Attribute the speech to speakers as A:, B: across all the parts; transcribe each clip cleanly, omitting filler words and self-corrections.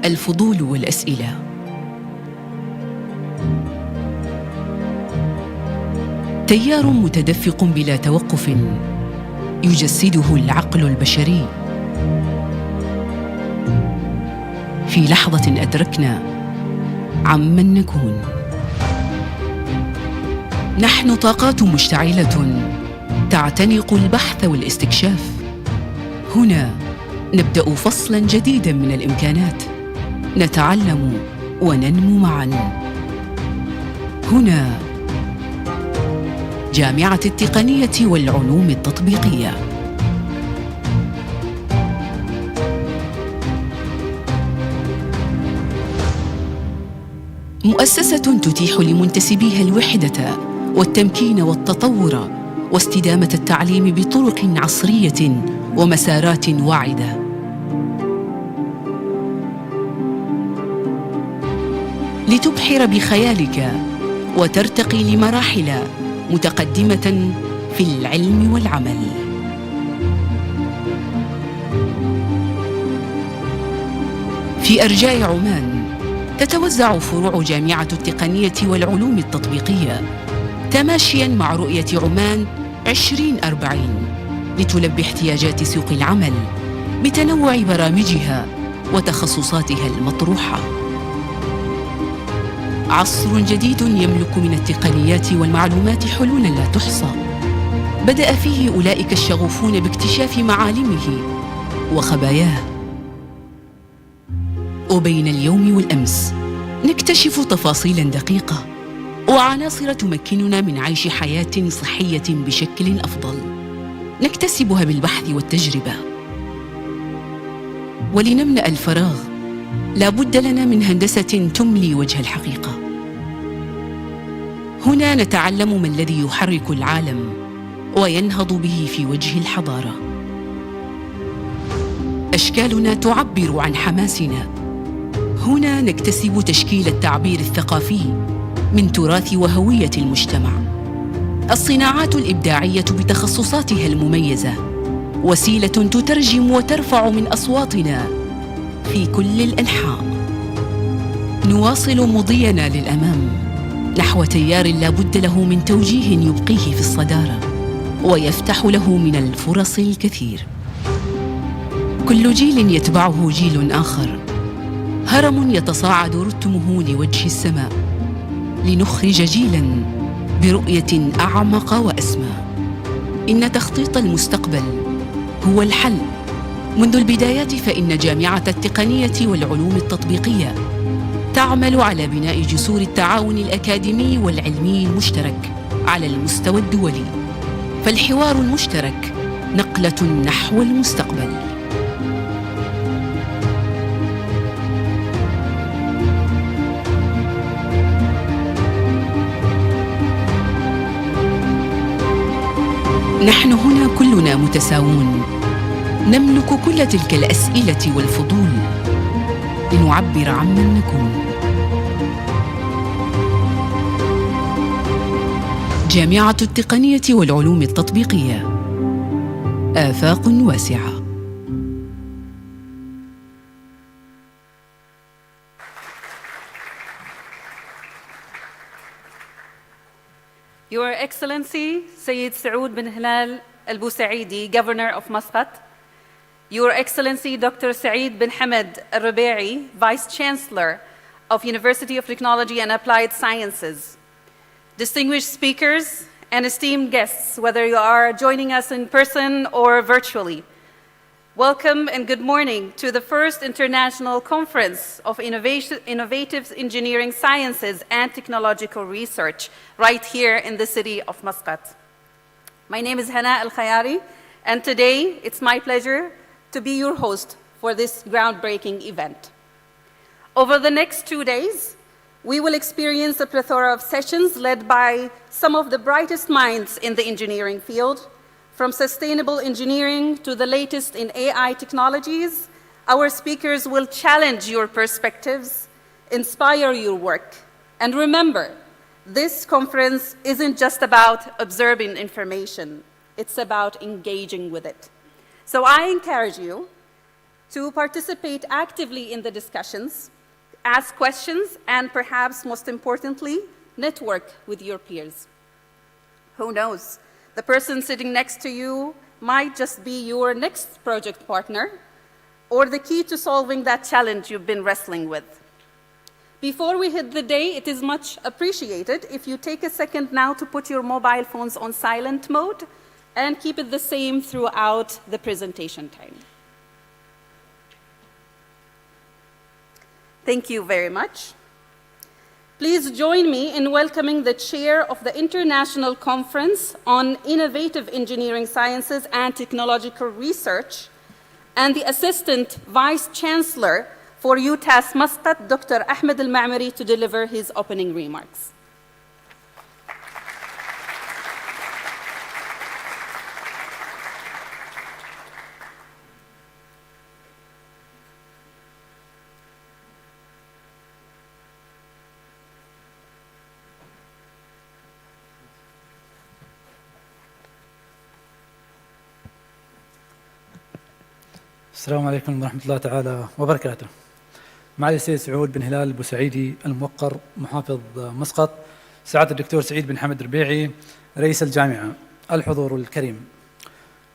A: الفضول والأسئلة. تيار متدفق بلا توقف يجسده العقل البشري. في لحظة أدركنا عمن نكون. نحن طاقات مشتعلة تعتنق البحث والاستكشاف. هنا نبدأ فصلاً جديداً من الإمكانات، نتعلم وننمو معاً. هنا جامعة التقنية والعلوم التطبيقية. مؤسسة تتيح لمنتسبيها الوحدة والتمكين والتطور واستدامة التعليم بطرق عصرية ومسارات واعدة. لتبحر بخيالك وترتقي لمراحل متقدمة في العلم والعمل. في أرجاء عمان تتوزع فروع جامعة التقنية والعلوم التطبيقية تماشياً مع رؤية عمان 2040 لتلبي احتياجات سوق العمل بتنوع برامجها وتخصصاتها المطروحة. عصر جديد يملك من التقنيات والمعلومات حلولاً لا تحصى، بدأ فيه أولئك الشغوفون باكتشاف معالمه وخباياه. وبين اليوم والأمس نكتشف تفاصيلاً دقيقة وعناصر تمكننا من عيش حياة صحية بشكل أفضل، نكتسبها بالبحث والتجربة. ولنملأ الفراغ لا بد لنا من هندسة تملي وجه الحقيقة. هنا نتعلم ما الذي يحرك العالم وينهض به في وجه الحضارة. أشكالنا تعبر عن حماسنا. هنا نكتسب تشكيل التعبير الثقافي من تراث وهوية المجتمع. الصناعات الإبداعية بتخصصاتها المميزة وسيلة تترجم وترفع من أصواتنا في كل الأنحاء. نواصل مضينا للأمام نحو تيار لا بد له من توجيه يبقيه في الصدارة ويفتح له من الفرص الكثير. كل جيل يتبعه جيل آخر، هرم يتصاعد رتمه لوجه السماء، لنخرج جيلاً برؤية أعمق وأسمى. إن تخطيط المستقبل هو الحل. منذ البدايات فإن جامعة التقنية والعلوم التطبيقية تعمل على بناء جسور التعاون الأكاديمي والعلمي المشترك على المستوى الدولي، فالحوار المشترك نقلة نحو المستقبل. نحن هنا كلنا متساوون، نملك كل تلك الأسئلة والفضول لنعبر عمن نكون. جامعة التقنية والعلوم التطبيقية، آفاق واسعة.
B: Your Excellency Sayyid Saoud bin Hilal Al-Bousaidi, Governor of Muscat, Your Excellency Dr. Saeed bin Hamad Al-Rubai, Vice Chancellor of University of Technology and Applied Sciences, distinguished speakers and esteemed guests, whether you are joining us in person or virtually, welcome and good morning to the first International Conference of Innovative Engineering Sciences and Technological Research right here in the city of Muscat. My name is Hana Al-Khayari, and today it's my pleasure to be your host for this groundbreaking event. Over the next 2 days, we will experience a plethora of sessions led by some of the brightest minds in the engineering field. From sustainable engineering to the latest in AI technologies, our speakers will challenge your perspectives, inspire your work. And remember, this conference isn't just about observing information, it's about engaging with it. So I encourage you to participate actively in the discussions, ask questions, and perhaps most importantly, network with your peers. Who knows? The person sitting next to you might just be your next project partner or the key to solving that challenge you've been wrestling with. Before we hit the day, it is much appreciated if you take a second now to put your mobile phones on silent mode and keep it the same throughout the presentation time. Thank you very much. Please join me in welcoming the chair of the International Conference on Innovative Engineering Sciences and Technological Research and the Assistant Vice Chancellor for UTAS Muscat, Dr. Ahmed Al-Ma'mari, to deliver his opening remarks.
C: السلام عليكم ورحمة الله تعالى وبركاته. معالي السيد سعود بن هلال البوسعيدي الموقر محافظ مسقط، سعادة الدكتور سعيد بن حمد ربيعي رئيس الجامعة، الحضور الكريم.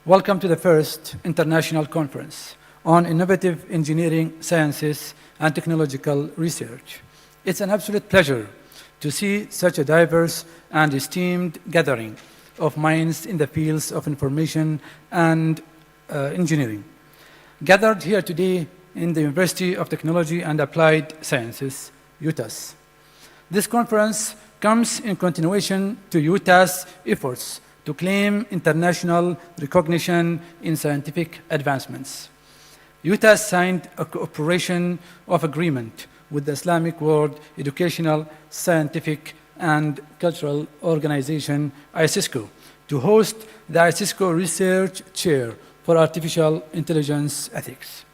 C: Welcome to the first International Conference on Innovative Engineering Sciences and Technological Research. It's an absolute pleasure to see such a diverse and esteemed gathering of minds in the fields of information and engineering, gathered here today in the University of Technology and Applied Sciences, UTAS. This conference comes in continuation to UTAS' efforts to claim international recognition in scientific advancements. UTAS signed a cooperation of agreement with the Islamic World Educational, Scientific, and Cultural Organization, ICIESTR, to host the ICIESTR Research Chair for Artificial Intelligence Ethics.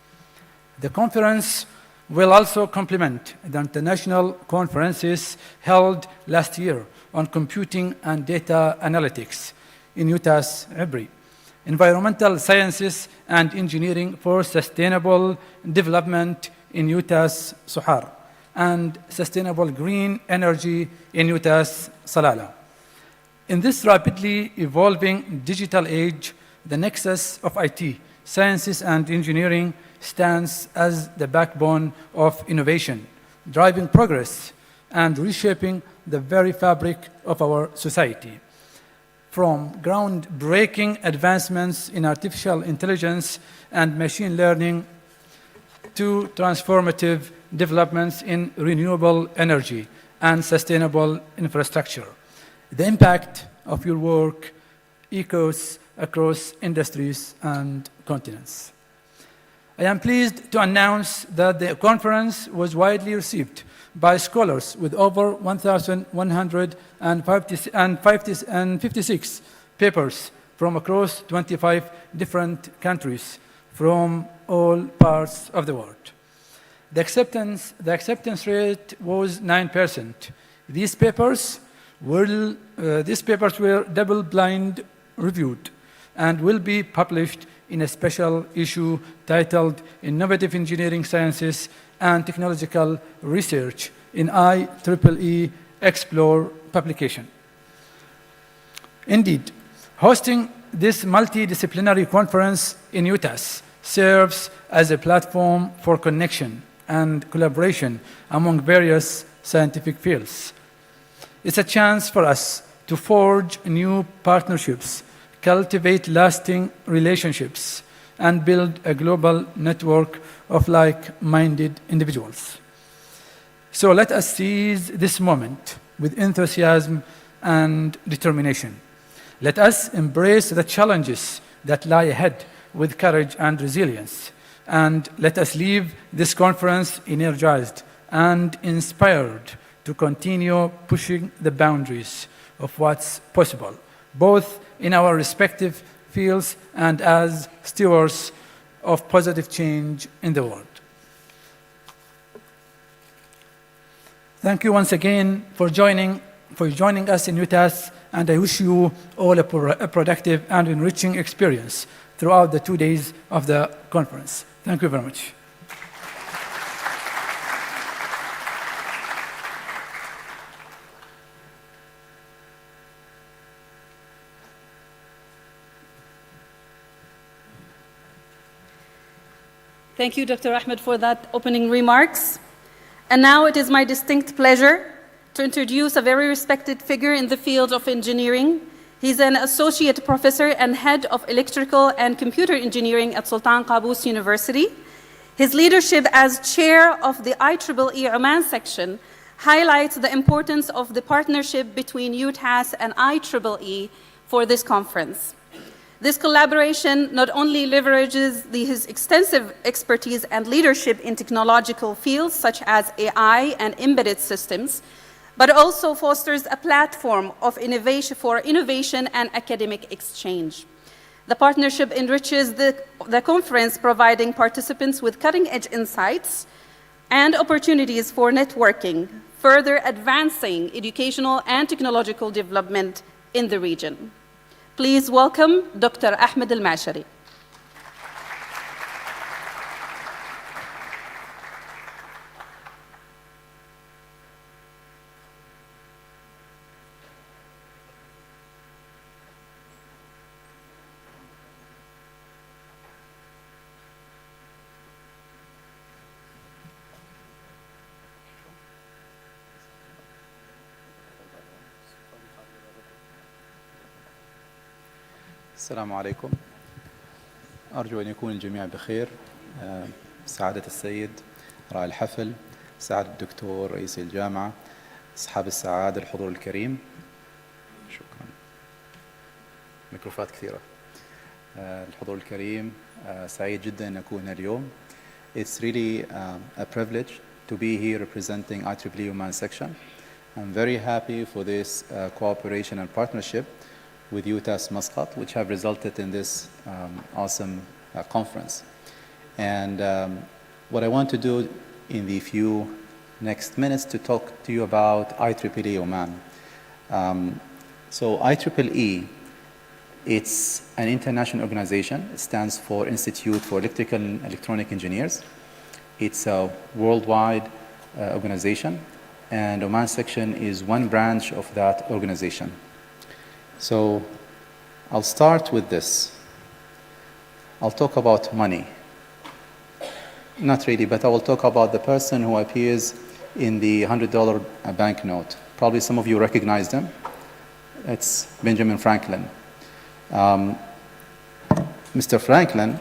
C: The conference will also complement the international conferences held last year on computing and data analytics in UTAS Ibri, environmental sciences and engineering for sustainable development in UTAS Suhar, and sustainable green energy in UTAS Salala. In this rapidly evolving digital age, the nexus of IT, sciences and engineering stands as the backbone of innovation, driving progress and reshaping the very fabric of our society. From groundbreaking advancements in artificial intelligence and machine learning to transformative developments in renewable energy and sustainable infrastructure, the impact of your work echoes across industries and continents. I am pleased to announce that the conference was widely received by scholars with over 1,156 papers from across 25 different countries from all parts of the world. The acceptance rate was 9%. These papers were double-blind reviewed and will be published in a special issue titled Innovative Engineering Sciences and Technological Research in IEEE Explore publication. Indeed, hosting this multidisciplinary conference in UTAS serves as a platform for connection and collaboration among various scientific fields. It's a chance for us to forge new partnerships, cultivate lasting relationships, and build a global network of like-minded individuals. So let us seize this moment with enthusiasm and determination. Let us embrace the challenges that lie ahead with courage and resilience. And let us leave this conference energized and inspired to continue pushing the boundaries of what's possible, both in our respective fields and as stewards of positive change in the world. Thank you once again for joining us in UTAS, and I wish you all a productive and enriching experience throughout the 2 days of the conference. Thank you very much.
B: Thank you, Dr. Ahmed, for that opening remarks. And now it is my distinct pleasure to introduce a very respected figure in the field of engineering. He's an associate professor and head of electrical and computer engineering at Sultan Qaboos University. His leadership as chair of the IEEE Oman section highlights the importance of the partnership between UTAS and IEEE for this conference. This collaboration not only leverages his extensive expertise and leadership in technological fields such as AI and embedded systems, but also fosters a platform of innovation and academic exchange. The partnership enriches the conference, providing participants with cutting-edge insights and opportunities for networking, further advancing educational and technological development in the region. Please welcome Dr. Ahmed Al-Mashari.
D: السلام عليكم. أرجو أن يكون الجميع بخير. سعادة السيد راعي الحفل، سعادة الدكتور رئيس الجامعة، أصحاب السعادة، الحضور الكريم، شكرا. ميكروفونات كثيرة. الحضور الكريم، سعيد جدا أن أكون هنا اليوم. It's really a privilege to be here representing IEEE Oman section. I'm very happy for this cooperation and partnership with UTAS Muscat, which have resulted in this awesome conference. And what I want to do in the few next minutes to talk to you about IEEE Oman. So IEEE, it's an international organization. It stands for Institute for Electrical and Electronic Engineers. It's a worldwide organization, and Oman section is one branch of that organization. So I'll start with this. I'll talk about money. Not really, but I will talk about the person who appears in the $100 banknote. Probably some of you recognize him. It's Benjamin Franklin. Mr. Franklin,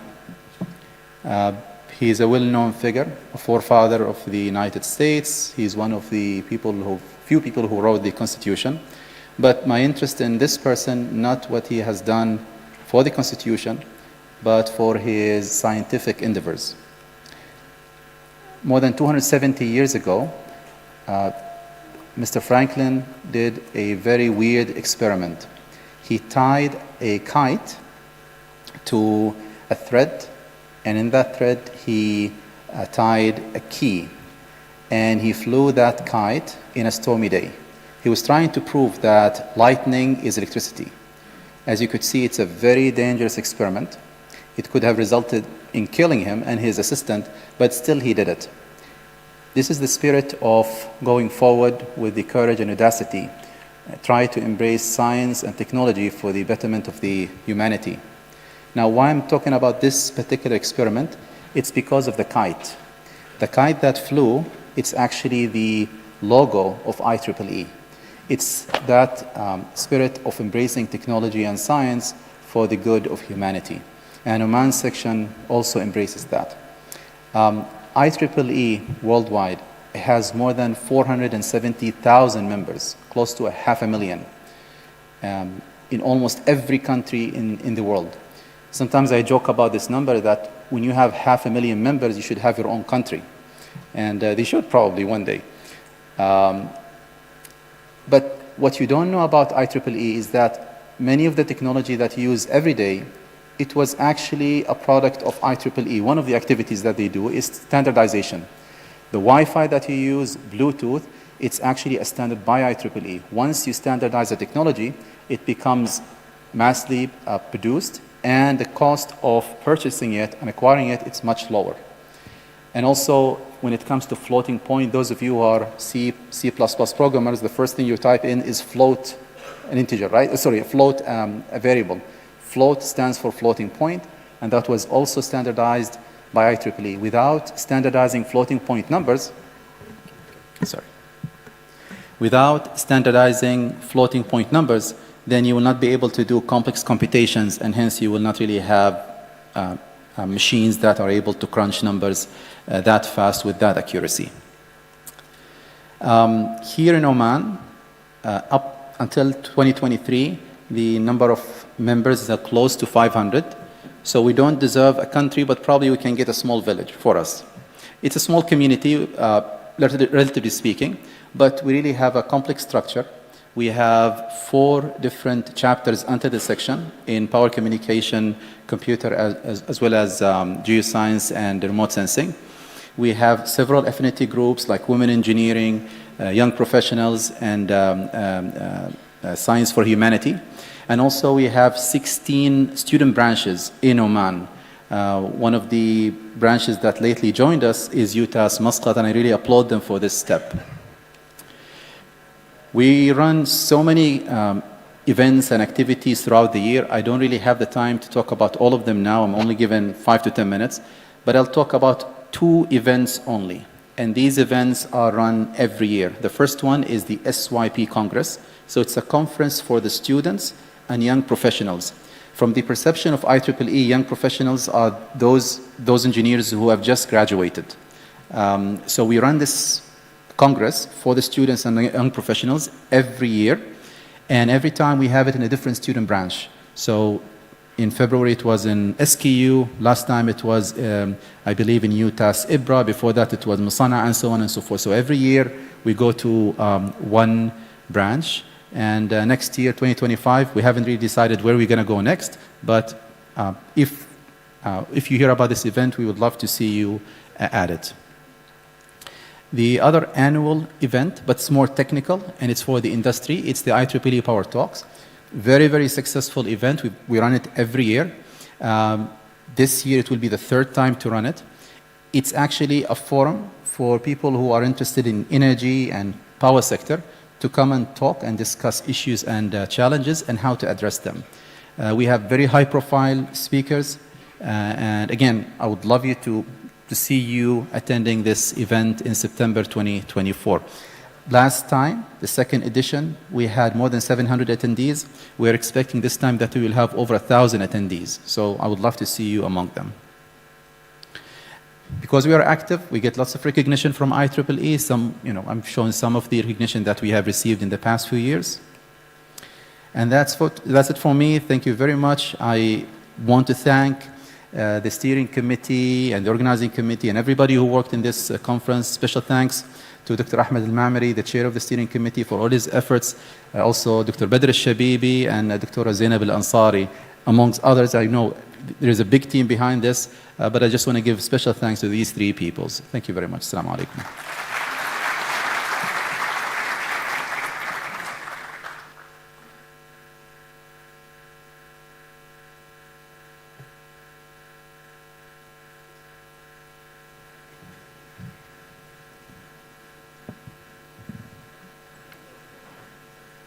D: he is a well-known figure, a forefather of the United States. He's one of the few people who wrote the Constitution. But my interest in this person, not what he has done for the Constitution, but for his scientific endeavors. More than 270 years ago, Mr. Franklin did a very weird experiment. He tied a kite to a thread, and in that thread he tied a key, and he flew that kite in a stormy day. He was trying to prove that lightning is electricity. As you could see, it's a very dangerous experiment. It could have resulted in killing him and his assistant, but still he did it. This is the spirit of going forward with the courage and audacity. Try to embrace science and technology for the betterment of the humanity. Now, why I'm talking about this particular experiment, it's because of the kite. The kite that flew, it's actually the logo of IEEE. It's that spirit of embracing technology and science for the good of humanity. And Oman section also embraces that. IEEE worldwide has more than 470,000 members, close to 500,000, in almost every country in the world. Sometimes I joke about this number that when you have 500,000 members, you should have your own country. And they should probably one day. But what you don't know about IEEE is that many of the technology that you use every day, it was actually a product of IEEE. One of the activities that they do is standardization. The Wi-Fi that you use, Bluetooth, it's actually a standard by IEEE. Once you standardize the technology, it becomes massively produced and the cost of purchasing it and acquiring it, it's much lower. And also, when it comes to floating point, those of you who are C++ programmers, the first thing you type in is float, an integer, right? Sorry, float, a variable. Float stands for floating point, and that was also standardized by IEEE. Without standardizing floating point numbers, then you will not be able to do complex computations, and hence you will not really have machines that are able to crunch numbers that fast with that accuracy. Here in Oman, up until 2023, the number of members is close to 500. So we don't deserve a country, but probably we can get a small village for us. It's a small community, relatively speaking, but we really have a complex structure. We have 4 different chapters under the section in power communication, computer, as well as geoscience and remote sensing. We have several affinity groups like women engineering, young professionals, and science for humanity. And also we have 16 student branches in Oman. One of the branches that lately joined us is UTAS Muscat, and I really applaud them for this step. We run so many events and activities throughout the year. I don't really have the time to talk about all of them now. I'm only given 5 to 10 minutes, but I'll talk about 2 events only. And these events are run every year. The first one is the SYP Congress. So it's a conference for the students and young professionals. From the perception of IEEE, young professionals are those engineers who have just graduated. So we run this Congress for the students and young professionals every year, and every time we have it in a different student branch. So in February it was in SKU, last time it was, I believe, in UTAS IBRA, before that it was Musana, and so on and so forth. So every year we go to one branch, and next year, 2025, we haven't really decided where we're going to go next, but if you hear about this event, we would love to see you at it. The other annual event, but it's more technical, and it's for the industry, it's the IEEE Power Talks. Very, very successful event. We run it every year. This year, it will be the 3rd time to run it. It's actually a forum for people who are interested in energy and power sector to come and talk and discuss issues and challenges and how to address them. We have very high-profile speakers, and again, I would love you to see you attending this event in September 2024. Last time, the 2nd edition, we had more than 700 attendees. We're expecting this time that we will have over 1,000 attendees. So I would love to see you among them. Because we are active, we get lots of recognition from IEEE. I'm showing some of the recognition that we have received in the past few years. And that's it for me. Thank you very much. I want to thank the steering committee and the organizing committee and everybody who worked in this conference. Special thanks to Dr. Ahmed Al-Mamari, the chair of the steering committee, for all his efforts. Also, Dr. Badr Al-Shabibi and Dr. Zainab Al-Ansari, amongst others. I know there is a big team behind this, but I just want to give special thanks to these 3 people. Thank you very much. Assalamu alaikum.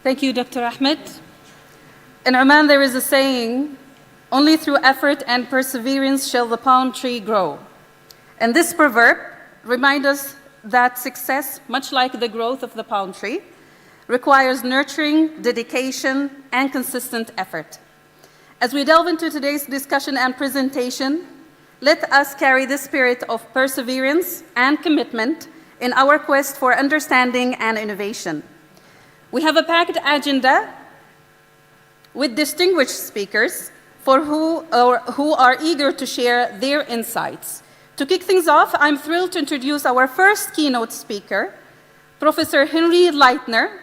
B: Thank you, Dr. Ahmed. In Oman, there is a saying, only through effort and perseverance shall the palm tree grow. And this proverb reminds us that success, much like the growth of the palm tree, requires nurturing, dedication, and consistent effort. As we delve into today's discussion and presentation, let us carry the spirit of perseverance and commitment in our quest for understanding and innovation. We have a packed agenda with distinguished speakers who are eager to share their insights. To kick things off, I'm thrilled to introduce our first keynote speaker, Professor Henry Leitner,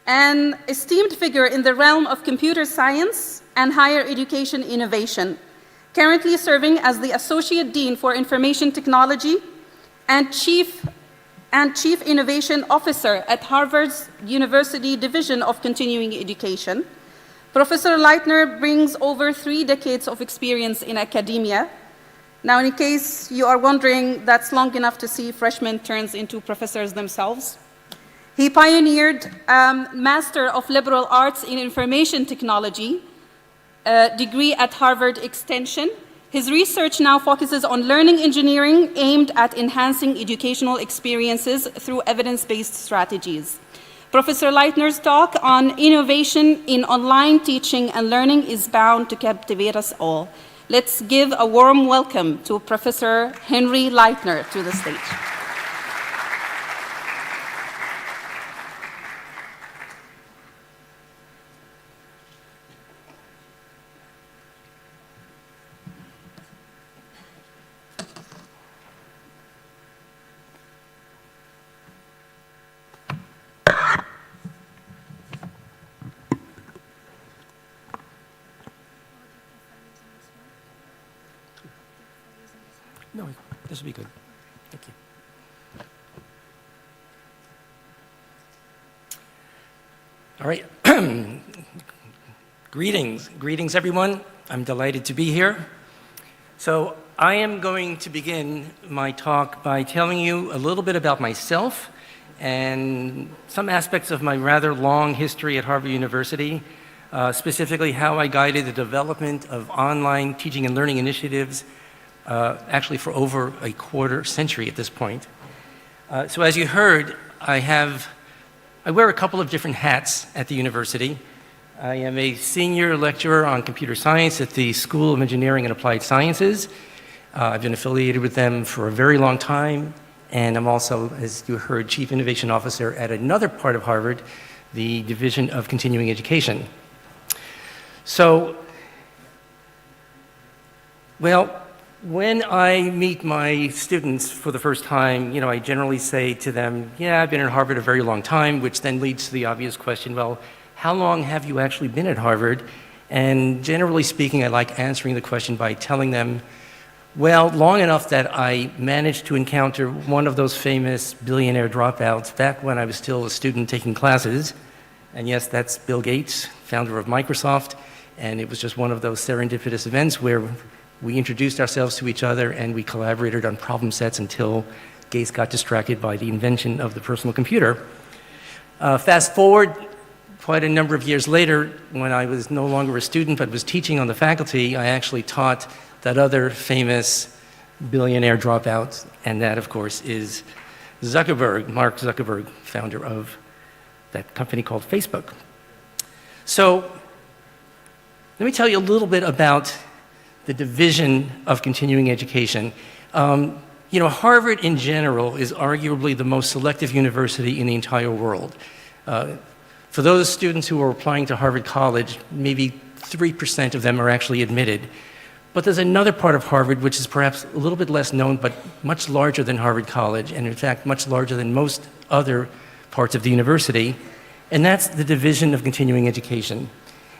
B: an esteemed figure in the realm of computer science and higher education innovation, currently serving as the Associate Dean for Information Technology and Chief Innovation Officer at Harvard's University Division of Continuing Education. Professor Leitner brings over 3 decades of experience in academia. Now, in case you are wondering, that's long enough to see freshmen turn into professors themselves. He pioneered Master of Liberal Arts in Information Technology degree at Harvard Extension. His research now focuses on learning engineering aimed at enhancing educational experiences through evidence-based strategies. Professor Leitner's talk on innovation in online teaching and learning is bound to captivate us all. Let's give a warm welcome to Professor Henry Leitner to the stage.
E: No, this will be good. Thank you. All right. Greetings, everyone. I'm delighted to be here. So I am going to begin my talk by telling you a little bit about myself and some aspects of my rather long history at Harvard University, specifically how I guided the development of online teaching and learning initiatives actually for over a quarter century at this point. So as you heard, I wear a couple of different hats at the university. I am a senior lecturer on computer science at the School of Engineering and Applied Sciences. I've been affiliated with them for a very long time, and I'm also, as you heard, Chief Innovation Officer at another part of Harvard, the Division of Continuing Education. So, well, when I meet my students for the first time, I generally say to them, yeah, I've been at Harvard a very long time, which then leads to the obvious question, well, how long have you actually been at Harvard? And generally speaking, I like answering the question by telling them, well, long enough that I managed to encounter one of those famous billionaire dropouts back when I was still a student taking classes. And yes, that's Bill Gates, founder of Microsoft. And it was just one of those serendipitous events where we introduced ourselves to each other and we collaborated on problem sets until Gates got distracted by the invention of the personal computer. Fast forward quite a number of years later, when I was no longer a student but was teaching on the faculty, I actually taught that other famous billionaire dropout, and that, of course, is Mark Zuckerberg, founder of that company called Facebook. So let me tell you a little bit about the division of continuing education. Harvard in general is arguably the most selective university in the entire world. For those students who are applying to Harvard College, maybe 3% of them are actually admitted. But there's another part of Harvard which is perhaps a little bit less known, but much larger than Harvard College, and in fact much larger than most other parts of the university, and that's the Division of Continuing Education.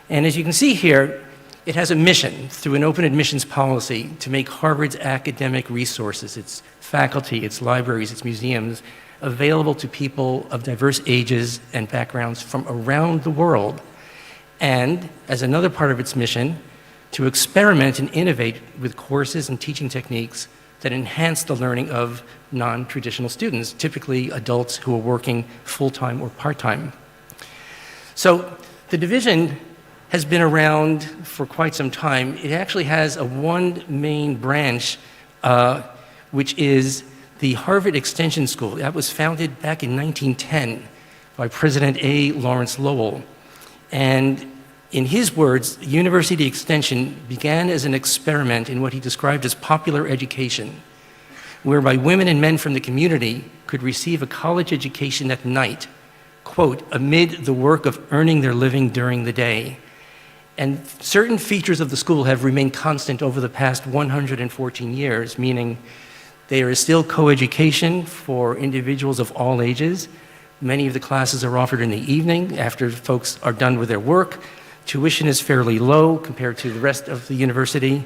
E: And as you can see here, it has a mission through an open admissions policy to make Harvard's academic resources, its faculty, its libraries, its museums, available to people of diverse ages and backgrounds from around the world. And as another part of its mission, to experiment and innovate with courses and teaching techniques that enhance the learning of non-traditional students, typically adults who are working full-time or part-time. So the division has been around for quite some time. It actually has one main branch, which is the Harvard Extension School. That was founded back in 1910 by President A. Lawrence Lowell. And in his words, University Extension began as an experiment in what he described as popular education, whereby women and men from the community could receive a college education at night, quote, amid the work of earning their living during the day. And certain features of the school have remained constant over the past 114 years, meaning there is still co-education for individuals of all ages. Many of the classes are offered in the evening after folks are done with their work. Tuition is fairly low compared to the rest of the university,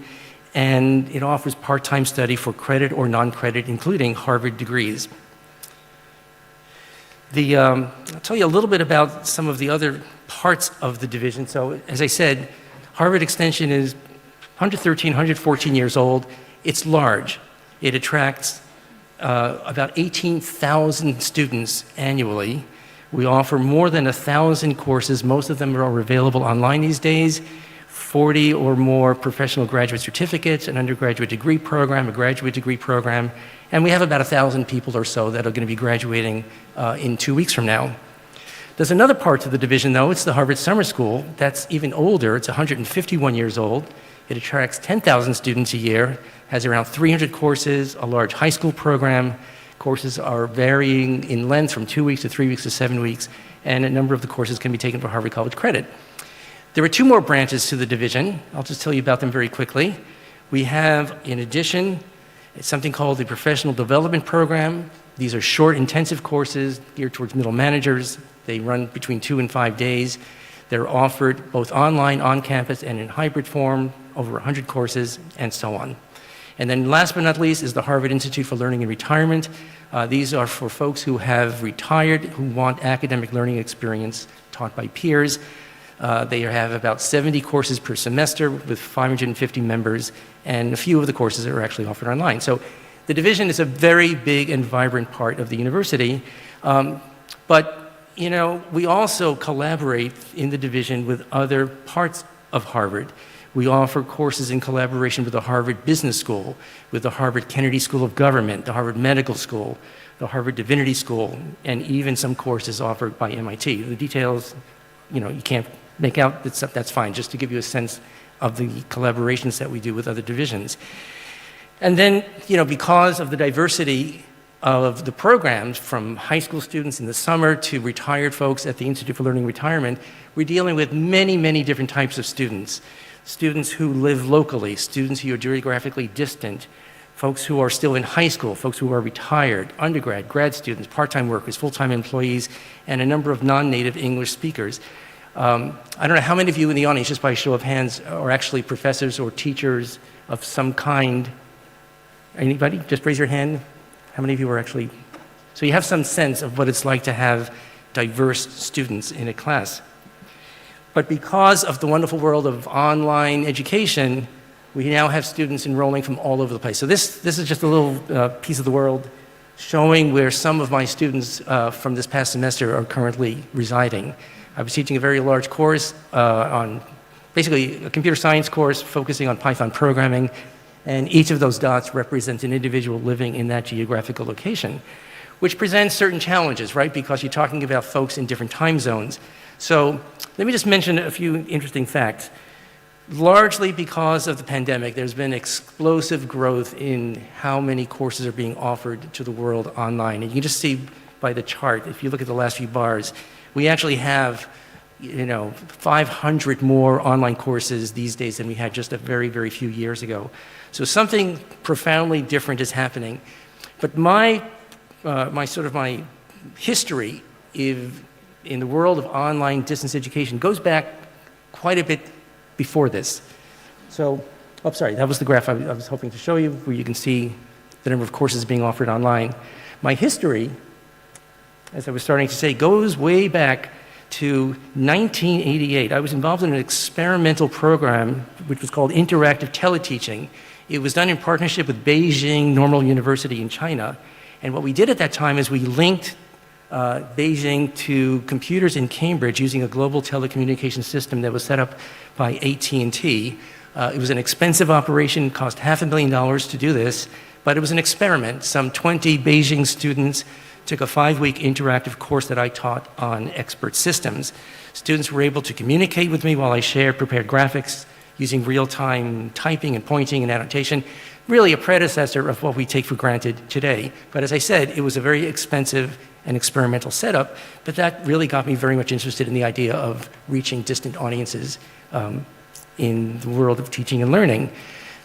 E: and it offers part-time study for credit or non-credit, including Harvard degrees. I'll tell you a little bit about some of the other parts of the division. So, as I said, Harvard Extension is 113, 114 years old. It's large. It attracts about 18,000 students annually. We offer more than 1,000 courses. Most of them are available online these days. 40 or more professional graduate certificates, an undergraduate degree program, a graduate degree program, and we have about 1,000 people or so that are going to be graduating in 2 weeks from now. There's another part to the division, though. It's the Harvard Summer School. That's even older. It's 151 years old. It attracts 10,000 students a year, has around 300 courses, a large high school program. Courses are varying in length from 2 weeks to 3 weeks to 7 weeks, and a number of the courses can be taken for Harvard College credit. There are two more branches to the division. I'll just tell you about them very quickly. We have, in addition, something called the Professional Development Program. These are short, intensive courses geared towards middle managers. They run between 2 and 5 days. They're offered both online, on campus, and in hybrid form, over 100 courses, and so on. And then last but not least is the Harvard Institute for Learning and Retirement. These are for folks who have retired, who want academic learning experience taught by peers. They have about 70 courses per semester with 550 members, and a few of the courses are actually offered online. So the division is a very big and vibrant part of the university. But you know, we also collaborate in the division with other parts of Harvard. We offer courses in collaboration with the Harvard Business School, with the Harvard Kennedy School of Government, the Harvard Medical School, the Harvard Divinity School, and even some courses offered by MIT. The details, you know, you can't make out, that's fine, just to give you a sense of the collaborations that we do with other divisions. And then, you know, because of the diversity of the programs, from high school students in the summer to retired folks at the Institute for Learning and Retirement, we're dealing with many, many different types of students. Students who live locally, students who are geographically distant, folks who are still in high school, folks who are retired, undergrad, grad students, part-time workers, full-time employees, and a number of non-native English speakers. I don't know how many of you in the audience, just by a show of hands, are actually professors or teachers of some kind. Anybody? Just raise your hand. How many of you are actually? So you have some sense of what it's like to have diverse students in a class. But because of the wonderful world of online education, we now have students enrolling from all over the place. So this is just a little piece of the world showing where some of my students from this past semester are currently residing. I was teaching a very large course on basically a computer science course focusing on Python programming, and each of those dots represents an individual living in that geographical location, which presents certain challenges, right? Because you're talking about folks in different time zones. So let me just mention a few interesting facts. Largely because of the pandemic, there's been explosive growth in how many courses are being offered to the world online. And you can just see by the chart, if you look at the last few bars, we actually have, you know, 500 more online courses these days than we had just a very, very few years ago. So something profoundly different is happening. But my history in the world of online distance education goes back quite a bit before this. So, oh, sorry, that was the graph I was hoping to show you, where you can see the number of courses being offered online. My history, as I was starting to say, goes way back to 1988. I was involved in an experimental program which was called interactive teleteaching. It was done in partnership with Beijing Normal University in China. And what we did at that time is we linked Beijing to computers in Cambridge using a global telecommunications system that was set up by AT&T. It was an expensive operation, cost $500,000 to do this, but it was an experiment. Some 20 Beijing students took a 5-week interactive course that I taught on expert systems. Students were able to communicate with me while I shared prepared graphics using real-time typing and pointing and annotation, really a predecessor of what we take for granted today. But as I said, it was a very expensive and experimental setup, but that really got me very much interested in the idea of reaching distant audiences in the world of teaching and learning.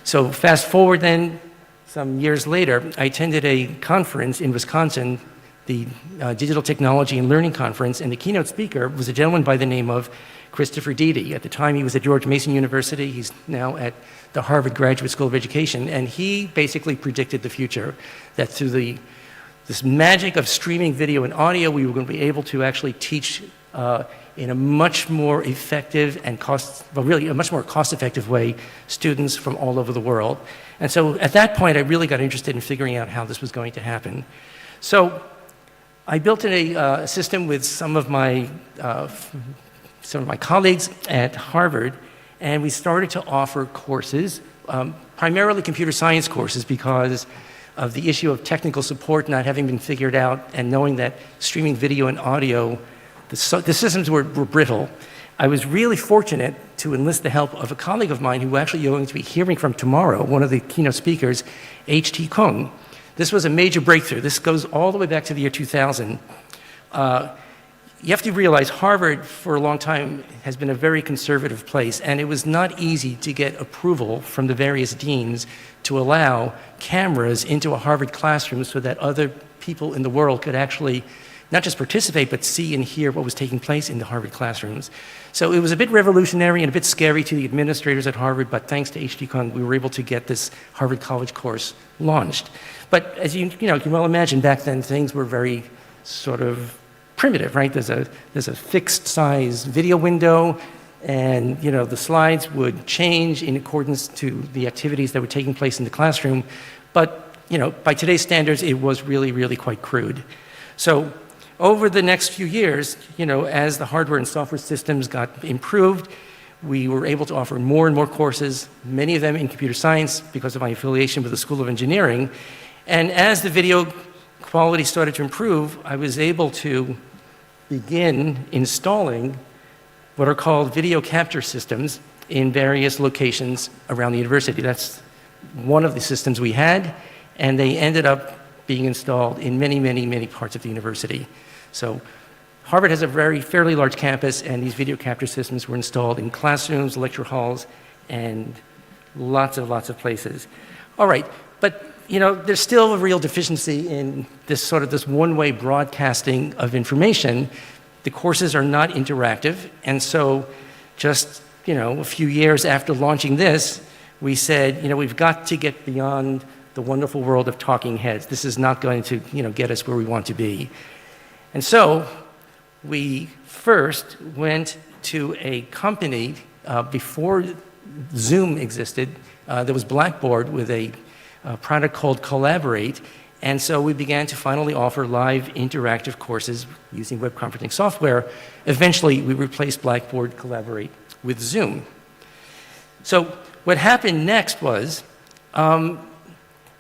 E: So fast forward then, some years later, I attended a conference in Wisconsin, the Digital Technology and Learning Conference, and the keynote speaker was a gentleman by the name of Christopher Deedy. At the time, he was at George Mason University. He's now at the Harvard Graduate School of Education, and he basically predicted the future, that through the this magic of streaming video and audio, we were going to be able to actually teach in a much more effective and really a much more cost-effective way students from all over the world. And so at that point, I really got interested in figuring out how this was going to happen. So I built a system with some of my colleagues at Harvard, and we started to offer courses, primarily computer science courses, because of the issue of technical support not having been figured out, and knowing that streaming video and audio, the systems were brittle. I was really fortunate to enlist the help of a colleague of mine who actually you're going to be hearing from tomorrow, one of the keynote speakers, H.T. Kung. This was a major breakthrough. This goes all the way back to the year 2000. You have to realize Harvard, for a long time, has been a very conservative place, and it was not easy to get approval from the various deans to allow cameras into a Harvard classroom so that other people in the world could actually not just participate, but see and hear what was taking place in the Harvard classrooms. So it was a bit revolutionary and a bit scary to the administrators at Harvard, but thanks to H.T. Kung, we were able to get this Harvard College course launched. But as you can well imagine, back then things were very sort of primitive, right? There's a fixed size video window, and the slides would change in accordance to the activities that were taking place in the classroom. But by today's standards, it was really, really quite crude. So over the next few years, as the hardware and software systems got improved, we were able to offer more and more courses, many of them in computer science because of my affiliation with the School of Engineering. And as the video quality started to improve, I was able to begin installing what are called video capture systems in various locations around the university. That's one of the systems we had, and they ended up being installed in many, many, many parts of the university. So Harvard has a fairly large campus, and these video capture systems were installed in classrooms, lecture halls, and lots of places. All right, but there's still a real deficiency in this one-way broadcasting of information. The courses are not interactive, and so just a few years after launching this, we said, we've got to get beyond the wonderful world of talking heads. This is not going to get us where we want to be. And so we first went to a company before Zoom existed. There was Blackboard with a product called Collaborate, and so we began to finally offer live interactive courses using web conferencing software. Eventually, we replaced Blackboard Collaborate with Zoom. So what happened next was,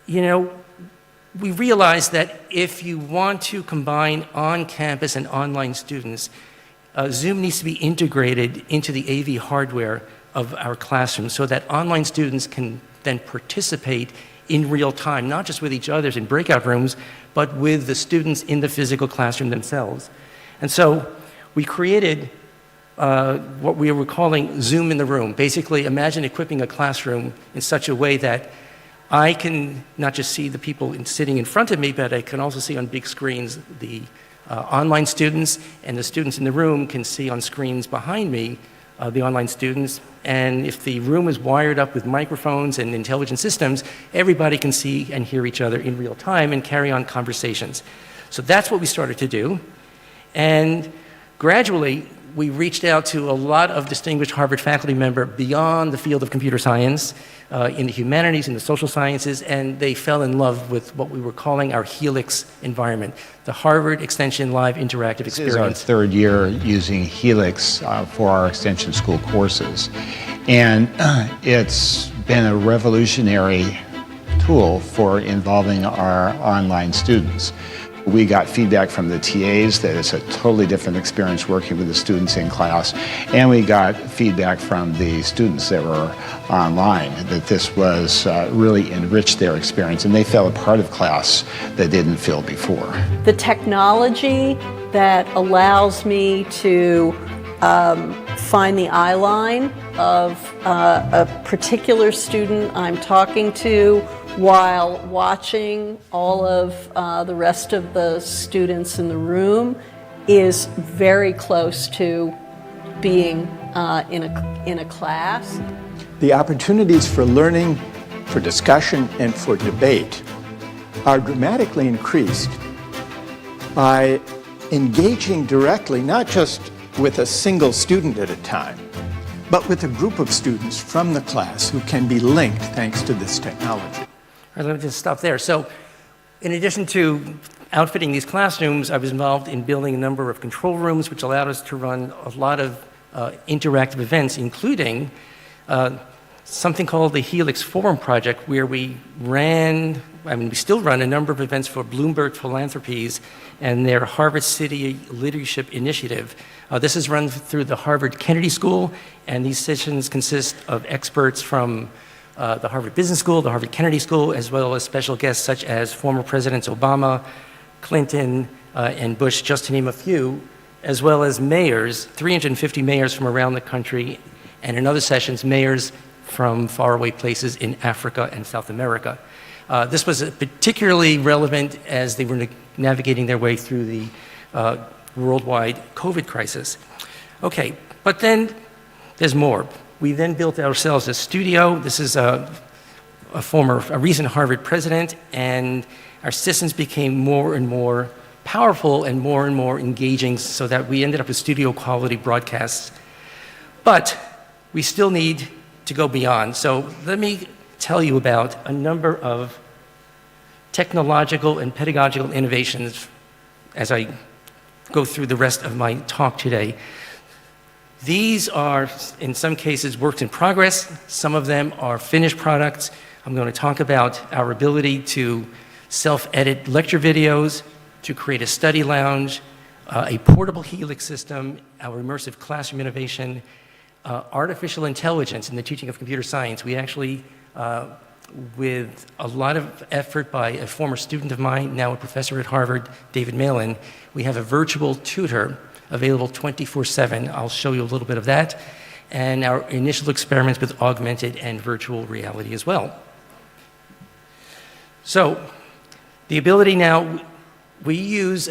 E: we realized that if you want to combine on-campus and online students, Zoom needs to be integrated into the AV hardware of our classrooms so that online students can then participate in real time, not just with each other in breakout rooms, but with the students in the physical classroom themselves. And so we created what we were calling Zoom in the Room. Basically, imagine equipping a classroom in such a way that I can not just see the people sitting in front of me, but I can also see on big screens the online students, and the students in the room can see on screens behind me the online students. And if the room is wired up with microphones and intelligent systems, everybody can see and hear each other in real time and carry on conversations. So that's what we started to do. And gradually, we reached out to a lot of distinguished Harvard faculty members beyond the field of computer science, in the humanities, in the social sciences, and they fell in love with what we were calling our Helix environment, the Harvard Extension Live Interactive Experience.
F: This is our third year using Helix for our extension school courses. And it's been a revolutionary tool for involving our online students. We got feedback from the TAs that it's a totally different experience working with the students in class, and we got feedback from the students that were online that this was really enriched their experience, and they felt a part of class that didn't feel before.
G: The technology that allows me to find the eye line of a particular student I'm talking to while watching all of the rest of the students in the room is very close to being in a class.
H: The opportunities for learning, for discussion, and for debate are dramatically increased by engaging directly, not just with a single student at a time, but with a group of students from the class who can be linked thanks to this technology.
E: All right, let me just stop there. So, in addition to outfitting these classrooms, I was involved in building a number of control rooms, which allowed us to run a lot of interactive events, including something called the Helix Forum Project, where we still run a number of events for Bloomberg Philanthropies and their Harvard City Leadership Initiative. This is run through the Harvard Kennedy School, and these sessions consist of experts from the Harvard Business School, the Harvard Kennedy School, as well as special guests such as former Presidents Obama, Clinton, and Bush, just to name a few, as well as mayors, 350 mayors from around the country, and in other sessions, mayors from faraway places in Africa and South America. This was particularly relevant as they were navigating their way through the worldwide COVID crisis. Okay, but then there's more. We then built ourselves a studio. This is a recent Harvard president, and our systems became more and more powerful and more engaging, so that we ended up with studio quality broadcasts. But we still need to go beyond. So let me tell you about a number of technological and pedagogical innovations as I go through the rest of my talk today. These are, in some cases, works in progress. Some of them are finished products. I'm going to talk about our ability to self-edit lecture videos, to create a study lounge, a portable Helix system, our immersive classroom innovation, artificial intelligence in the teaching of computer science. We actually, with a lot of effort by a former student of mine, now a professor at Harvard, David Malin, we have a virtual tutor available 24/7. I'll show you a little bit of that, and our initial experiments with augmented and virtual reality as well. So, the ability now, we use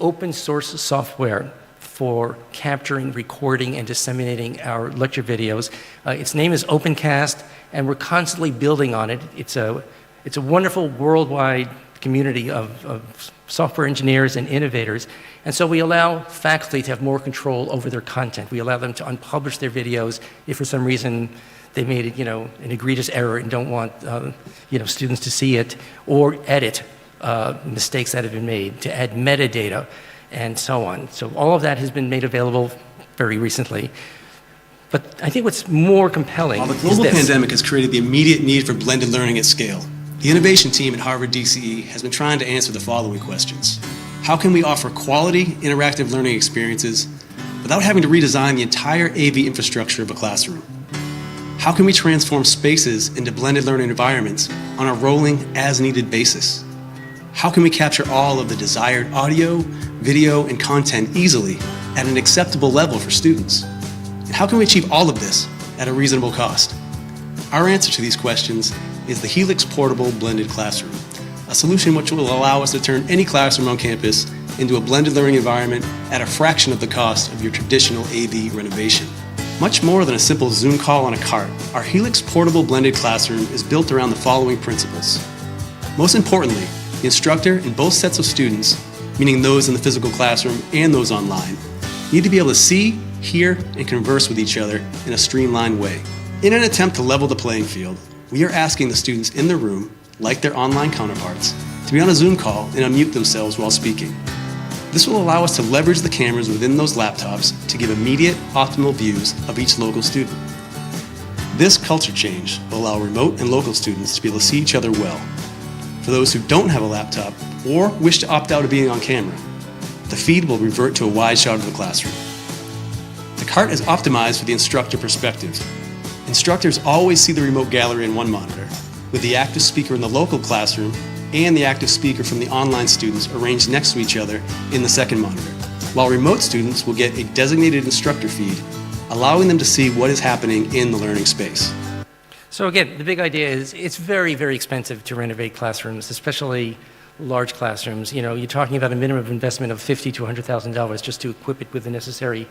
E: open source software for capturing, recording, and disseminating our lecture videos. Its name is OpenCast, and we're constantly building on it. It's a wonderful worldwide community of software engineers and innovators. And so we allow faculty to have more control over their content. We allow them to unpublish their videos if for some reason they made an egregious error and don't want students to see it, or edit mistakes that have been made, to add metadata, and so on. So all of that has been made available very recently. But I think what's more compelling
I: While the global pandemic has created the immediate need for blended learning at scale, the innovation team at Harvard DCE has been trying to answer the following questions. How can we offer quality, interactive learning experiences without having to redesign the entire AV infrastructure of a classroom? How can we transform spaces into blended learning environments on a rolling, as-needed basis? How can we capture all of the desired audio, video, and content easily at an acceptable level for students? And how can we achieve all of this at a reasonable cost? Our answer to these questions is the Helix Portable Blended Classroom, a solution which will allow us to turn any classroom on campus into a blended learning environment at a fraction of the cost of your traditional AV renovation. Much more than a simple Zoom call on a cart, our Helix Portable Blended Classroom is built around the following principles. Most importantly, the instructor and both sets of students, meaning those in the physical classroom and those online, need to be able to see, hear, and converse with each other in a streamlined way. In an attempt to level the playing field, we are asking the students in the room, like their online counterparts, to be on a Zoom call and unmute themselves while speaking. This will allow us to leverage the cameras within those laptops to give immediate, optimal views of each local student. This culture change will allow remote and local students to be able to see each other well. For those who don't have a laptop or wish to opt out of being on camera, the feed will revert to a wide shot of the classroom. The cart is optimized for the instructor perspective. Instructors always see the remote gallery in one monitor, with the active speaker in the local classroom and the active speaker from the online students arranged next to each other in the second monitor, while remote students will get a designated instructor feed, allowing them to see what is happening in the learning space.
E: So again, the big idea is it's very, very expensive to renovate classrooms, especially large classrooms. You're talking about a minimum investment of $50,000 to $100,000 just to equip it with the necessary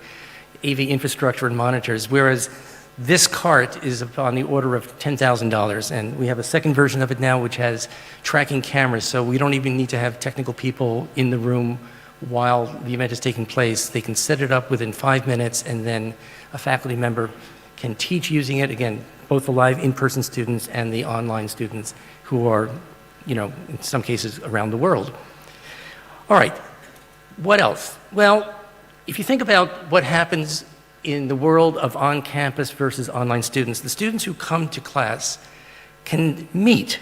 E: AV infrastructure and monitors, whereas This cart is on the order of $10,000, and we have a second version of it now which has tracking cameras, so we don't even need to have technical people in the room while the event is taking place. They can set it up within 5 minutes, and then a faculty member can teach using it, again, both the live in-person students and the online students who are, in some cases around the world. All right, what else? Well, if you think about what happens in the world of on-campus versus online students, the students who come to class can meet.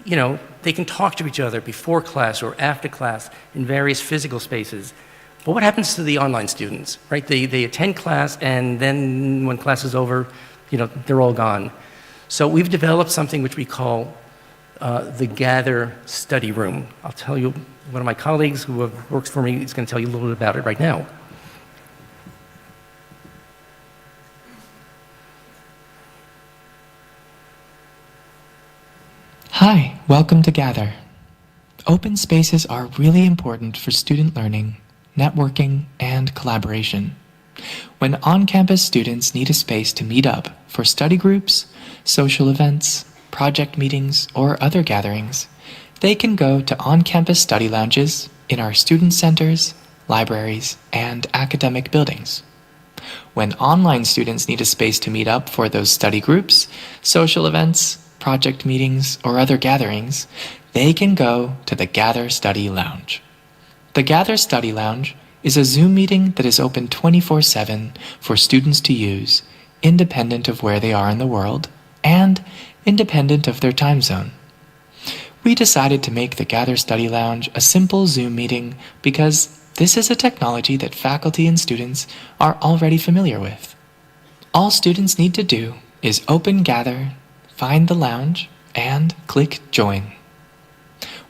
E: They can talk to each other before class or after class in various physical spaces. But what happens to the online students, right? They attend class, and then when class is over, they're all gone. So we've developed something which we call the Gather Study Room. I'll tell you, one of my colleagues who works for me is going to tell you a little bit about it right now.
J: Hi, welcome to Gather. Open spaces are really important for student learning, networking, and collaboration. When on-campus students need a space to meet up for study groups, social events, project meetings, or other gatherings, they can go to on-campus study lounges in our student centers, libraries, and academic buildings. When online students need a space to meet up for those study groups, social events, project meetings, or other gatherings, they can go to the Gather Study Lounge. The Gather Study Lounge is a Zoom meeting that is open 24/7 for students to use, independent of where they are in the world, and independent of their time zone. We decided to make the Gather Study Lounge a simple Zoom meeting because this is a technology that faculty and students are already familiar with. All students need to do is open Gather, find the lounge, and click Join.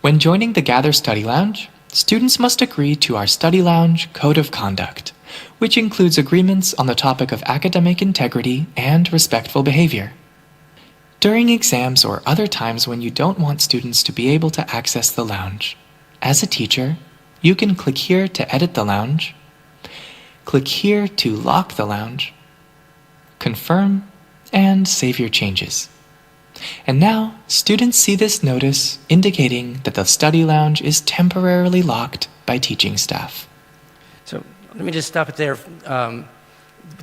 J: When joining the Gather Study Lounge, students must agree to our Study Lounge Code of Conduct, which includes agreements on the topic of academic integrity and respectful behavior. During exams or other times when you don't want students to be able to access the lounge, as a teacher, you can click here to edit the lounge, click here to lock the lounge, confirm, and save your changes. And now, students see this notice indicating that the study lounge is temporarily locked by teaching staff.
E: So let me just stop it there.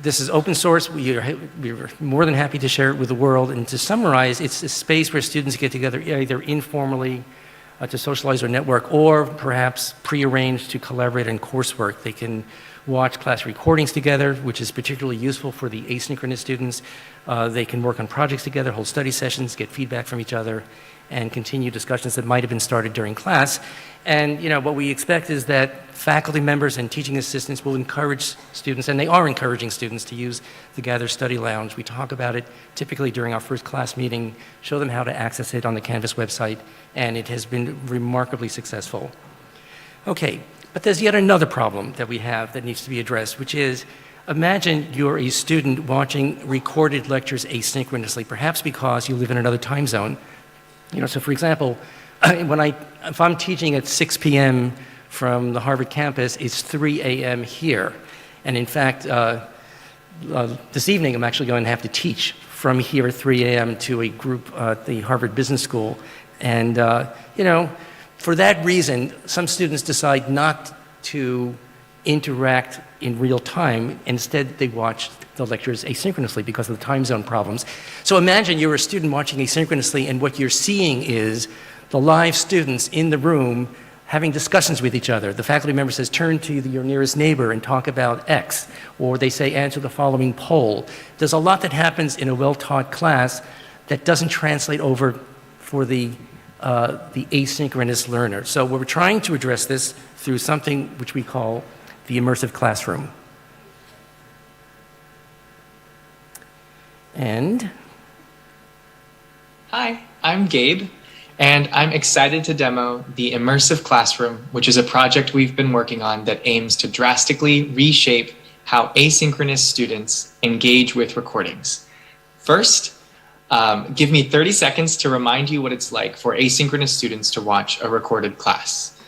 E: This is open source. We're more than happy to share it with the world. And to summarize, it's a space where students get together either informally to socialize or network, or perhaps pre-arranged to collaborate on coursework. They can watch class recordings together, which is particularly useful for the asynchronous students. They can work on projects together, hold study sessions, get feedback from each other, and continue discussions that might have been started during class. And what we expect is that faculty members and teaching assistants will encourage students, and they are encouraging students, to use the Gather Study Lounge. We talk about it typically during our first class meeting, show them how to access it on the Canvas website, and it has been remarkably successful. Okay, but there's yet another problem that we have that needs to be addressed, which is, imagine you're a student watching recorded lectures asynchronously, perhaps because you live in another time zone. So for example, if I'm teaching at 6 p.m. from the Harvard campus, it's 3 a.m. here. And in fact, this evening I'm actually going to have to teach from here at 3 a.m. to a group at the Harvard Business School. And, for that reason, some students decide not to interact in real time. Instead, they watch the lectures asynchronously because of the time zone problems. So imagine you're a student watching asynchronously, and what you're seeing is the live students in the room having discussions with each other. The faculty member says, turn to your nearest neighbor and talk about X, or they say, answer the following poll. There's a lot that happens in a well-taught class that doesn't translate over for the asynchronous learner. So we're trying to address this through something which we call the immersive classroom. And
J: Hi, I'm Gabe, and I'm excited to demo the Immersive Classroom, which is a project we've been working on that aims to drastically reshape how asynchronous students engage with recordings. First, give me 30 seconds to remind you what it's like for asynchronous students to watch a recorded class.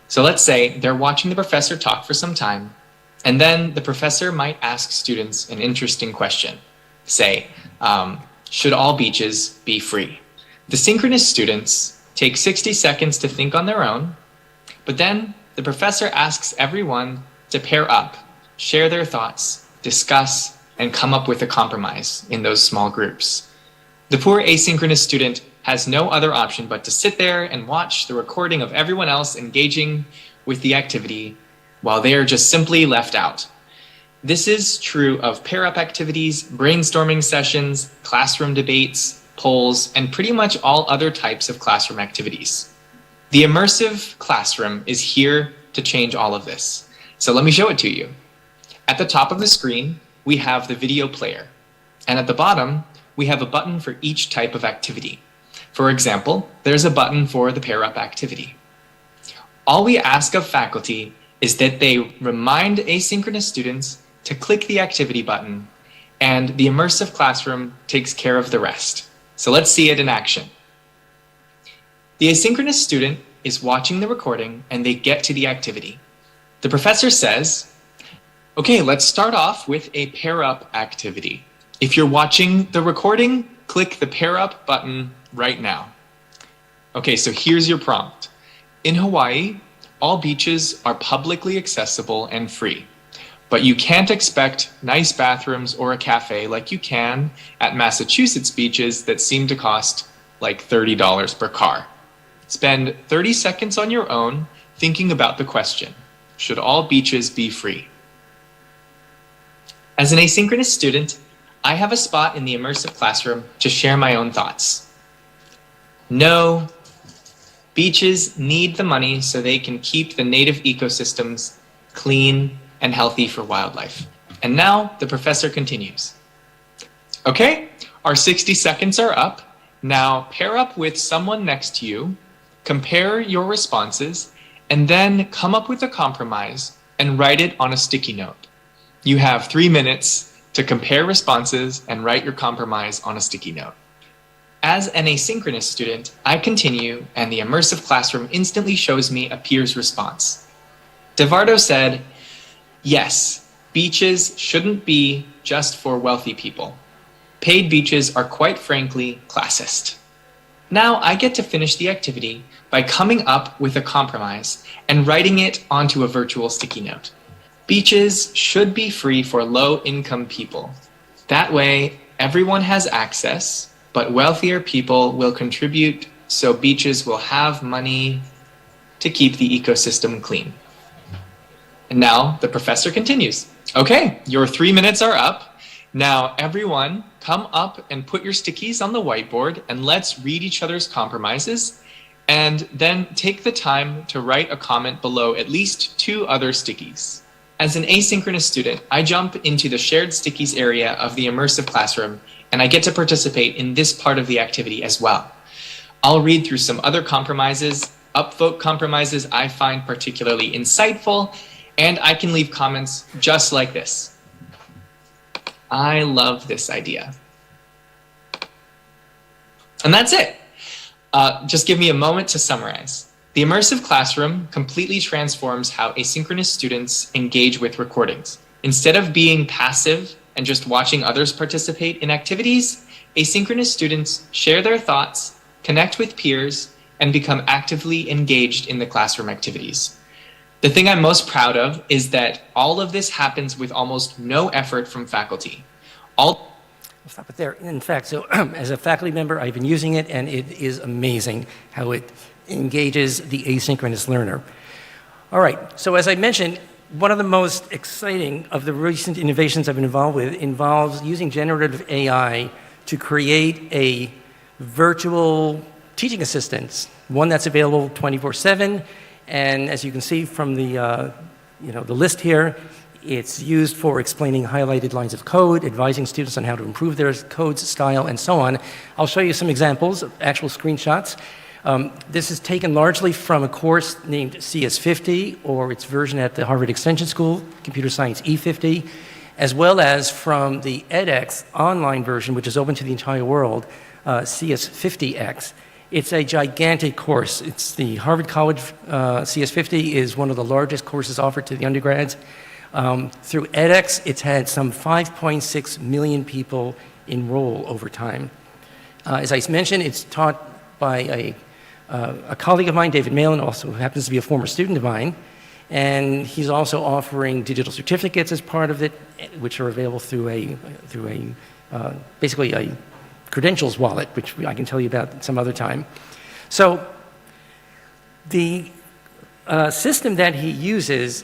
J: So let's say they're watching the professor talk for some time, and then the professor might ask students an interesting question. say, should all beaches be free? The synchronous students take 60 seconds to think on their own, but then the professor asks everyone to pair up, share their thoughts, discuss, and come up with a compromise in those small groups. The poor asynchronous student has no other option but to sit there and watch the recording of everyone else engaging with the activity while they are just simply left out. This is true of pair-up activities, brainstorming sessions, classroom debates, polls, and pretty much all other types of classroom activities. The immersive classroom is here to change all of this. So let me show it to you. At the top of the screen, we have the video player. And at the bottom, we have a button for each type of activity. For example, there's a button for the pair-up activity. All we ask of faculty is that they remind asynchronous students to click the activity button, and the immersive classroom takes care of the rest. So let's see it in action. The asynchronous student is watching the recording and they get to the activity. The professor says, okay, let's start off with a pair-up activity. If you're watching the recording, click the pair-up button right now. Okay, so here's your prompt. In Hawaii, all beaches are publicly accessible and free, but you can't expect nice bathrooms or a cafe like you can at Massachusetts beaches that seem to cost like $30 per car. Spend 30 seconds on your own thinking about the question, should all beaches be free? As an asynchronous student, I have a spot in the immersive classroom to share my own thoughts. No, beaches need the money so they can keep the native ecosystems clean and healthy for wildlife. And now the professor continues. Okay, our 60 seconds are up. Now pair up with someone next to you, compare your responses, and then come up with a compromise and write it on a sticky note. You have 3 minutes to compare responses and write your compromise on a sticky note. As an asynchronous student, I continue and the immersive classroom instantly shows me a peer's response. DeVardo said, yes, beaches shouldn't be just for wealthy people. Paid beaches are quite frankly classist. Now I get to finish the activity by coming up with a compromise and writing it onto a virtual sticky note. Beaches should be free for low-income people. That way, everyone has access, but wealthier people will contribute so beaches will have money to keep the ecosystem clean. And now the professor continues. Okay, your 3 minutes are up. Now everyone come up and put your stickies on the whiteboard and let's read each other's compromises and then take the time to write a comment below at least 2 other stickies. As an asynchronous student, I jump into the shared stickies area of the immersive classroom and I get to participate in this part of the activity as well. I'll read through some other compromises, upvote compromises I find particularly insightful, and I can leave comments just like this. I love this idea. And that's it. Just give me a moment to summarize. The immersive classroom completely transforms how asynchronous students engage with recordings. Instead of being passive and just watching others participate in activities, asynchronous students share their thoughts, connect with peers, and become actively engaged in the classroom activities. The thing I'm most proud of is that all of this happens with almost no effort from faculty.
E: I'll stop it there. In fact, so as a faculty member, I've been using it, and it is amazing how it engages the asynchronous learner. All right, so as I mentioned, one of the most exciting of the recent innovations I've been involved with involves using generative AI to create a virtual teaching assistant, one that's available 24/7. And as you can see from the list here, it's used for explaining highlighted lines of code, advising students on how to improve their code style, and so on. I'll show you some examples of actual screenshots. This is taken largely from a course named CS50, or its version at the Harvard Extension School, Computer Science E50, as well as from the edX online version, which is open to the entire world, CS50X. It's a gigantic course. It's the Harvard College CS50 is one of the largest courses offered to the undergrads. Through edX, it's had some 5.6 million people enroll over time. As I mentioned, it's taught by a colleague of mine, David Malin, also who happens to be a former student of mine, and he's also offering digital certificates as part of it, which are available through basically a credentials wallet, which I can tell you about some other time. So the system that he uses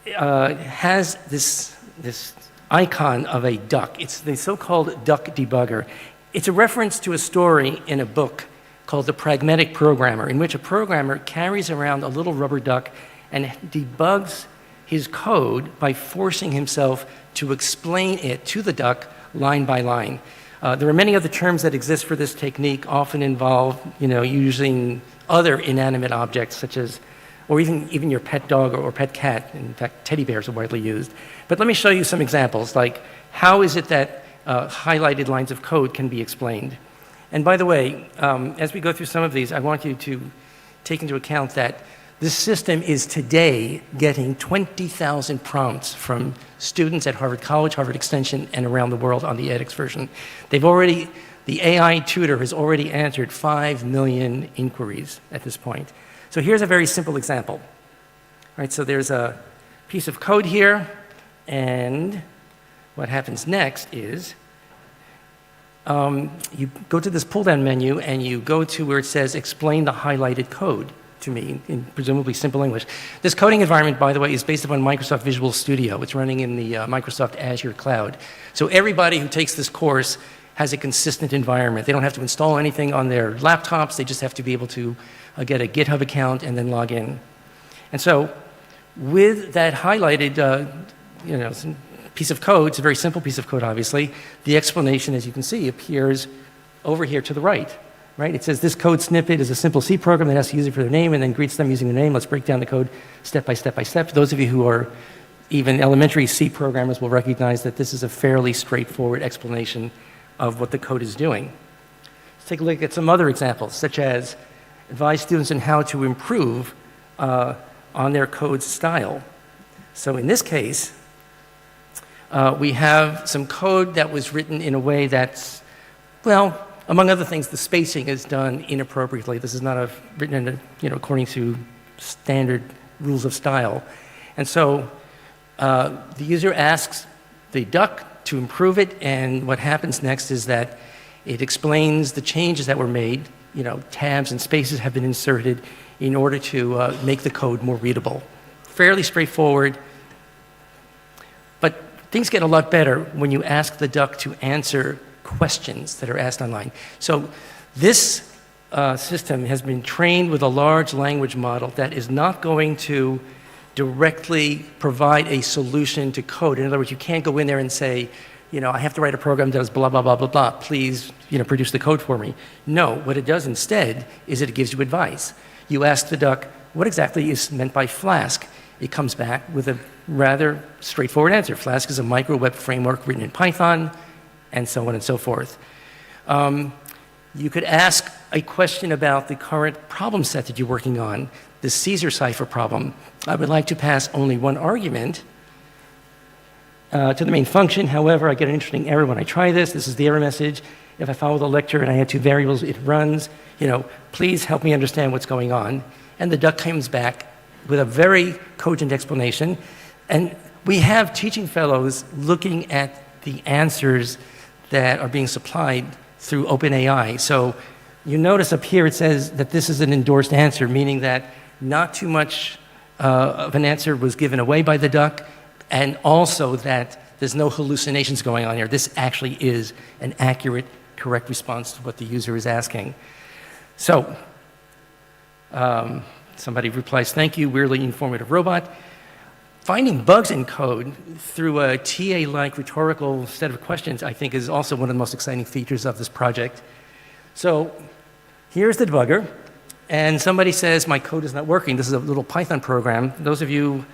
E: has this icon of a duck. It's the so-called duck debugger. It's a reference to a story in a book called The Pragmatic Programmer, in which a programmer carries around a little rubber duck and debugs his code by forcing himself to explain it to the duck line by line. There are many other terms that exist for this technique, often involve, using other inanimate objects such as, or even your pet dog or pet cat. In fact, teddy bears are widely used. But let me show you some examples, like how is it that highlighted lines of code can be explained. And by the way, as we go through some of these, I want you to take into account that this system is today getting 20,000 prompts from students at Harvard College, Harvard Extension, and around the world on the edX version. The AI tutor has already answered 5 million inquiries at this point. So here's a very simple example. All right, so there's a piece of code here, and what happens next is you go to this pull-down menu and you go to where it says explain the highlighted code to me in presumably simple English. This coding environment, by the way, is based upon Microsoft Visual Studio. It's running in the Microsoft Azure cloud. So everybody who takes this course has a consistent environment. They don't have to install anything on their laptops. They just have to be able to get a GitHub account and then log in. And so with that highlighted piece of code, it's a very simple piece of code, obviously, the explanation, as you can see, appears over here to the right. Right? It says this code snippet is a simple C program that has a user for their name and then greets them using their name. Let's break down the code step by step by step. Those of you who are even elementary C programmers will recognize that this is a fairly straightforward explanation of what the code is doing. Let's take a look at some other examples, such as advise students on how to improve on their code style. So in this case, we have some code that was written in a way that's, well, among other things, the spacing is done inappropriately. This is not written according to standard rules of style. And so the user asks the duck to improve it, and what happens next is that it explains the changes that were made. Tabs and spaces have been inserted in order to make the code more readable. Fairly straightforward, but things get a lot better when you ask the duck to answer questions that are asked online. So this system has been trained with a large language model that is not going to directly provide a solution to code. In other words, you can't go in there and say, I have to write a program that does blah, blah, blah, blah, blah. Please, produce the code for me. No, what it does instead is it gives you advice. You ask the duck, what exactly is meant by Flask? It comes back with a rather straightforward answer. Flask is a micro web framework written in Python, and so on and so forth. You could ask a question about the current problem set that you're working on, the Caesar cipher problem. I would like to pass only one argument to the main function. However, I get an interesting error when I try this. This is the error message. If I follow the lecture and I add 2 variables, it runs. Please help me understand what's going on. And the duck comes back with a very cogent explanation. And we have teaching fellows looking at the answers that are being supplied through OpenAI. So you notice up here it says that this is an endorsed answer, meaning that not too much of an answer was given away by the duck, and also that there's no hallucinations going on here. This actually is an accurate, correct response to what the user is asking. So somebody replies, thank you, weirdly informative robot. Finding bugs in code through a TA-like rhetorical set of questions, I think, is also one of the most exciting features of this project. So here's the debugger, and somebody says, my code is not working. This is a little Python program. Those of you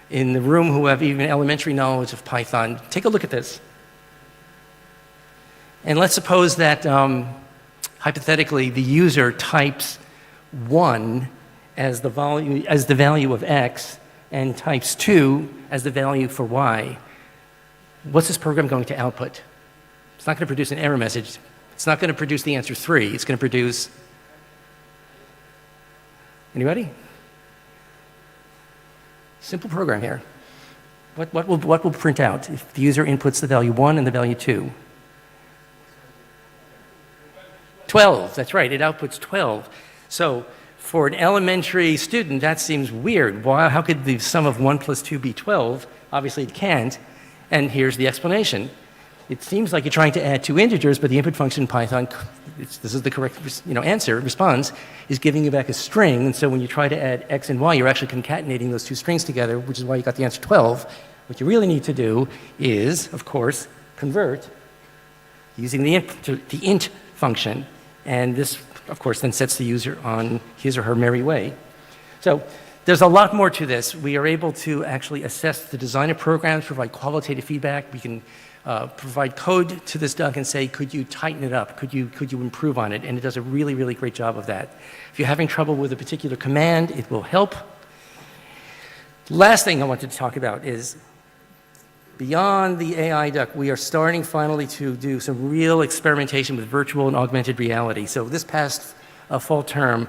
E: in the room who have even elementary knowledge of Python, take a look at this. And let's suppose that, hypothetically, the user types 1 as the value of x, and types 2 as the value for y. What's this program going to output? It's not going to produce an error message. It's not going to produce the answer 3. It's going to produce, anybody? Simple program here. What will print out if the user inputs the value 1 and the value 2? 12, that's right, it outputs 12. So for an elementary student, that seems weird. Why, how could the sum of 1 plus 2 be 12? Obviously it can't, and here's the explanation. It seems like you're trying to add 2 integers, but the input function in Python, this is the correct response, is giving you back a string, and so when you try to add x and y, you're actually concatenating those 2 strings together, which is why you got the answer 12. What you really need to do is, of course, convert using the int function. And this, of course, then sets the user on his or her merry way. So there's a lot more to this. We are able to actually assess the design of programs, provide qualitative feedback. We can provide code to this duck and say, could you tighten it up? Could you improve on it? And it does a really, really great job of that. If you're having trouble with a particular command, it will help. The last thing I wanted to talk about is beyond the AI duck, we are starting finally to do some real experimentation with virtual and augmented reality. So this past fall term,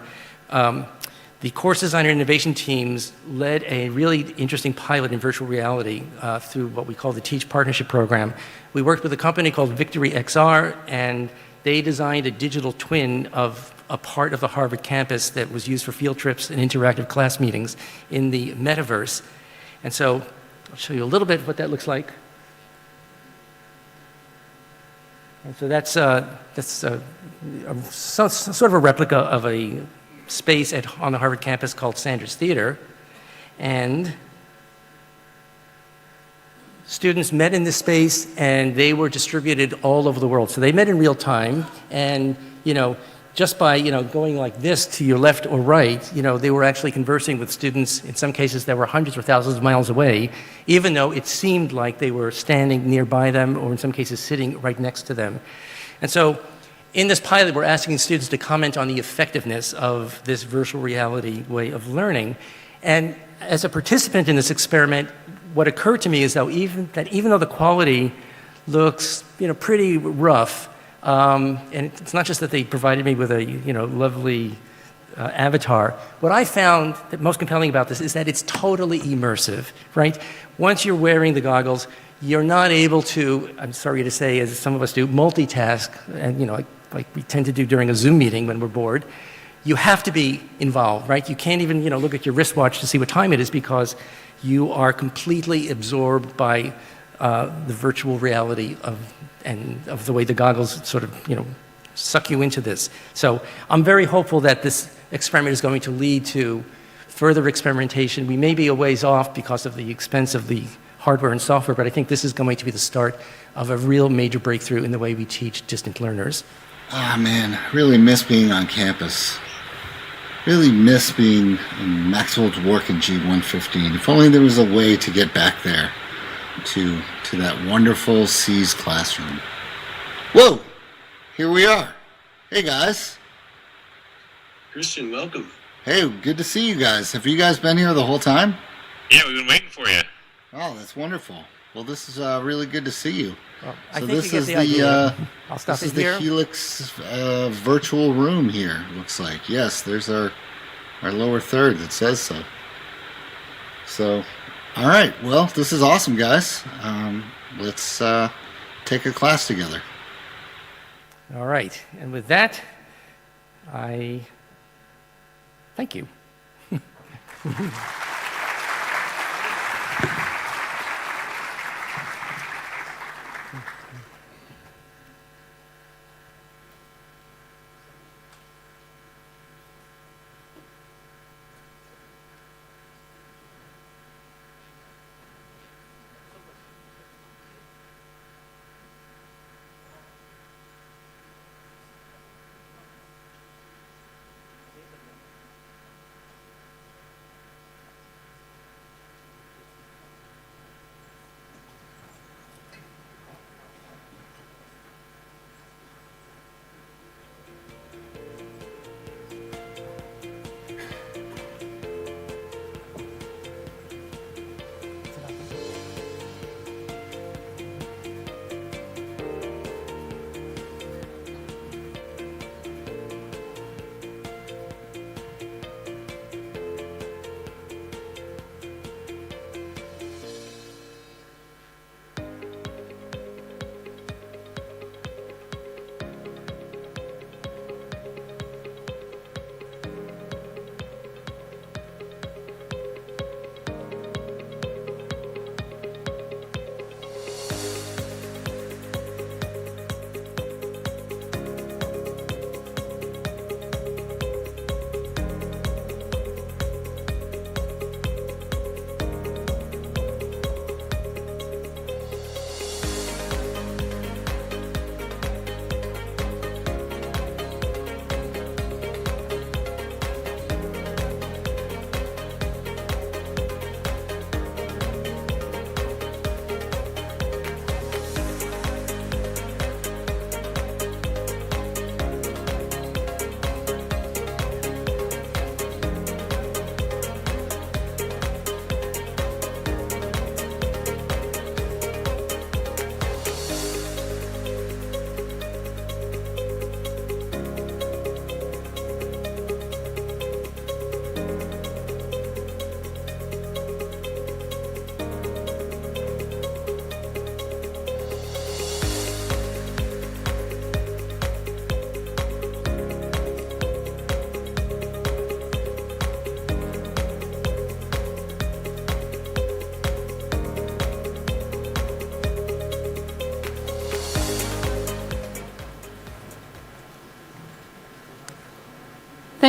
E: the course designer and innovation teams led a really interesting pilot in virtual reality through what we call the Teach Partnership Program. We worked with a company called Victory XR, and they designed a digital twin of a part of the Harvard campus that was used for field trips and interactive class meetings in the metaverse. And so I'll show you a little bit of what that looks like. And so that's sort of a replica of a space on the Harvard campus called Sanders Theater. And students met in this space, and they were distributed all over the world. So they met in real time, and just by going like this to your left or right, they were actually conversing with students in some cases that were hundreds or thousands of miles away, even though it seemed like they were standing nearby them, or in some cases sitting right next to them. And so in this pilot, we're asking students to comment on the effectiveness of this virtual reality way of learning. And as a participant in this experiment, what occurred to me is that even though the quality looks pretty rough, and it's not just that they provided me with a lovely avatar. What I found that most compelling about this is that it's totally immersive, right? Once you're wearing the goggles, you're not able to, I'm sorry to say, as some of us do, multitask, and like we tend to do during a Zoom meeting when we're bored. You have to be involved, right? You can't even look at your wristwatch to see what time it is, because you are completely absorbed by the virtual reality of the way the goggles sort of suck you into this. So I'm very hopeful that this experiment is going to lead to further experimentation. We may be a ways off because of the expense of the hardware and software, but I think this is going to be the start of a real major breakthrough in the way we teach distant learners.
K: Ah, man, I really miss being on campus. Really miss being in Maxwell's work in G115. If only there was a way to get back there to that wonderful C's classroom. Whoa! Here we are. Hey, guys.
L: Christian, welcome.
K: Hey, good to see you guys. Have you guys been here the whole time?
L: Yeah, we've been waiting for you.
K: Oh, that's wonderful. Well, this is really good to see you.
E: Well,
K: so this is the Helix virtual room here, looks like. Yes, there's our lower third that says so. So, all right. Well, this is awesome, guys. Let's take a class together.
E: All right. And with that, I thank you.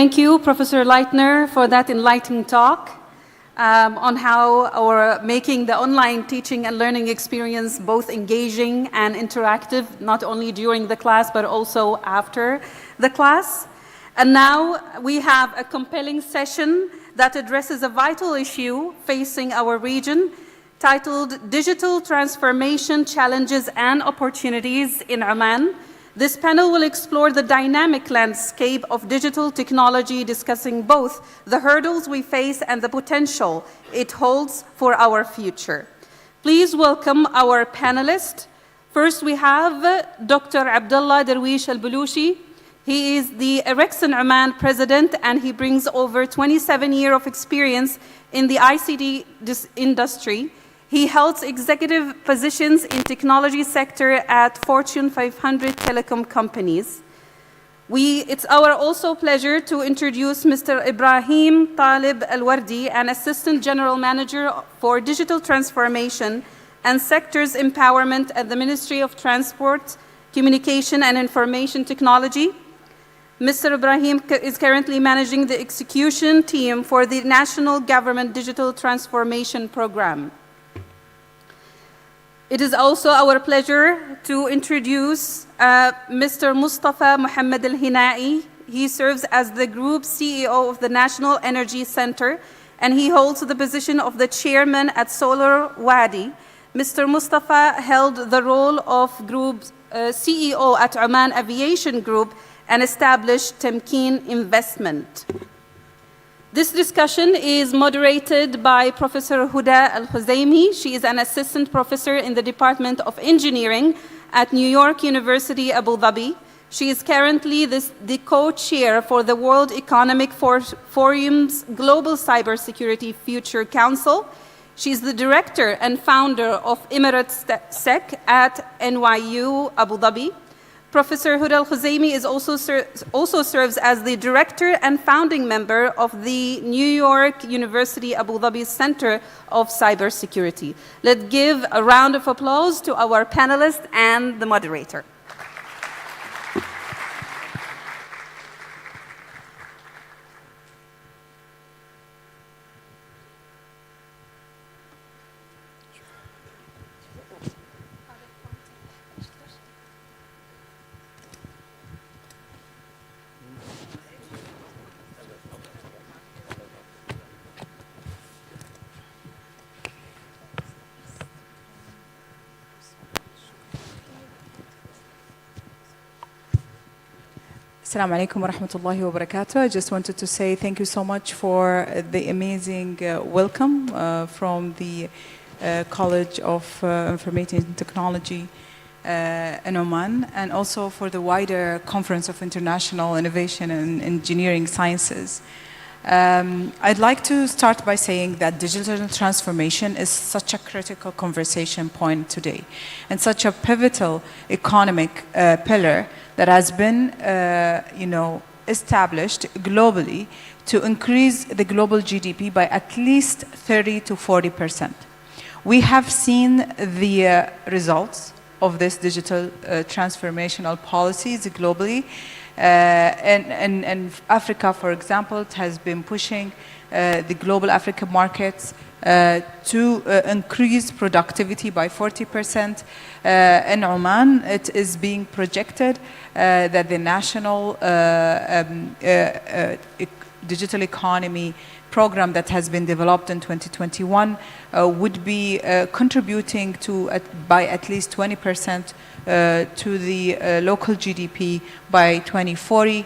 B: Thank you, Professor Leitner, for that enlightening talk on how our making the online teaching and learning experience both engaging and interactive, not only during the class, but also after the class. And now we have a compelling session that addresses a vital issue facing our region, titled Digital Transformation Challenges and Opportunities in Oman. This panel will explore the dynamic landscape of digital technology, discussing both the hurdles we face and the potential it holds for our future. Please welcome our panelists. First, we have Dr. Abdullah Darwish Al-Bulushi. He is the Ericsson Oman president, and he brings over 27 years of experience in the ICT industry. He holds executive positions in technology sector at Fortune 500 telecom companies. It's our also pleasure to introduce Mr. Ibrahim Talib Al-Wardi, an Assistant General Manager for Digital Transformation and Sectors Empowerment at the Ministry of Transport, Communication and Information Technology. Mr. Ibrahim is currently managing the execution team for the National Government Digital Transformation Program. It is also our pleasure to introduce Mr. Mustafa Muhammad Al-Hinai. He serves as the Group CEO of the National Energy Center, and he holds the position of the chairman at Solar Wadi. Mr. Mustafa held the role of Group CEO at Oman Aviation Group and established Temkeen Investment. This discussion is moderated by Professor Huda Al-Khuzaimi. She is an assistant professor in the Department of Engineering at New York University, Abu Dhabi. She is currently the co-chair for the World Economic Forum's Global Cybersecurity Future Council. She is the director and founder of Emirates Sec at NYU, Abu Dhabi. Professor Huda Al-Khuzaimi also serves as the director and founding member of the New York University Abu Dhabi Center of Cybersecurity. Let's give a round of applause to our panelists and the moderator.
M: Assalamu alaikum wa rahmatullahi wa barakatuh. I just wanted to say thank you so much for the amazing welcome from the College of Information Technology in Oman, and also for the wider Conference of International Innovation and Engineering Sciences. I'd like to start by saying that digital transformation is such a critical conversation point today, and such a pivotal economic pillar that has been established globally to increase the global GDP by at least 30 to 40%. We have seen the results of this digital transformational policies globally. And Africa, for example, it has been pushing the global African markets to increase productivity by 40%. In Oman, it is being projected that the national digital economy program that has been developed in 2021 would be contributing to by at least 20% to the local GDP by 2040.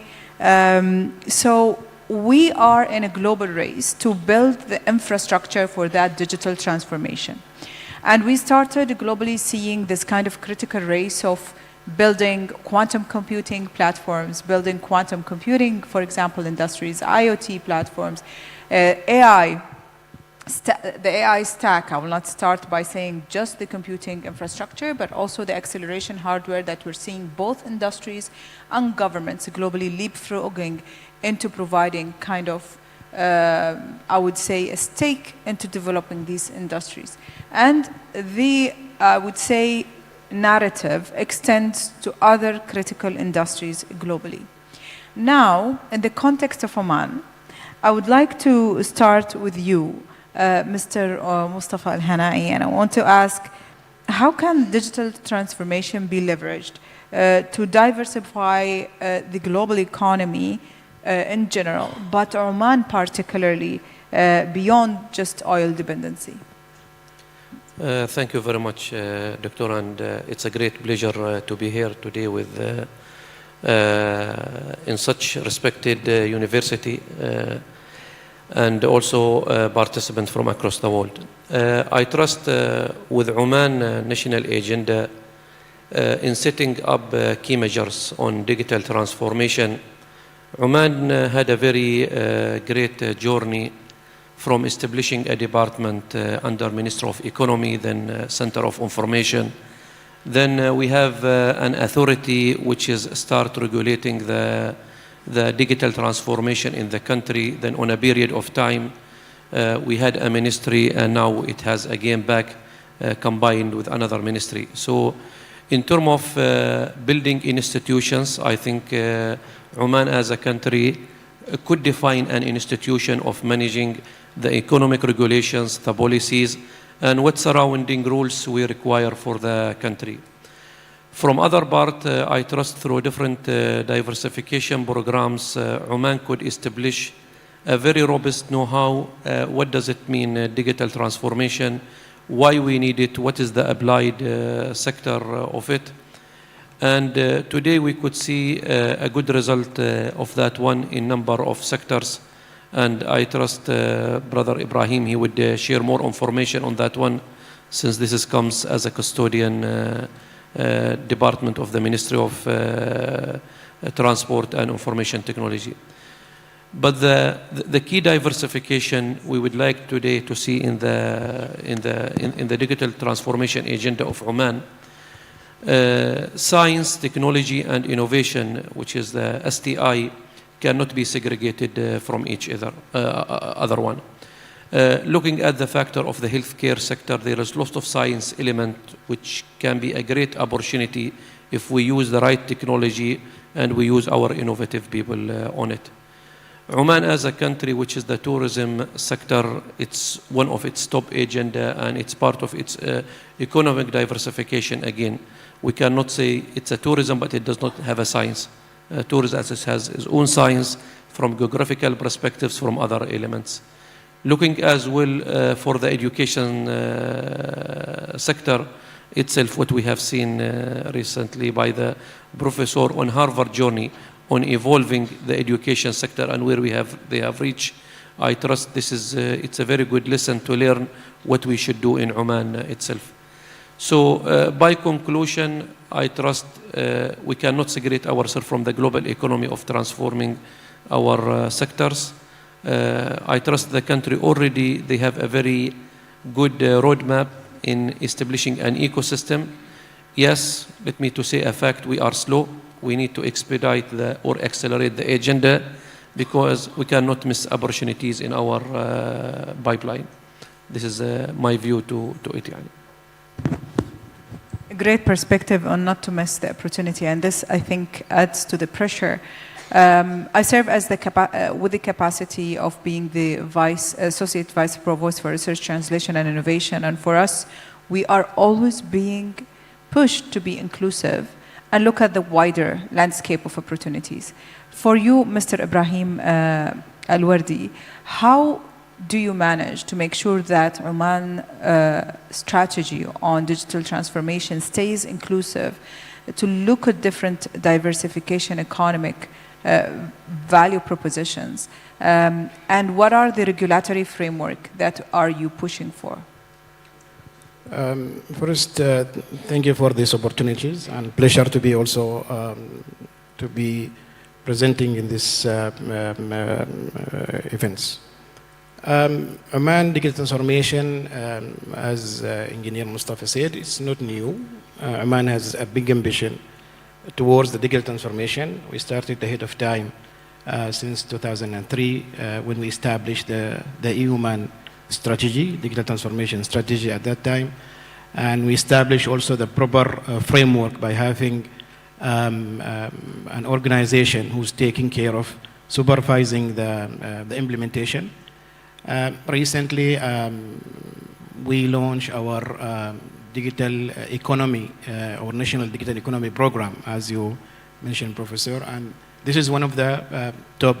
M: So we are in a global race to build the infrastructure for that digital transformation. And we started globally seeing this kind of critical race of building quantum computing platforms, building quantum computing, for example, industries, IoT platforms, AI, the AI stack. I will not start by saying just the computing infrastructure, but also the acceleration hardware that we're seeing both industries and governments globally leapfrogging into providing kind of, I would say, a stake into developing these industries. And the, I would say, narrative extends to other critical industries globally. Now, in the context of Oman, I would like to start with you, Mr. Mustafa Al-Hanai, and I want to ask, how can digital transformation be leveraged to diversify the global economy in general, but Oman particularly, beyond just oil dependency?
N: Thank you very much, Doctor, and it's a great pleasure to be here today with in such respected university and also participants from across the world. I trust with Oman national agenda in setting up key measures on digital transformation. Oman had a very great journey from establishing a department under Ministry of Economy, then Center of Information. Then we have an authority which is start regulating the digital transformation in the country. Then on a period of time, we had a ministry, and now it has again back combined with another ministry. So in terms of building institutions, I think Oman as a country could define an institution of managing the economic regulations, the policies, and what surrounding rules we require for the country. From other part, I trust through different diversification programs, Oman could establish a very robust know-how. What does it mean, digital transformation? Why we need it? What is the applied sector of it? And today we could see a good result of that one in number of sectors. And I trust Brother Ibrahim, he would share more information on that one, since this comes as a custodian department of the Ministry of Transport and Information Technology. But the key diversification we would like today to see in the digital transformation agenda of Oman, science, technology, and innovation, which is the STI, cannot be segregated from each other one. Looking at the factor of the healthcare sector, there is lots of science element which can be a great opportunity if we use the right technology and we use our innovative people on it. Oman as a country, which is the tourism sector, it's one of its top agenda, and it's part of its economic diversification. Again, we cannot say it's a tourism, but it does not have a science. Tourism has its own science from geographical perspectives, from other elements. Looking as well for the education sector itself, what we have seen recently by the professor on Harvard journey on evolving the education sector and where they have reached. I trust this is it's a very good lesson to learn what we should do in Oman itself. So by conclusion, I trust we cannot segregate ourselves from the global economy of transforming our sectors. I trust the country already, they have a very good roadmap in establishing an ecosystem. Yes, let me to say a fact, we are slow. We need to expedite or accelerate the agenda because we cannot miss opportunities in our pipeline. This is my view to it.
M: A great perspective on not to miss the opportunity, and this, I think, adds to the pressure. I serve as with the capacity of being the Associate Vice Provost for Research, Translation, and Innovation, and for us, we are always being pushed to be inclusive and look at the wider landscape of opportunities. For you, Mr. Ibrahim Al-Wardi, how do you manage to make sure that Oman strategy on digital transformation stays inclusive, to look at different diversification economic value propositions, and what are the regulatory framework that are you pushing for?
O: First, thank you for these opportunities, and pleasure to be also to be presenting in this events. Oman digital transformation, as Engineer Mustafa said, it's not new. Oman has a big ambition towards the digital transformation. We started ahead of time since 2003 when we established the EU-Oman strategy, digital transformation strategy at that time. And we established also the proper framework by having an organization who's taking care of supervising the implementation. Recently, we launched our digital economy, or national digital economy program, as you mentioned, Professor, and this is one of the top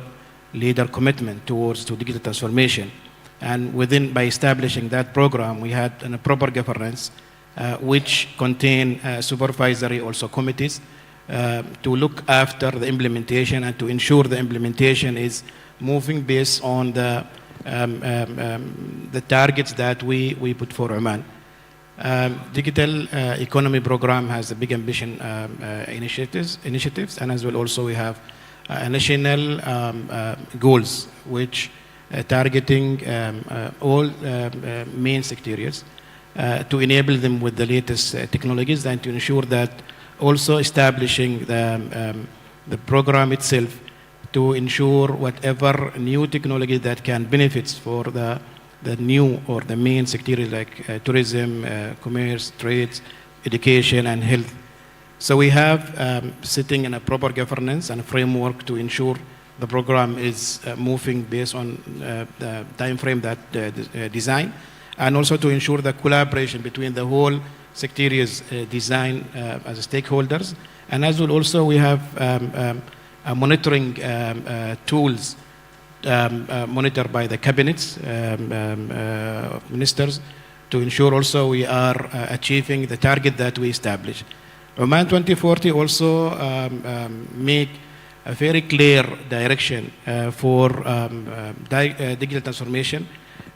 O: leader commitment towards digital transformation. And by establishing that program, we had a proper governance, which contain supervisory also committees to look after the implementation and to ensure the implementation is moving based on the targets that we put for Oman. Digital economy program has a big ambition initiatives, and as well also we have national goals which targeting all main sectors to enable them with the latest technologies, and to ensure that also establishing the program itself to ensure whatever new technology that can benefits for the new or the main sectors like tourism, commerce, trades, education, and health. So we have sitting in a proper governance and framework to ensure the program is moving based on the time frame that design, and also to ensure the collaboration between the whole sectaria's design as stakeholders. And as well also we have monitoring tools monitored by the cabinets ministers to ensure also we are achieving the target that we established. Oman 2040 also make a very clear direction for digital transformation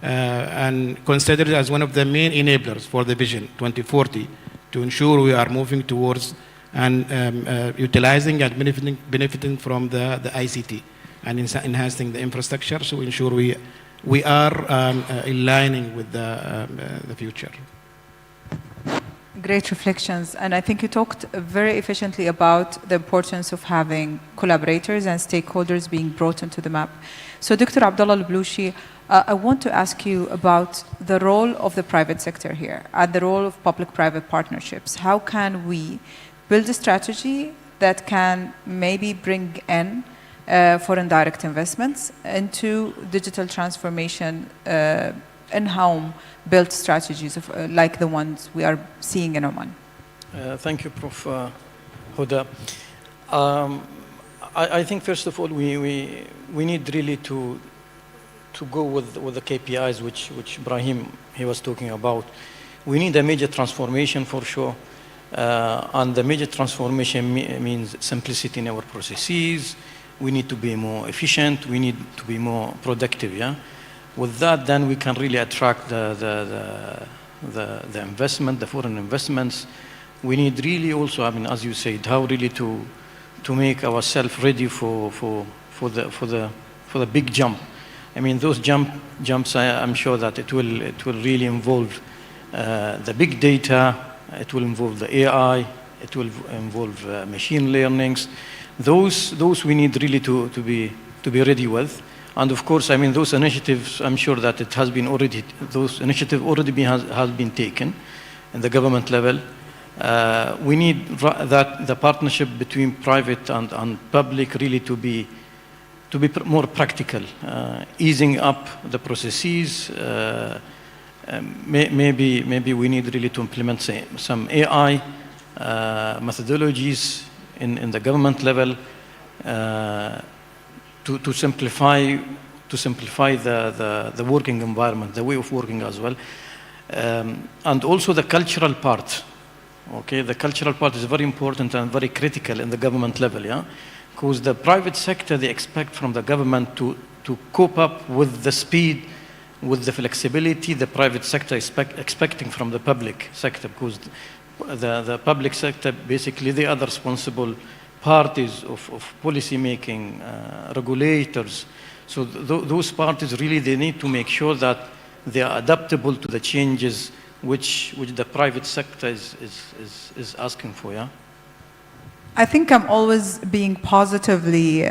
O: and consider it as one of the main enablers for the Vision 2040 to ensure we are moving towards and utilizing and benefiting from the ICT and enhancing the infrastructure, so ensure we are aligning with the future.
M: Great reflections, and I think you talked very efficiently about the importance of having collaborators and stakeholders being brought into the map. So Dr. Abdullah Al-Blushi, I want to ask you about the role of the private sector here and the role of public-private partnerships. How can we build a strategy that can maybe bring in foreign direct investments into digital transformation in-home built strategies like the ones we are seeing in Oman?
P: Thank you, Prof. Huda. I think first of all we need really to go with the KPIs which Ibrahim he was talking about. We need a major transformation for sure, and the major transformation means simplicity in our processes. We need to be more efficient. We need to be more productive. Yeah. With that, then we can really attract the investment, the foreign investments. We need really also, I mean, as you said, how really to make ourselves ready for the big jump. I mean, those jumps. I'm sure that it will really involve the big data. It will involve the AI. It will involve machine learnings. Those we need really to be ready with. And of course, I mean, those initiatives, I'm sure that it has been already, those initiatives already has been taken in the government level. We need that the partnership between private and public really to be more practical, easing up the processes. Maybe we need really to implement some AI methodologies in the government level. To simplify the working environment, the way of working as well, and also the cultural part. Okay, the cultural part is very important and very critical in the government level, yeah, because the private sector, they expect from the government to cope up with the speed, with the flexibility the private sector is expecting from the public sector, because the public sector basically they are the responsible parties of policy making, regulators. So those parties really, they need to make sure that they are adaptable to the changes which the private sector is asking for, yeah?
M: I think I'm always being positively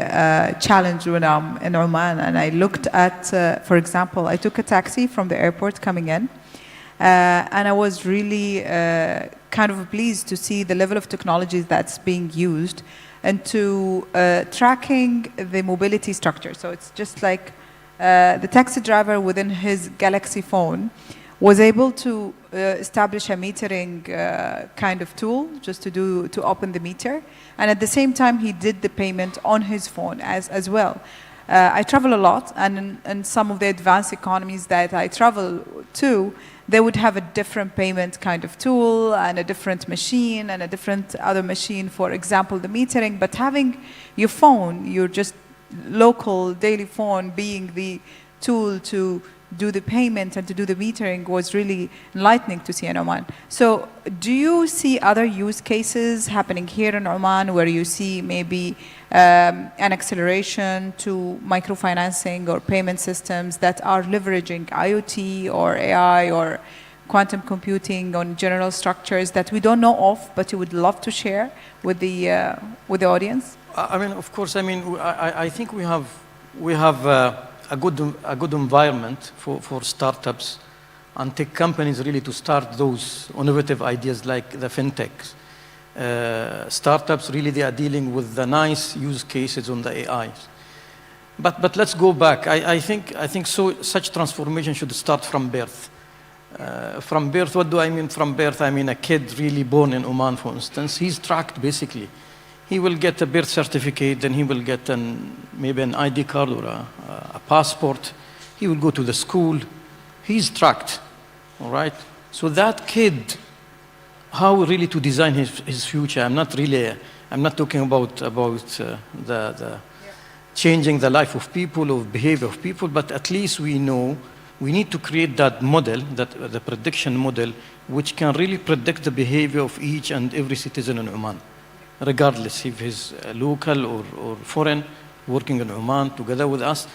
M: challenged when I'm in Oman, and I looked at, for example, I took a taxi from the airport coming in, And I was really kind of pleased to see the level of technology that's being used and to tracking the mobility structure. So it's just like the taxi driver within his Galaxy phone was able to establish a metering kind of tool just to open the meter. And at the same time, he did the payment on his phone as well. I travel a lot, and in some of the advanced economies that I travel to, they would have a different payment kind of tool and a different machine and a different other machine, for example, the metering. But having your phone, your just local daily phone being the tool to do the payment and to do the metering was really enlightening to see in Oman. So do you see other use cases happening here in Oman where you see maybe an acceleration to microfinancing or payment systems that are leveraging IoT or AI or quantum computing on general structures that we don't know of, but you would love to share with the audience?
P: I mean, of course, I mean, I think we have a good environment for startups and tech companies really to start those innovative ideas like the fintechs. Startups really, they are dealing with the nice use cases on the AIs. But let's go back. I think such transformation should start from birth. From birth, what do I mean from birth? I mean a kid really born in Oman, for instance, he's tracked basically. He will get a birth certificate, then he will get maybe an ID card or a passport. He will go to the school. He's tracked, all right? So that kid, how really to design his future? I'm not talking about the changing the life of people or behavior of people, but at least we know we need to create that model, the prediction model, which can really predict the behavior of each and every citizen in Oman, regardless if he's local or foreign, working in Oman together with us.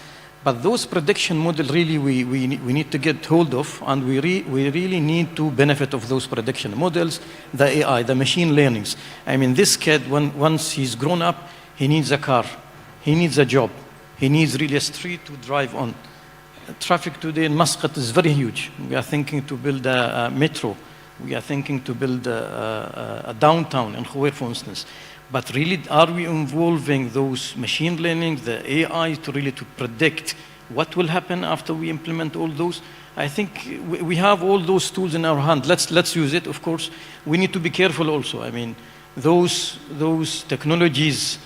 P: But those prediction models really we need to get hold of, and we really need to benefit of those prediction models, the AI, the machine learnings. I mean, this kid, once he's grown up, he needs a car, he needs a job, he needs really a street to drive on. Traffic today in Muscat is very huge. We are thinking to build a metro. We are thinking to build a downtown in Khuwair, for instance. But really, are we involving those machine learning, the AI, to really to predict what will happen after we implement all those? I think we have all those tools in our hand. Let's use it. Of course, we need to be careful also. I mean, those technologies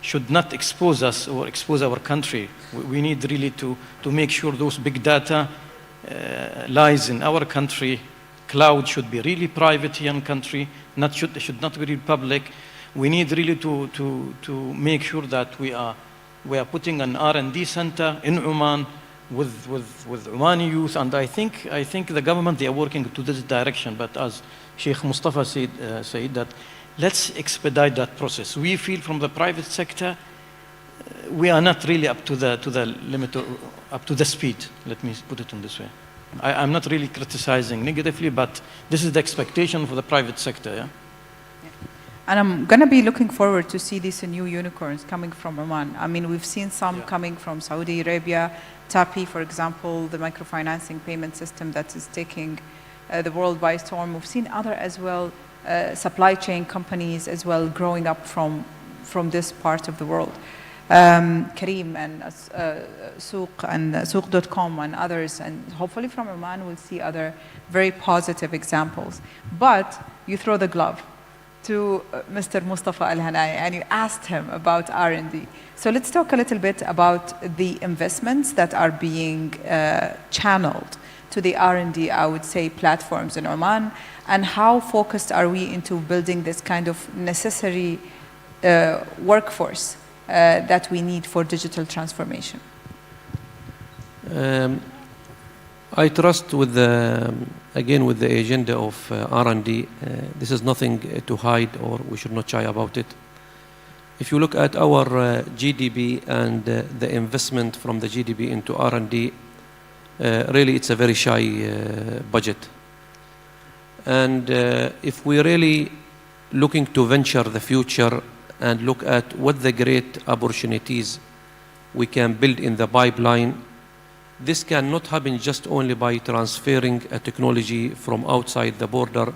P: should not expose us or expose our country. We need really to make sure those big data lies in our country. Cloud should be really private here in country, should not be really public. We need really to make sure that we are putting an R&D center in Oman with Omani youth, and I think the government, they are working to this direction. But as Sheikh Mustafa said that let's expedite that process. We feel from the private sector we are not really up to the limit, up to the speed. Let me put it in this way. I'm not really criticizing negatively, but this is the expectation for the private sector. Yeah.
M: And I'm going to be looking forward to see these new unicorns coming from Oman. I mean, we've seen some coming from Saudi Arabia, TAPI, for example, the microfinancing payment system that is taking the world by storm. We've seen other as well, supply chain companies as well growing up from this part of the world. Kareem and Souq and Souq.com and others, and hopefully from Oman we'll see other very positive examples. But you throw the glove to Mr. Mustafa Al-Hanai and you asked him about R&D. So let's talk a little bit about the investments that are being channeled to the R&D, I would say, platforms in Oman, and how focused are we into building this kind of necessary workforce that we need for digital transformation?
N: I trust with the agenda of R&D, this is nothing to hide, or we should not shy about it. If you look at our GDP and the investment from the GDP into R&D, really it's a very shy budget. And if we're really looking to venture the future and look at what the great opportunities we can build in the pipeline, this cannot happen just only by transferring a technology from outside the border,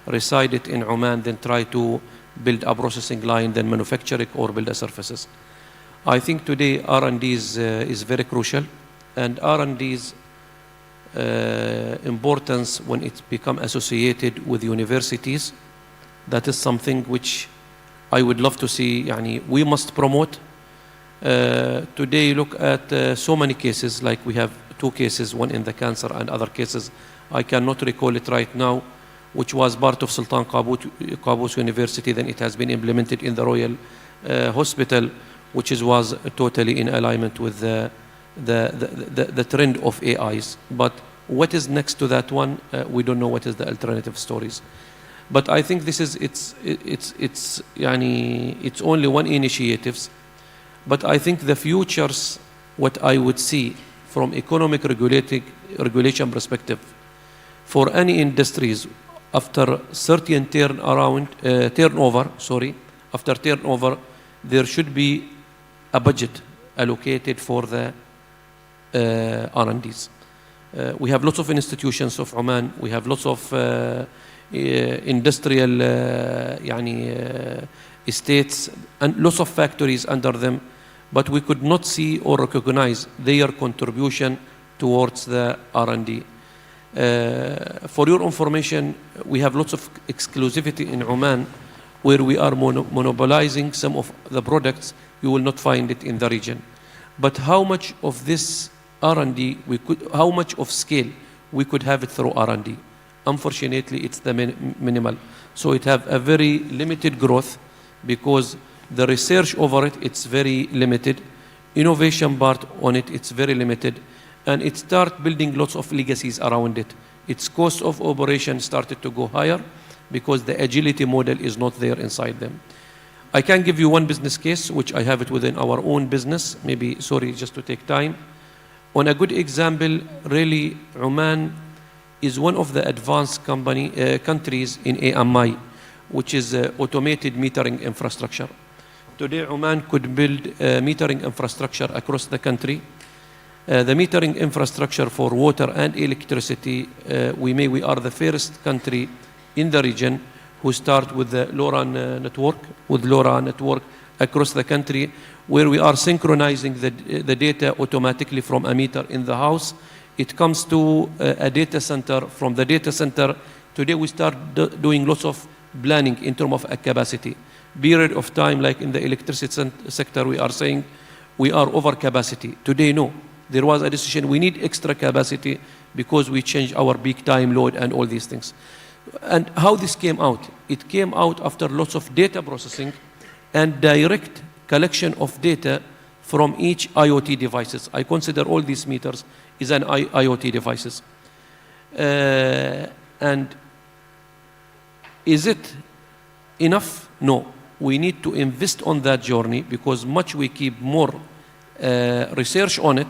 N: reside it in Oman, then try to build a processing line, then manufacture it or build a surfaces. I think today R&D is very crucial, and R&D's importance when it become associated with universities, that is something which I would love to see. We must promote. Today, look at so many cases, like we have 2 cases, one in the cancer and other cases, I cannot recall it right now, which was part of Sultan Qaboos University, then it has been implemented in the Royal Hospital, which was totally in alignment with the trend of AIs. But what is next to that one? We don't know what is the alternative stories. But I think this is, it's only one initiatives. But I think the futures, what I would see from economic regulation perspective, for any industries, after certain turnover, there should be a budget allocated for the R&Ds. We have lots of institutions of Oman. We have lots of industrial estates and lots of factories under them, but we could not see or recognize their contribution towards the R&D. For your information, we have lots of exclusivity in Oman where we are monopolizing some of the products. You will not find it in the region. But how much of this R&D how much of scale we could have it through R&D? Unfortunately, it's the minimal. So it have a very limited growth because the research over it, it's very limited. Innovation part on it, it's very limited. And it start building lots of legacies around it. Its cost of operation started to go higher because the agility model is not there inside them. I can give you one business case, which I have it within our own business. Maybe, sorry, just to take time. On a good example, really, Oman is one of the advanced countries in AMI, which is automated metering infrastructure. Today, Oman could build metering infrastructure across the country. The metering infrastructure for water and electricity, we are the first country in the region who start with the LoRa network across the country, where we are synchronizing the data automatically from a meter in the house. It comes to a data center. From the data center, today we start doing lots of planning in terms of a capacity. Period of time, like in the electricity sector, we are saying we are over capacity. Today, no. There was a decision, we need extra capacity because we changed our peak time load and all these things. And how this came out? It came out after lots of data processing and direct collection of data from each IoT devices. I consider all these meters is an IoT devices. And is it enough? No. We need to invest on that journey because much we keep more research on it.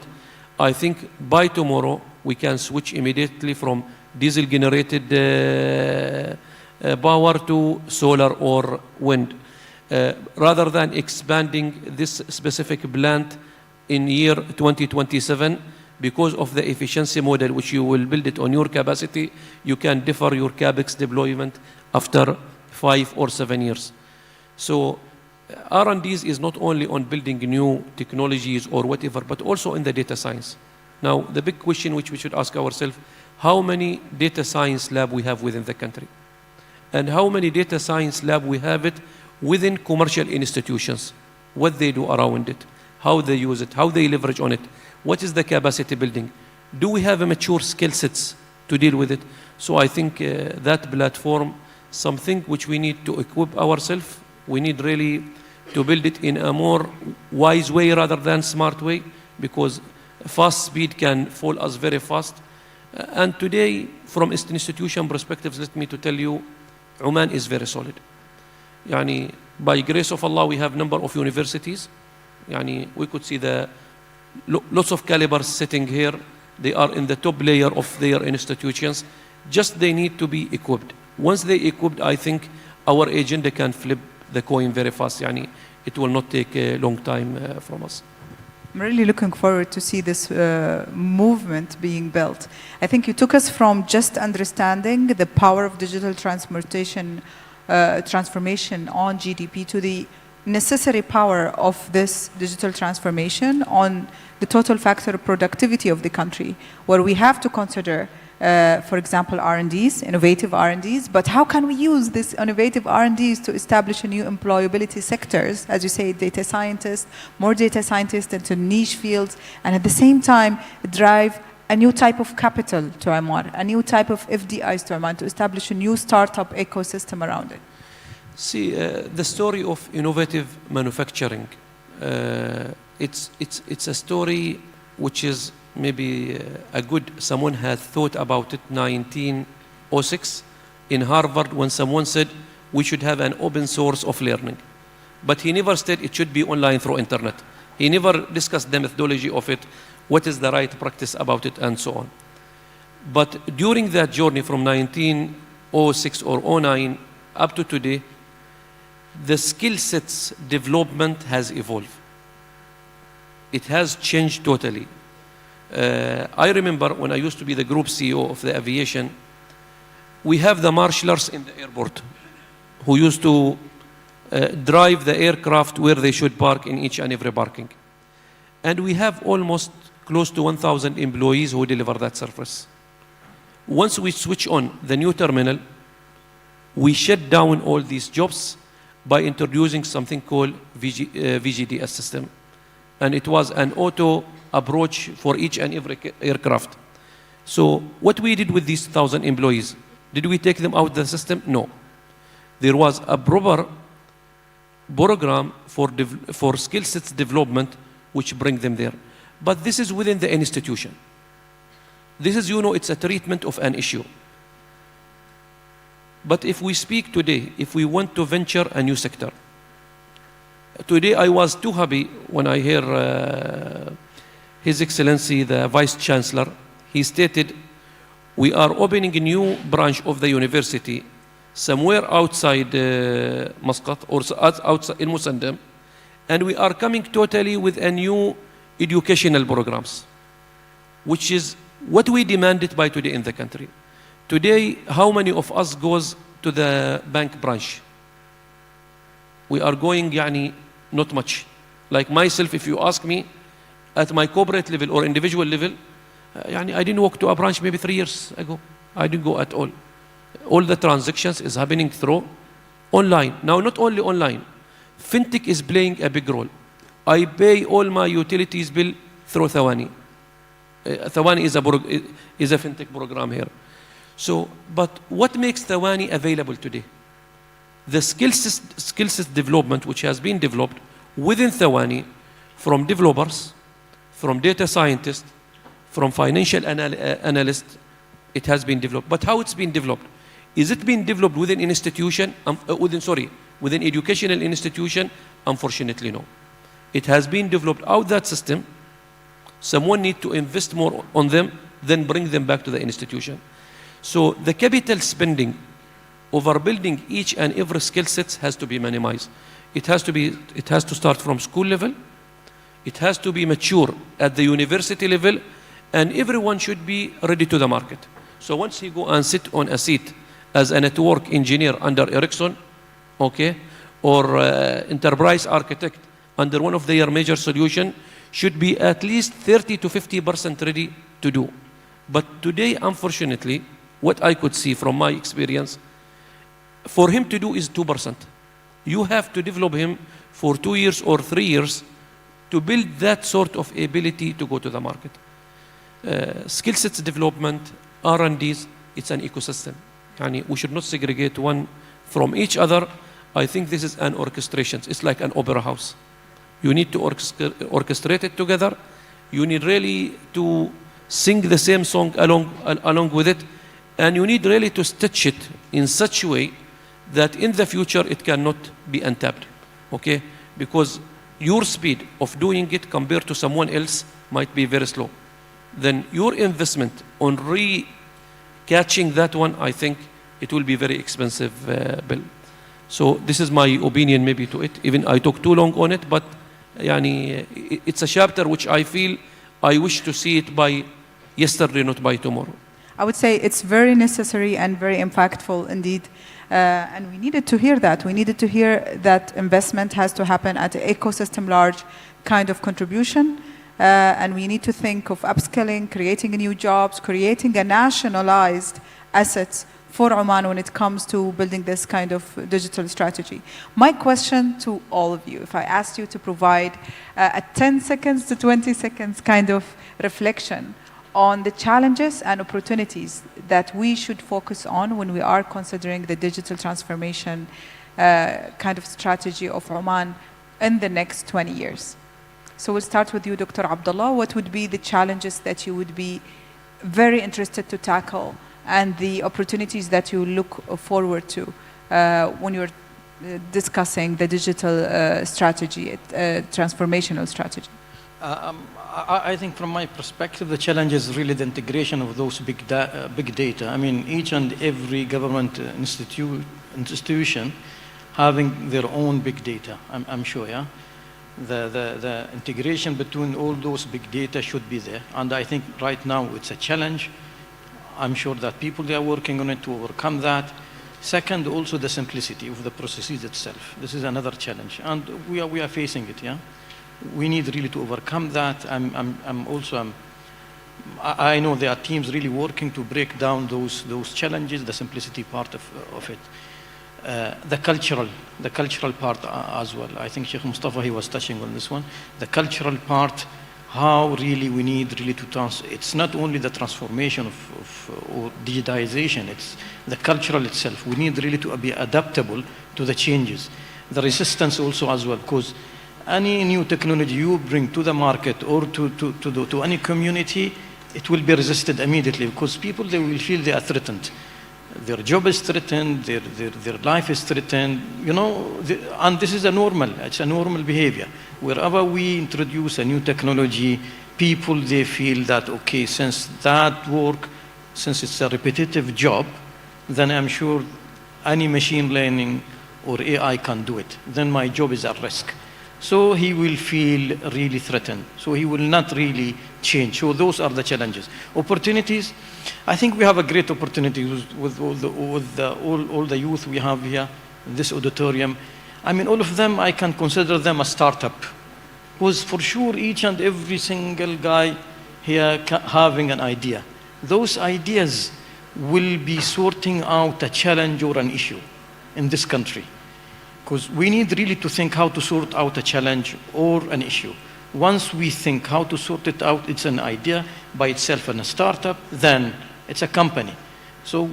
N: I think by tomorrow we can switch immediately from diesel generated power to solar or wind. Rather than expanding this specific plant in year 2027, because of the efficiency model which you will build it on your capacity, you can defer your CapEx deployment after 5 or 7 years. So R&Ds is not only on building new technologies or whatever, but also in the data science. Now, the big question which we should ask ourselves, how many data science lab we have within the country? And how many data science lab we have it within commercial institutions? What they do around it? How they use it? How they leverage on it? What is the capacity building? Do we have a mature skill sets to deal with it? So I think that platform, something which we need to equip ourselves. We need really to build it in a more wise way rather than smart way, because fast speed can fall us very fast. And today, from institution perspectives, let me to tell you, Oman is very solid. Yani, by grace of Allah, we have number of universities. Yani, we could see the lots of calibers sitting here. They are in the top layer of their institutions. Just they need to be equipped. Once they equipped, I think our agenda can flip the coin very fast. Yani, it will not take a long time from us.
M: I'm really looking forward to see this movement being built. I think you took us from just understanding the power of digital transformation on GDP to the necessary power of this digital transformation on the total factor of productivity of the country, where we have to consider, for example, R&Ds, innovative R&Ds, but how can we use these innovative R&Ds to establish a new employability sectors, as you say, data scientists, more data scientists into niche fields, and at the same time drive a new type of capital to Oman, a new type of FDIs to Oman, to establish a new startup ecosystem around it.
N: See, the story of innovative manufacturing, it's a story which is maybe someone had thought about it 1906 in Harvard when someone said we should have an open source of learning. But he never said it should be online through internet. He never discussed the methodology of it, what is the right practice about it, and so on. But during that journey from 1906 or 09 up to today, the skill sets development has evolved. It has changed totally. I remember when I used to be the group CEO of the aviation, we have the marshalers in the airport who used to drive the aircraft where they should park in each and every parking. And we have almost close to 1,000 employees who deliver that service. Once we switch on the new terminal, we shut down all these jobs by introducing something called VGDS system. And it was an auto approach for each and every aircraft. So what we did with these 1,000 employees, did we take them out of the system? No. There was a proper program for skill sets development which bring them there. But this is within the institution. This is, it's a treatment of an issue. But if we speak today, if we want to venture a new sector, today I was too happy when I hear His Excellency, the Vice Chancellor, he stated, we are opening a new branch of the university somewhere outside Muscat or outside in Musandam, and we are coming totally with a new educational programs, which is what we demanded by today in the country. Today, how many of us goes to the bank branch? We are going, not much. Like myself, if you ask me, at my corporate level or individual level, I didn't walk to a branch maybe 3 years ago. I didn't go at all. All the transactions is happening through online. Now, not only online, fintech is playing a big role. I pay all my utilities bill through Thawani. Thawani is a fintech program here. So, but what makes Thawani available today? The skill set development which has been developed within Thawani from developers, from data scientists, from financial analysts, it has been developed. But how it's been developed? Is it being developed within institution? Within educational institution? Unfortunately, no. It has been developed out that system. Someone need to invest more on them, then bring them back to the institution. So the capital spending over building each and every skill sets has to be minimized. It has to start from school level. It has to be mature at the university level, and everyone should be ready to the market. So once he go and sit on a seat as a network engineer under Ericsson, okay, or enterprise architect under one of their major solution, should be at least 30 to 50% ready to do. But today, unfortunately, what I could see from my experience, for him to do is 2%. You have to develop him for 2 years or 3 years to build that sort of ability to go to the market. Skill sets development, R&Ds, it's an ecosystem. We should not segregate one from each other. I think this is an orchestration. It's like an opera house. You need to orchestrate it together. You need really to sing the same song along with it. And you need really to stitch it in such a way that in the future it cannot be untapped. Okay? Because your speed of doing it compared to someone else might be very slow. Then your investment on catching that one, I think it will be very expensive bill. So this is my opinion maybe to it. Even I took too long on it, but يعني it's a chapter which I feel I wish to see it by yesterday, not by tomorrow.
M: I would say it's very necessary and very impactful indeed. And we needed to hear that. We needed to hear that investment has to happen at an ecosystem large kind of contribution. And we need to think of upskilling, creating new jobs, creating a nationalized assets for Oman when it comes to building this kind of digital strategy. My question to all of you, if I asked you to provide a 10 seconds to 20 seconds kind of reflection on the challenges and opportunities that we should focus on when we are considering the digital transformation kind of strategy of Oman in the next 20 years. So we'll start with you, Dr. Abdullah. What would be the challenges that you would be very interested to tackle and the opportunities that you look forward to when you're discussing the digital strategy, transformational strategy?
P: I think from my perspective, the challenge is really the integration of those big data. I mean, each and every government institution having their own big data, I'm sure, yeah? The integration between all those big data should be there. And I think right now it's a challenge. I'm sure that people, they are working on it to overcome that. Second, also the simplicity of the processes itself. This is another challenge. And we are facing it, yeah? We need really to overcome that. I know there are teams really working to break down those challenges, the simplicity part of it. The cultural part as well. I think Sheikh Mustafa, he was touching on this one. The cultural part, how really we need really to it's not only the transformation or digitization, it's the cultural itself. We need really to be adaptable to the changes. The resistance also as well, because any new technology you bring to the market or to any community, it will be resisted immediately because people, they will feel they are threatened. Their job is threatened, their life is threatened, you know, and this is it's a normal behavior. Wherever we introduce a new technology, people, they feel that, okay, since it's a repetitive job, then I'm sure any machine learning or AI can do it. Then my job is at risk. So he will feel really threatened. So he will not really change. So those are the challenges. Opportunities, I think we have a great opportunity with all the youth we have here in this auditorium. I mean, all of them, I can consider them a startup. Because for sure, each and every single guy here having an idea. Those ideas will be sorting out a challenge or an issue in this country. Because we need really to think how to sort out a challenge or an issue. Once we think how to sort it out, it's an idea by itself and a startup, then it's a company. So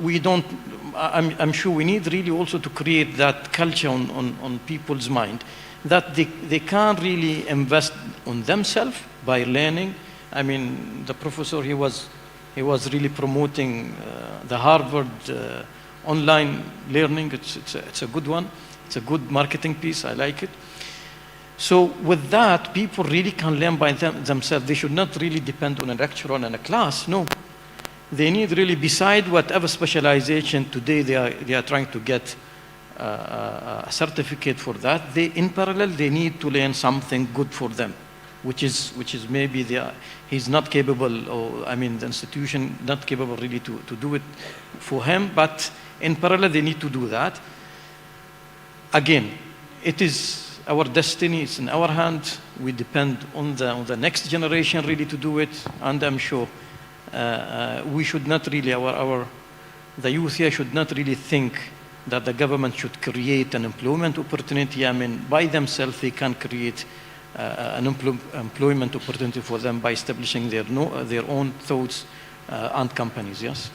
P: I'm sure we need really also to create that culture on people's mind that they can't really invest on themselves by learning. I mean, the professor, he was really promoting the Harvard online learning. It's a good one. It's a good marketing piece. I like it. So with that, people really can learn by themselves. They should not really depend on a lecturer and a class. No. They need really, beside whatever specialization today they are trying to get a certificate for that, in parallel, they need to learn something good for them, which is maybe he's not capable, or I mean the institution not capable really to do it for him, but in parallel, they need to do that. Again, it is our destiny, it's in our hand. We depend on the next generation really to do it, and I'm sure we should not really, the youth here should not really think that the government should create an employment opportunity. I mean, by themselves, they can create an employment opportunity for them by establishing their own thoughts and companies, yes?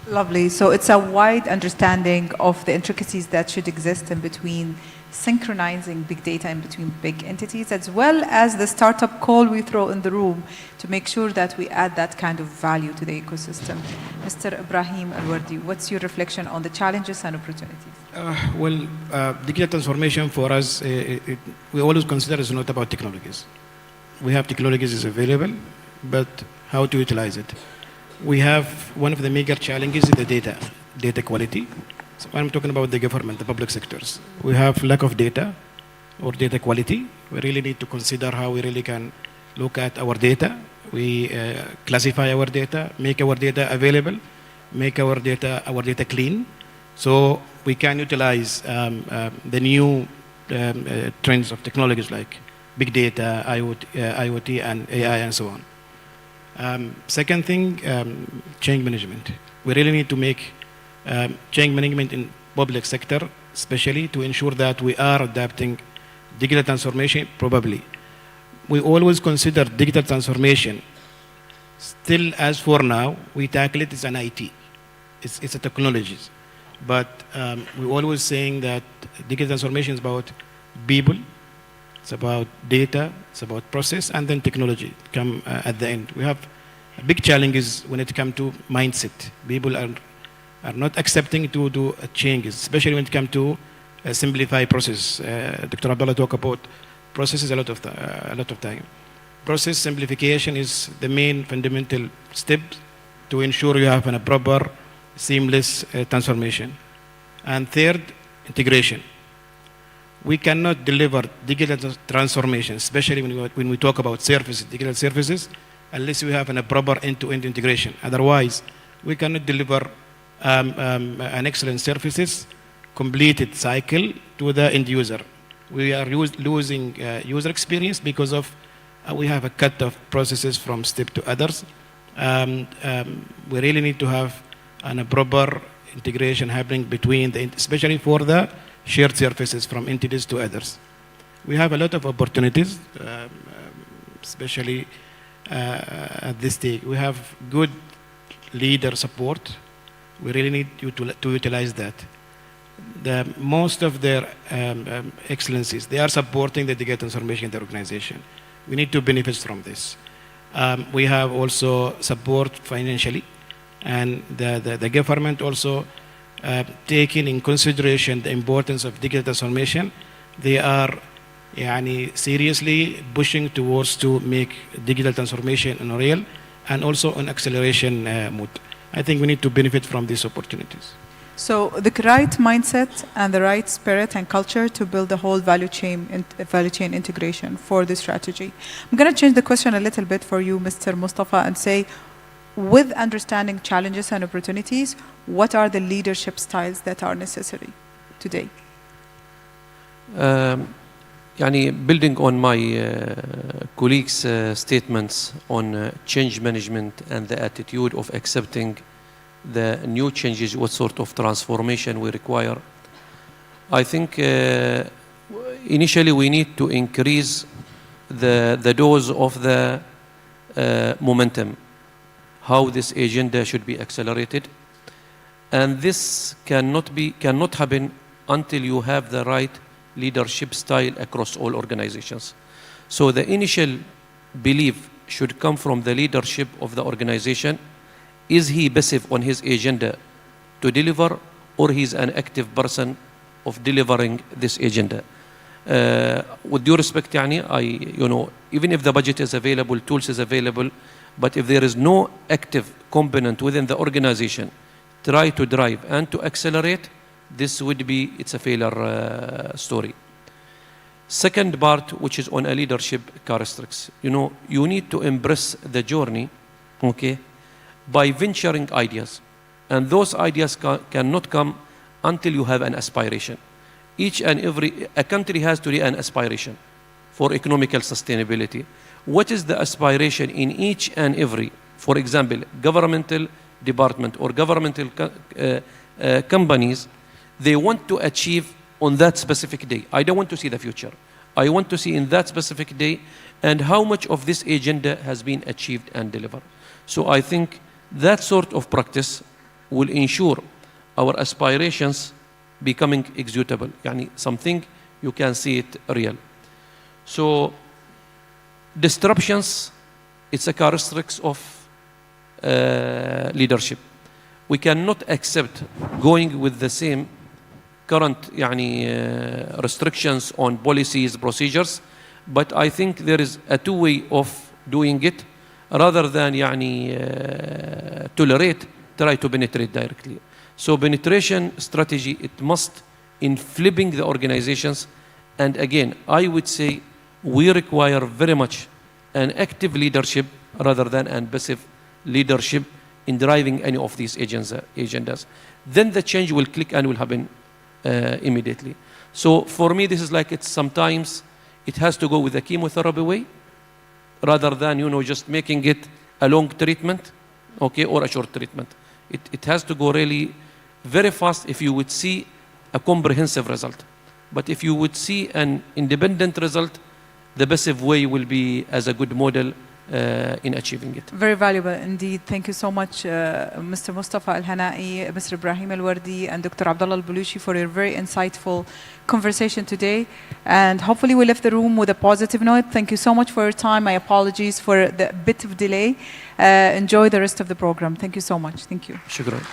M: Lovely. So it's a wide understanding of the intricacies that should exist in between synchronizing big data in between big entities, as well as the startup call we throw in the room to make sure that we add that kind of value to the ecosystem. Mr. Ibrahim Al-Wardi, what's your reflection on the challenges and opportunities?
O: Digital transformation for us, we always consider it's not about technologies. We have technologies available, but how to utilize it. We have one of the major challenges is the data quality. So I'm talking about the government, the public sectors. We have lack of data, or data quality. We really need to consider how we really can look at our data. We classify our data, make our data available, make our data clean, so we can utilize the new trends of technologies like big data, IoT, and AI, and so on. Second thing, change management. We really need to make change management in public sector, especially to ensure that we are adapting digital transformation. Probably, we always consider digital transformation. Still, as for now, we tackle it as an IT. It's a technologies. But we're always saying that digital transformation is about people, it's about data, it's about process, and then technology come at the end. We have big challenges when it comes to mindset. People are not accepting to do changes, especially when it comes to simplify process. Dr. Abdullah talked about processes a lot of time. Process simplification is the main fundamental step to ensure you have a proper, seamless transformation. And third, integration. We cannot deliver digital transformation, especially when we talk about services, digital services, unless we have a proper end-to-end integration. Otherwise, we cannot deliver an excellent services, completed cycle to the end user. We are losing user experience because of we have a cut of processes from step to others. We really need to have a proper integration happening between especially for the shared services from entities to others. We have a lot of opportunities, especially at this stage. We have good leader support. We really need to utilize that. Most of their excellencies, they are supporting the digital transformation in the organization. We need to benefit from this. We have also support financially, and the government also taking in consideration the importance of digital transformation. They are seriously pushing towards to make digital transformation real and also an acceleration mode. I think we need to benefit from these opportunities.
M: So the right mindset and the right spirit and culture to build the whole value chain integration for this strategy. I'm going to change the question a little bit for you, Mr. Mustafa, and say, with understanding challenges and opportunities, what are the leadership styles that are necessary today?
N: Building on my colleagues' statements on change management and the attitude of accepting the new changes, what sort of transformation we require, I think initially we need to increase the dose of the momentum, how this agenda should be accelerated. And this cannot happen until you have the right leadership style across all organizations. So the initial belief should come from the leadership of the organization. Is he passive on his agenda to deliver, or he's an active person of delivering this agenda? With due respect, even if the budget is available, tools is available, but if there is no active component within the organization, try to drive and to accelerate, it's a failure story. Second part, which is on a leadership characteristics, you need to embrace the journey, okay, by venturing ideas. And those ideas cannot come until you have an aspiration. A country has to be an aspiration for economical sustainability. What is the aspiration in each and every, for example, governmental department or governmental companies? They want to achieve on that specific day. I don't want to see the future. I want to see in that specific day and how much of this agenda has been achieved and delivered. So I think that sort of practice will ensure our aspirations becoming executable. Something you can see it real. So disruptions, it's a characteristic of leadership. We cannot accept going with the same current restrictions on policies, procedures, but I think there is a two-way of doing it. Rather than tolerate, try to penetrate directly. So penetration strategy, it must, in flipping the organizations, And again, I would say we require very much an active leadership rather than an passive leadership in driving any of these agendas. Then the change will click and will happen immediately. So for me, this is like sometimes it has to go with the chemotherapy way rather than, just making it a long treatment, okay, or a short treatment. It has to go really very fast if you would see a comprehensive result. But if you would see an independent result, the passive way will be as a good model in achieving it.
M: Very valuable indeed. Thank you so much, Mr. Mustafa Al-Hanai, Mr. Ibrahim Al-Wardi, and Dr. Abdullah Al-Bulushi for your very insightful conversation today. And hopefully we left the room with a positive note. Thank you so much for your time. My apologies for the bit of delay. Enjoy the rest of the program. Thank you so much. Thank you.
N: Shukran.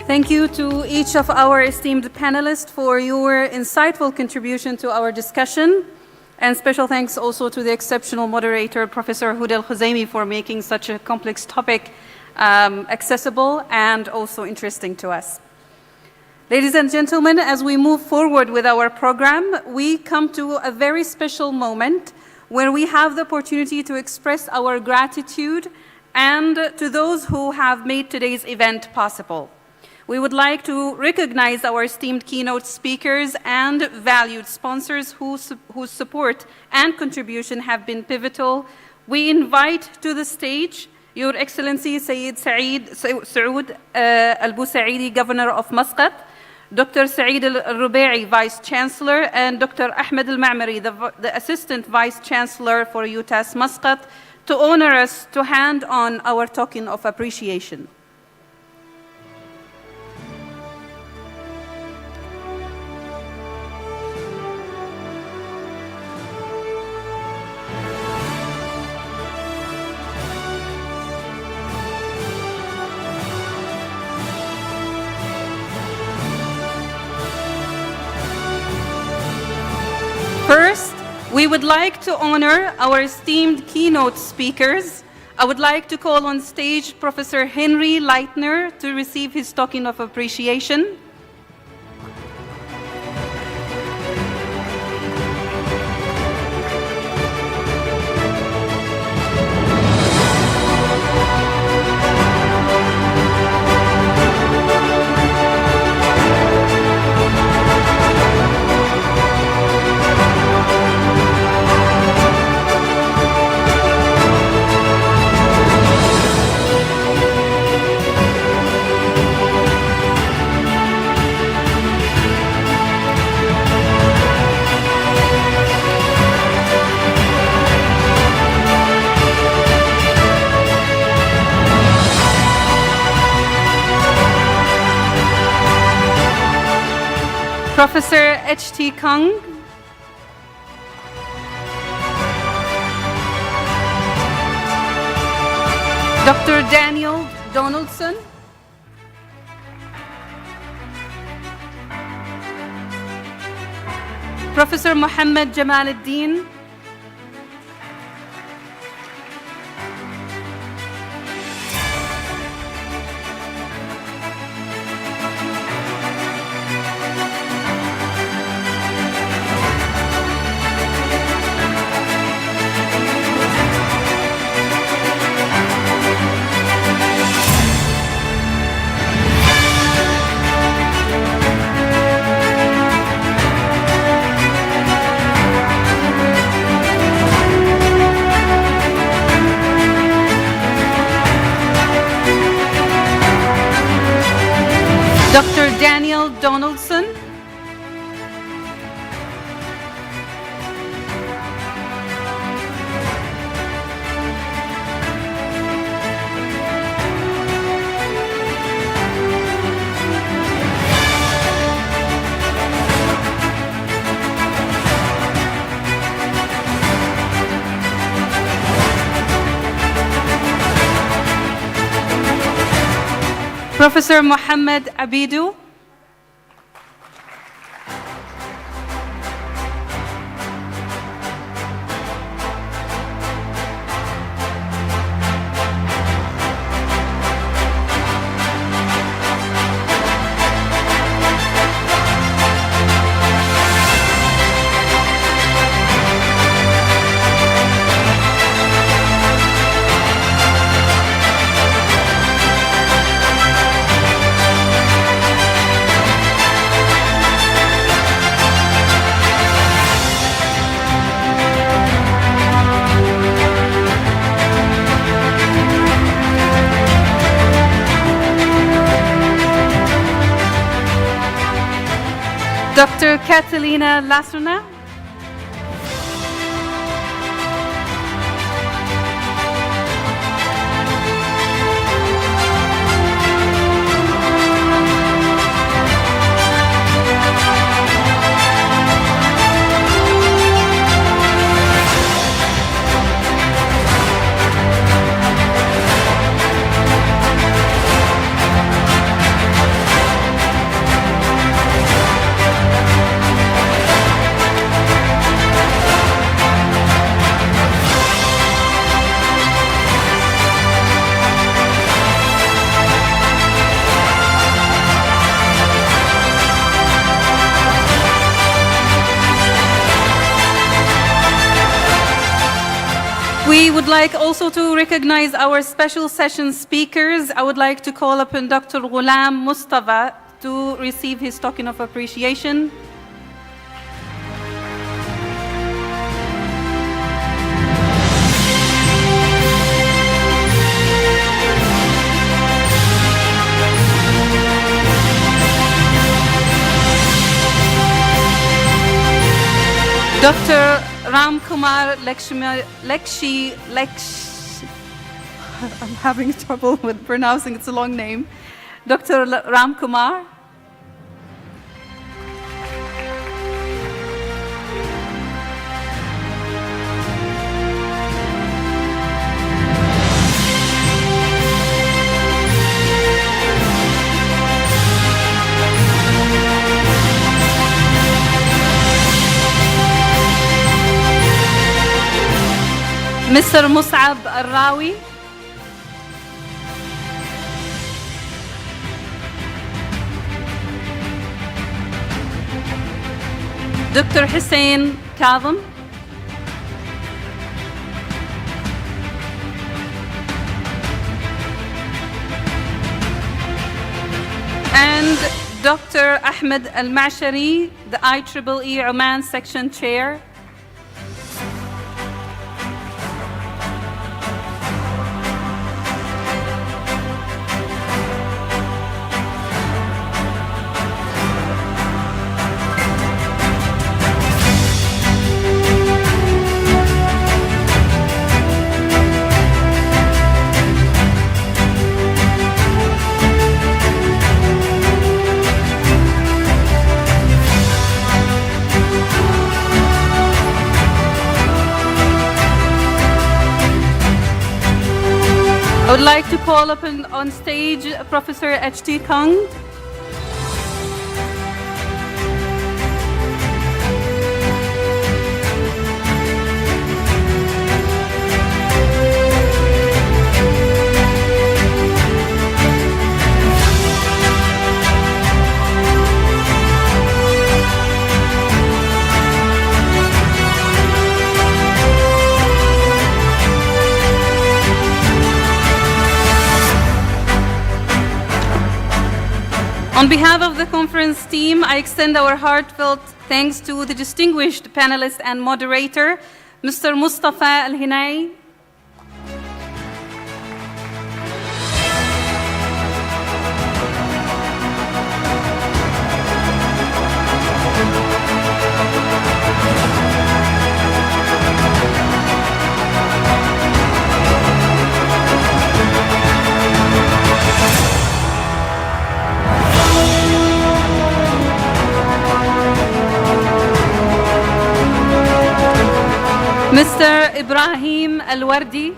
B: Thank you to each of our esteemed panelists for your insightful contribution to our discussion. And special thanks also to the exceptional moderator, Professor Huda Al-Khuzaimi, for making such a complex topic accessible and also interesting to us. Ladies and gentlemen, as we move forward with our program, we come to a very special moment where we have the opportunity to express our gratitude and to those who have made today's event possible. We would like to recognize our esteemed keynote speakers and valued sponsors whose support and contribution have been pivotal. We invite to the stage Your Excellency Sayyid Saoud Al-Busaidi, Governor of Muscat, Dr. Saeed Al-Rubai, Vice Chancellor, and Dr. Ahmed Al-Ma'mari, the Assistant Vice Chancellor for UTAS Muscat, to honor us to hand on our token of appreciation. First, we would like to honor our esteemed keynote speakers. I would like to call on stage Professor Henry Leitner to receive his token of appreciation. Professor H.T. Kung. Dr. Daniel Donaldson. Professor Mohammed Jamal al-Din. Dr. Daniel Donaldson. Professor Mohammed Abidu. Dr. Catalina Lasuna. We would like also to recognize our special session speakers. I would like to call upon Dr. Ghulam Mustafa to receive his token of appreciation. Dr. Ram Kumar Lekshi, I'm having trouble with pronouncing, it's a long name. Dr. Ram Kumar. Mr. Mus'ab Al-Rawi. Dr. Hussein Kazim. And Dr. Ahmed Al-Mashari, the IEEE Oman Section Chair. I would like to call upon on stage Professor H.T. Kung. On behalf of the conference team, I extend our heartfelt thanks to the distinguished panelist and moderator, Mr. Mustafa Al-Hinay. Mr. Ibrahim Al-Wardi.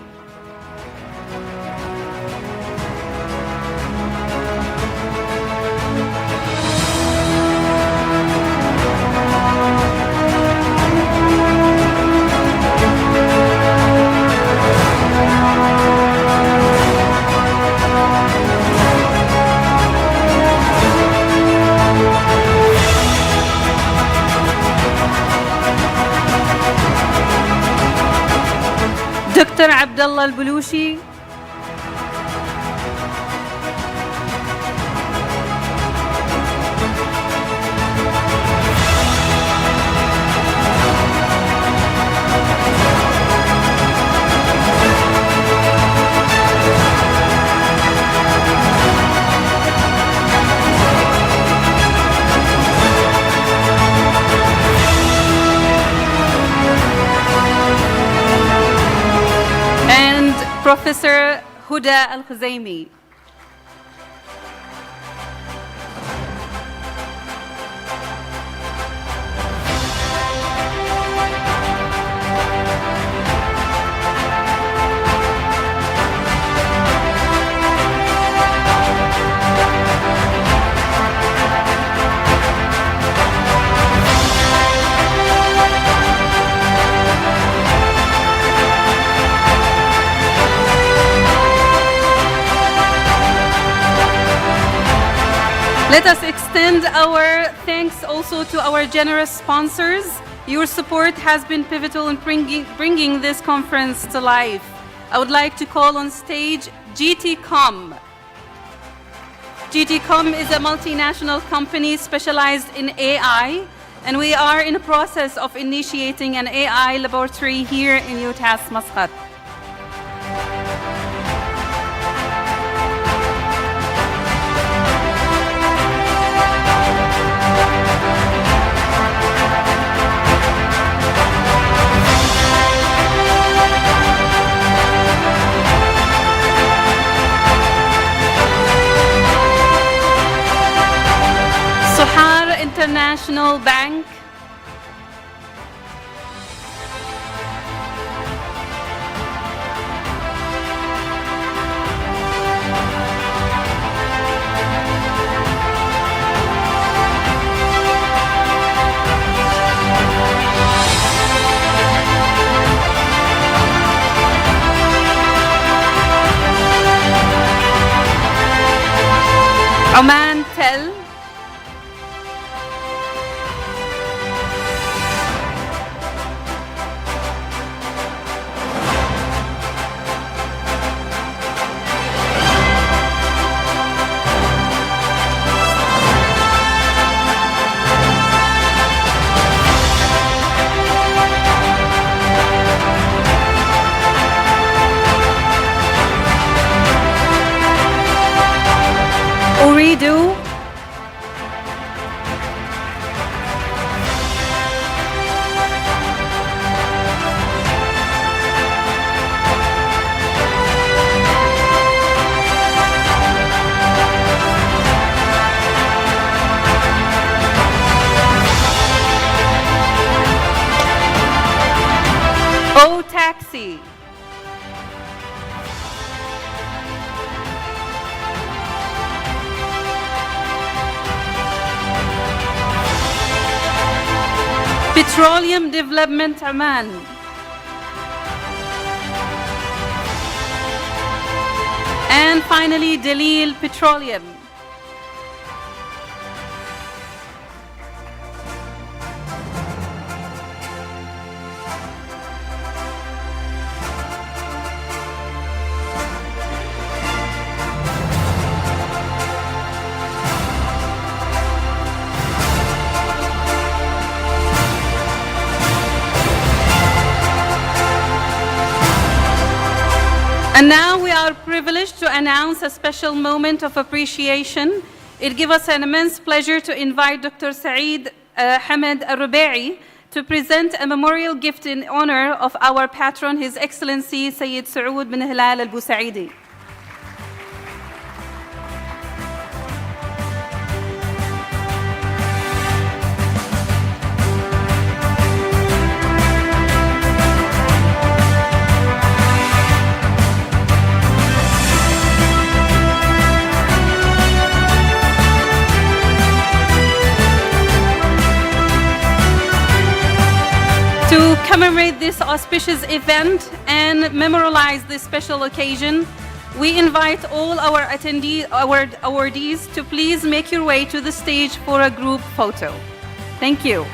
B: Dr. Abdullah Al-Bulushi. Professor Huda Al-Khuzaimi. Let us extend our thanks also to our generous sponsors. Your support has been pivotal in bringing this conference to life. I would like to call on stage GTCom. GTCom is a multinational company specialized in AI, and we are in the process of initiating an AI laboratory here in UTAS Muscat. International Bank. Oman Tel. Uridu. O Taxi. Petroleum Development Oman. And finally, Dalil Petroleum. And now we are privileged to announce a special moment of appreciation. It gives us an immense pleasure to invite Dr. Saeed Hamad Al-Rubai to present a memorial gift in honor of our patron, His Excellency Sayyid Saud bin Hilal Al-Busaidi. To commemorate this auspicious event and memorialize this special occasion, we invite all our awardees to please make your way to the stage for a group photo. Thank you.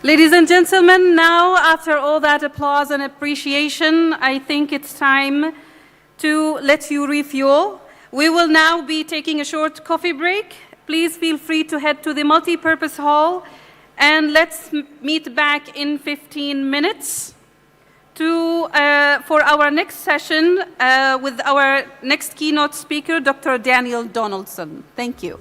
B: Ladies and gentlemen, now after all that applause and appreciation, I think it's time to let you refuel. We will now be taking a short coffee break. Please feel free to head to the multi-purpose hall, and let's meet back in 15 minutes for our next session with our next keynote speaker, Dr. Daniel Donaldson. Thank you.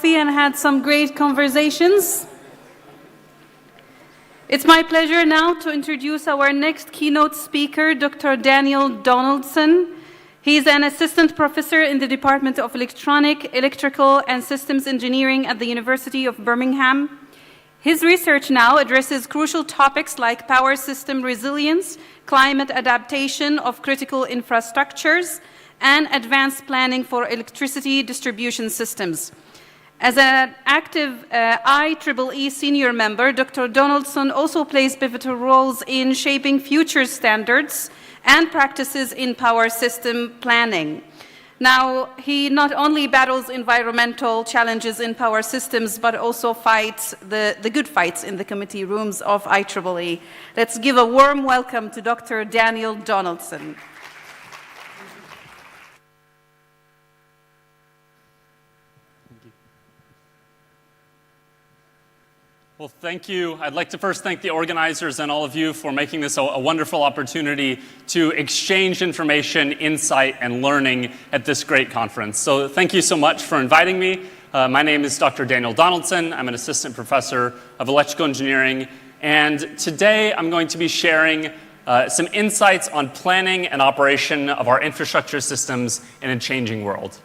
B: and had some great conversations. It's my pleasure now to introduce our next keynote speaker, Dr. Daniel Donaldson. He's an assistant professor in the Department of Electronic, Electrical, and Systems Engineering at the University of Birmingham. His research now addresses crucial topics like power system resilience, climate adaptation of critical infrastructures, and advanced planning for electricity distribution systems. As an active IEEE senior member, Dr. Donaldson also plays pivotal roles in shaping future standards and practices in power system planning. Now, he not only battles environmental challenges in power systems, but also fights the good fights in the committee rooms of IEEE. Let's give a warm welcome to Dr. Daniel Donaldson.
Q: Well, thank you. I'd like to first thank the organizers and all of you for making this a wonderful opportunity to exchange information, insight, and learning at this great conference. So thank you so much for inviting me. My name is Dr. Daniel Donaldson. I'm an assistant professor of electrical engineering. And today I'm going to be sharing some insights on planning and operation of our infrastructure systems in a changing world.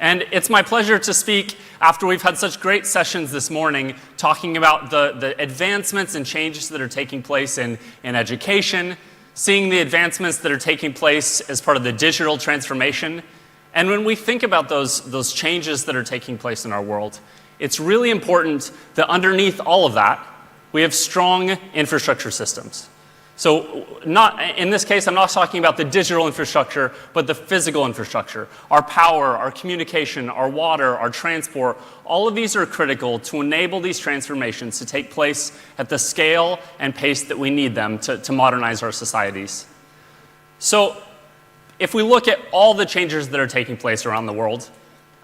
Q: And it's my pleasure to speak after we've had such great sessions this morning talking about the advancements and changes that are taking place in education, seeing the advancements that are taking place as part of the digital transformation. And when we think about those changes that are taking place in our world, it's really important that underneath all of that, we have strong infrastructure systems. So in this case, I'm not talking about the digital infrastructure, but the physical infrastructure. Our power, our communication, our water, our transport, all of these are critical to enable these transformations to take place at the scale and pace that we need them to modernize our societies. So if we look at all the changes that are taking place around the world,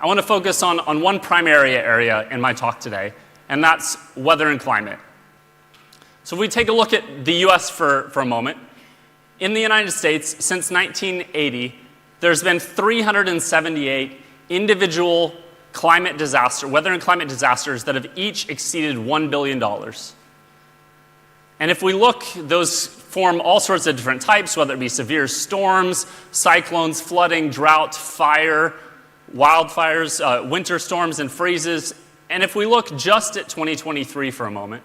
Q: I want to focus on one primary area in my talk today, and that's weather and climate. So if we take a look at the US for a moment, in the United States, since 1980, there's been 378 individual weather and climate disasters that have each exceeded $1 billion. And if we look, those form all sorts of different types, whether it be severe storms, cyclones, flooding, drought, fire, wildfires, winter storms and freezes. And if we look just at 2023 for a moment,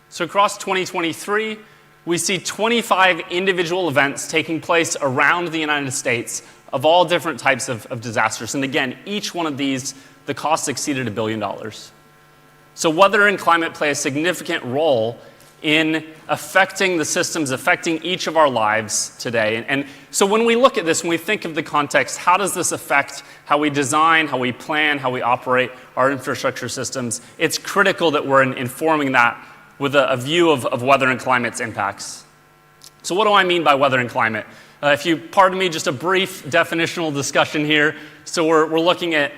Q: so across 2023, we see 25 individual events taking place around the United States of all different types of disasters. And again, each one of these, the cost exceeded $1 billion. So weather and climate play a significant role in affecting the systems, affecting each of our lives today. And so when we look at this, when we think of the context, how does this affect how we design, how we plan, how we operate our infrastructure systems? It's critical that we're informing that with a view of weather and climate's impacts. So what do I mean by weather and climate? If you pardon me, just a brief definitional discussion here. So we're looking at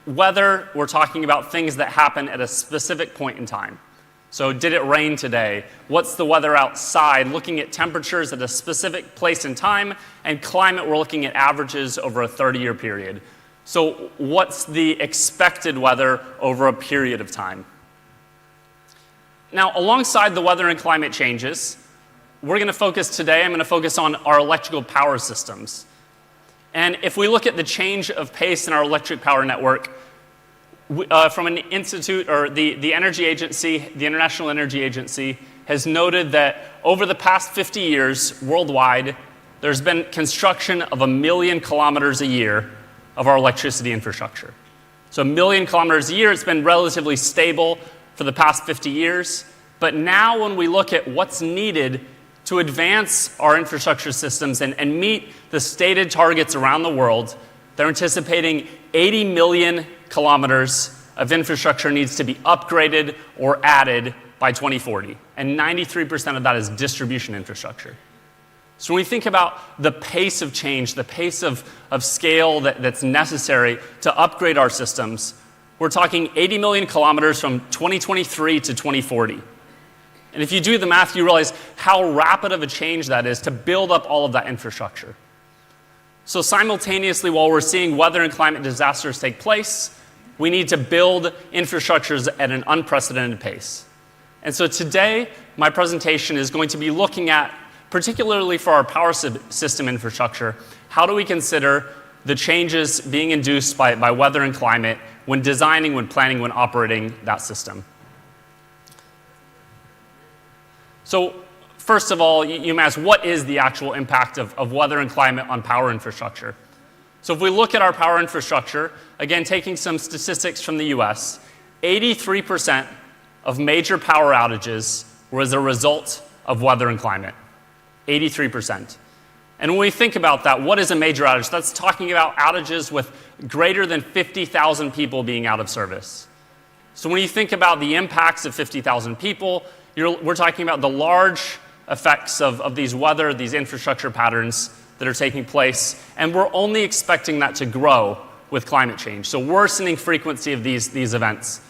Q: weather, we're talking about things that happen at a specific point in time. So did it rain today? What's the weather outside? Looking at temperatures at a specific place in time. And climate, we're looking at averages over a 30-year period. So what's the expected weather over a period of time? Now, alongside the weather and climate changes, I'm going to focus on our electrical power systems. And if we look at the change of pace in our electric power network, from an institute, or the energy agency, the International Energy Agency, has noted that over the past 50 years worldwide, there's been construction of 1 million kilometers a year of our electricity infrastructure. So 1 million kilometers a year, it's been relatively stable for the past 50 years. But now when we look at what's needed to advance our infrastructure systems and meet the stated targets around the world, they're anticipating 80 million kilometers of infrastructure needs to be upgraded or added by 2040. And 93% of that is distribution infrastructure. So when we think about the pace of change, the pace of scale that's necessary to upgrade our systems, we're talking 80 million kilometers from 2023 to 2040. And if you do the math, you realize how rapid of a change that is to build up all of that infrastructure. So simultaneously, while we're seeing weather and climate disasters take place, We need to build infrastructures at an unprecedented pace. And so today, my presentation is going to be looking at, particularly for our power system infrastructure, how do we consider the changes being induced by weather and climate when designing, when planning, when operating that system. So first of all, you may ask, what is the actual impact of weather and climate on power infrastructure? So if we look at our power infrastructure, again, taking some statistics from the US, 83% of major power outages were as a result of weather and climate. 83%. And when we think about that, what is a major outage? That's talking about outages with greater than 50,000 people being out of service. So when you think about the impacts of 50,000 people, we're talking about the large effects of these weather, these infrastructure patterns that are taking place, and we're only expecting that to grow with climate change. So worsening frequency of these events.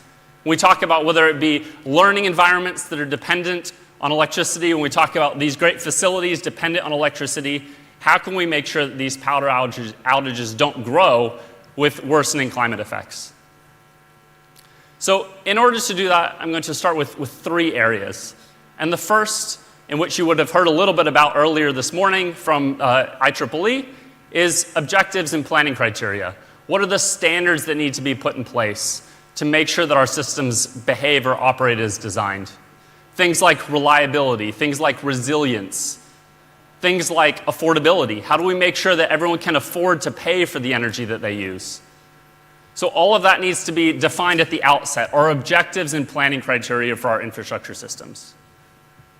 Q: When we talk about whether it be learning environments that are dependent on electricity, when we talk about these great facilities dependent on electricity, how can we make sure that these power outages don't grow with worsening climate effects? So in order to do that, I'm going to start with 3 areas. And the first, in which you would have heard a little bit about earlier this morning from IEEE, is objectives and planning criteria. What are the standards that need to be put in place to make sure that our systems behave or operate as designed? Things like reliability, things like resilience, things like affordability. How do we make sure that everyone can afford to pay for the energy that they use? So all of that needs to be defined at the outset, our objectives and planning criteria for our infrastructure systems.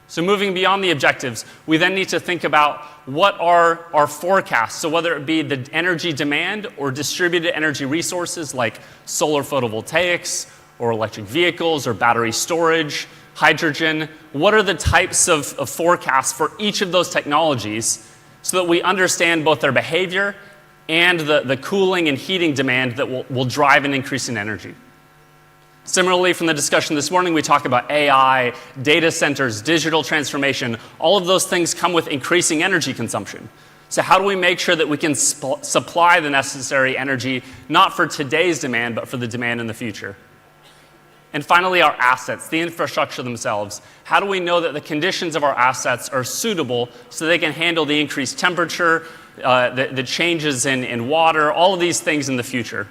Q: So moving beyond the objectives, we then need to think about what are our forecasts. So whether it be the energy demand or distributed energy resources like solar photovoltaics or electric vehicles or battery storage, hydrogen, what are the types of forecasts for each of those technologies so that we understand both their behavior and the cooling and heating demand that will drive an increase in energy. Similarly, from the discussion this morning, we talk about AI, data centers, digital transformation. All of those things come with increasing energy consumption. So how do we make sure that we can supply the necessary energy, not for today's demand, but for the demand in the future? And finally, our assets, the infrastructure themselves. How do we know that the conditions of our assets are suitable so they can handle the increased temperature, the changes in water, all of these things in the future?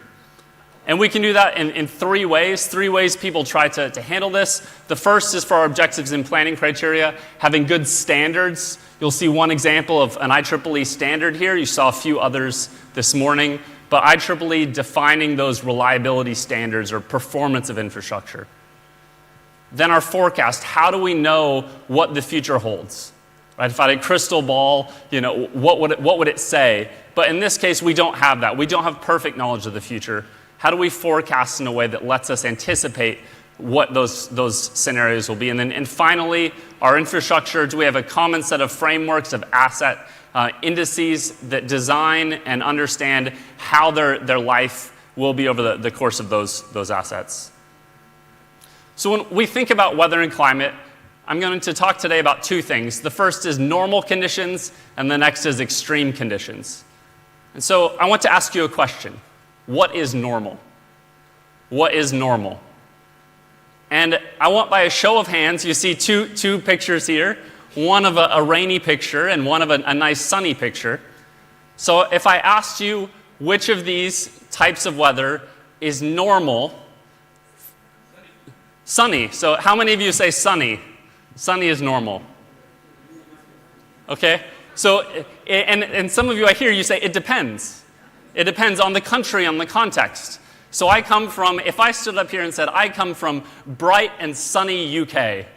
Q: And we can do that in 3 ways. 3 ways people try to handle this. The first is for our objectives and planning criteria, having good standards. You'll see one example of an IEEE standard here. You saw a few others this morning. But IEEE defining those reliability standards or performance of infrastructure. Then our forecast. How do we know what the future holds? Right? If I had a crystal ball, what would it say? But in this case, we don't have that. We don't have perfect knowledge of the future. How do we forecast in a way that lets us anticipate what those scenarios will be? And finally, our infrastructure. Do we have a common set of frameworks of asset indices that design and understand how their life will be over the course of those assets? So when we think about weather and climate, I'm going to talk today about 2 things. The first is normal conditions, and the next is extreme conditions. And so I want to ask you a question. What is normal? What is normal? And I want, by a show of hands, you see two pictures here, one of a rainy picture and one of a nice sunny picture. So if I asked you which of these types of weather is normal? Sunny. So how many of you say sunny? Sunny is normal. Okay? So, and some of you I hear you say it depends. It depends on the country, on the context. So if I stood up here and said, I come from bright and sunny UK,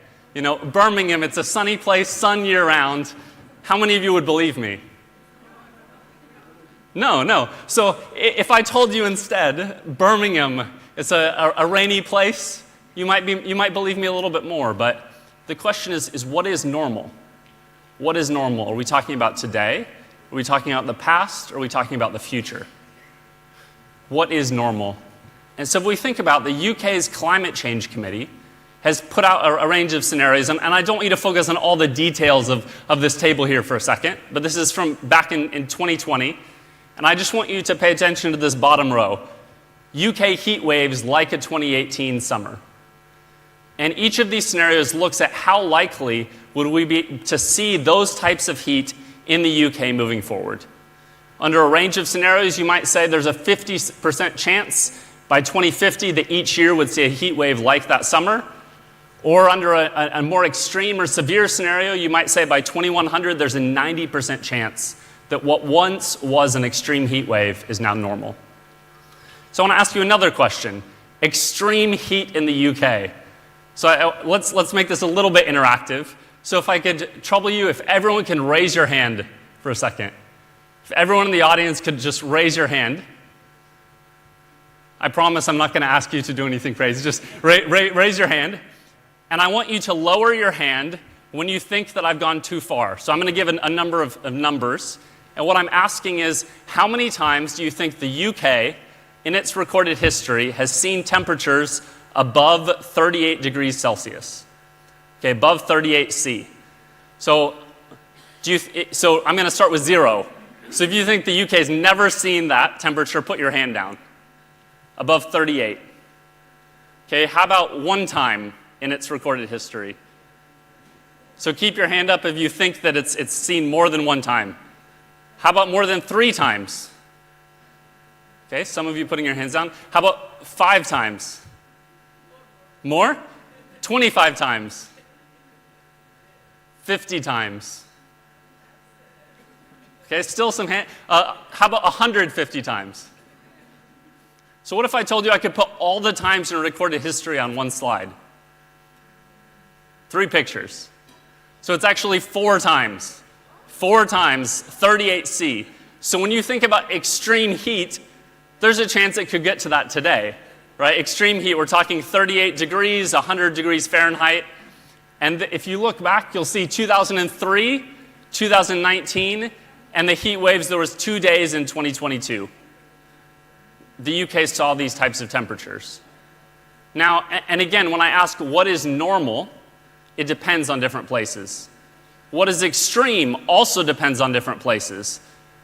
Q: Birmingham, it's a sunny place, sun year round, how many of you would believe me? No. So if I told you instead, Birmingham, it's a rainy place, you might believe me a little bit more. But the question is what is normal? What is normal? Are we talking about today? Are we talking about the past? Or are we talking about the future? What is normal? And so if we think about the UK's Climate Change Committee has put out a range of scenarios, and I don't want you to focus on all the details of this table here for a second, but this is from back in 2020, and I just want you to pay attention to this bottom row. UK heat waves like a 2018 summer. And each of these scenarios looks at how likely would we be to see those types of heat in the UK moving forward. Under a range of scenarios, you might say there's a 50% chance by 2050 that each year would see a heat wave like that summer. Or under a more extreme or severe scenario, you might say by 2100 there's a 90% chance that what once was an extreme heat wave is now normal. So I want to ask you another question. Extreme heat in the UK. So let's make this a little bit interactive. So if I could trouble you, if everyone can raise your hand for a second. If everyone in the audience could just raise your hand. I promise I'm not going to ask you to do anything crazy. Just raise your hand. And I want you to lower your hand when you think that I've gone too far. So I'm going to give a number of numbers. And what I'm asking is, how many times do you think the UK, in its recorded history, has seen temperatures above 38 degrees Celsius? Okay, above 38 C. So I'm going to start with 0. So if you think the UK has never seen that temperature, put your hand down. Above 38. Okay, how about one time in its recorded history? So keep your hand up if you think that it's seen more than one time. How about more than 3 times? Okay, some of you putting your hands down. How about 5 times? More? 25 times. 50 times. Okay, still some hand. How about 150 times? So what if I told you I could put all the times in recorded history on one slide? 3 pictures. So it's actually 4 times. 4 times 38 C. So when you think about extreme heat, there's a chance it could get to that today, right? Extreme heat, we're talking 38 degrees, 100 degrees Fahrenheit. And if you look back, you'll see 2003, 2019, and the heat waves, there was 2 days in 2022. The UK saw these types of temperatures. Now, and again, when I ask what is normal, it depends on different places. What is extreme also depends on different places.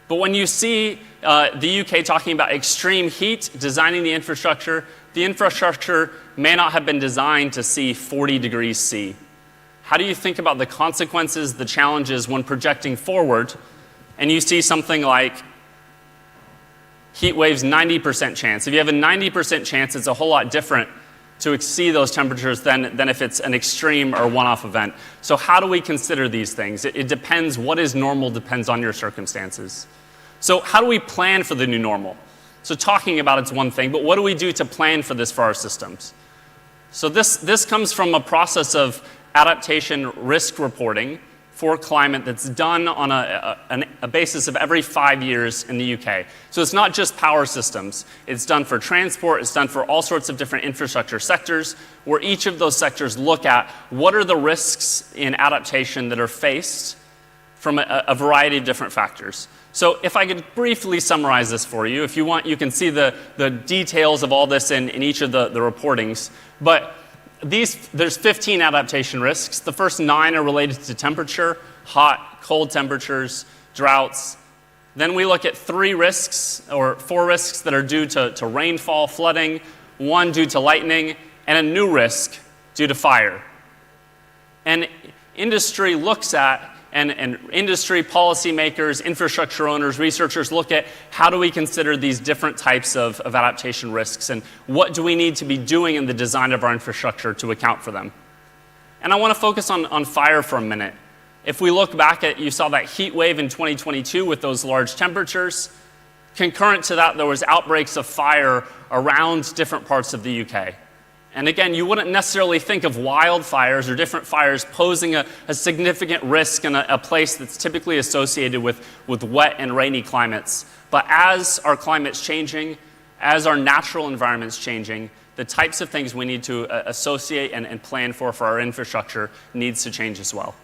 Q: But when you see the UK talking about extreme heat, designing the infrastructure may not have been designed to see 40 degrees C. How do you think about the consequences, the challenges when projecting forward, and you see something like heat waves 90% chance? If you have a 90% chance, it's a whole lot different to exceed those temperatures than if it's an extreme or one-off event. So how do we consider these things? It depends. What is normal depends on your circumstances. So how do we plan for the new normal? So talking about it's one thing, but what do we do to plan for this for our systems? So this comes from a process of adaptation risk reporting for climate that's done on a basis of every 5 years in the UK. So it's not just power systems. It's done for transport. It's done for all sorts of different infrastructure sectors, where each of those sectors look at what are the risks in adaptation that are faced from a variety of different factors. So if I could briefly summarize this for you, if you want, you can see the details of all this in each of the reportings. But there's 15 adaptation risks. The first 9 are related to temperature, hot, cold temperatures, droughts. Then we look at 3 risks, or 4 risks that are due to rainfall, flooding, 1 due to lightning, and a new risk due to fire. And industry looks at, and industry policymakers, infrastructure owners, researchers look at how do we consider these different types of adaptation risks, and what do we need to be doing in the design of our infrastructure to account for them. And I want to focus on fire for a minute. If we look back at, you saw that heat wave in 2022 with those large temperatures. Concurrent to that, there was outbreaks of fire around different parts of the UK. And again, you wouldn't necessarily think of wildfires or different fires posing a significant risk in a place that's typically associated with wet and rainy climates. But as our climate's changing, as our natural environment's changing, the types of things we need to associate and plan for our infrastructure needs to change as well.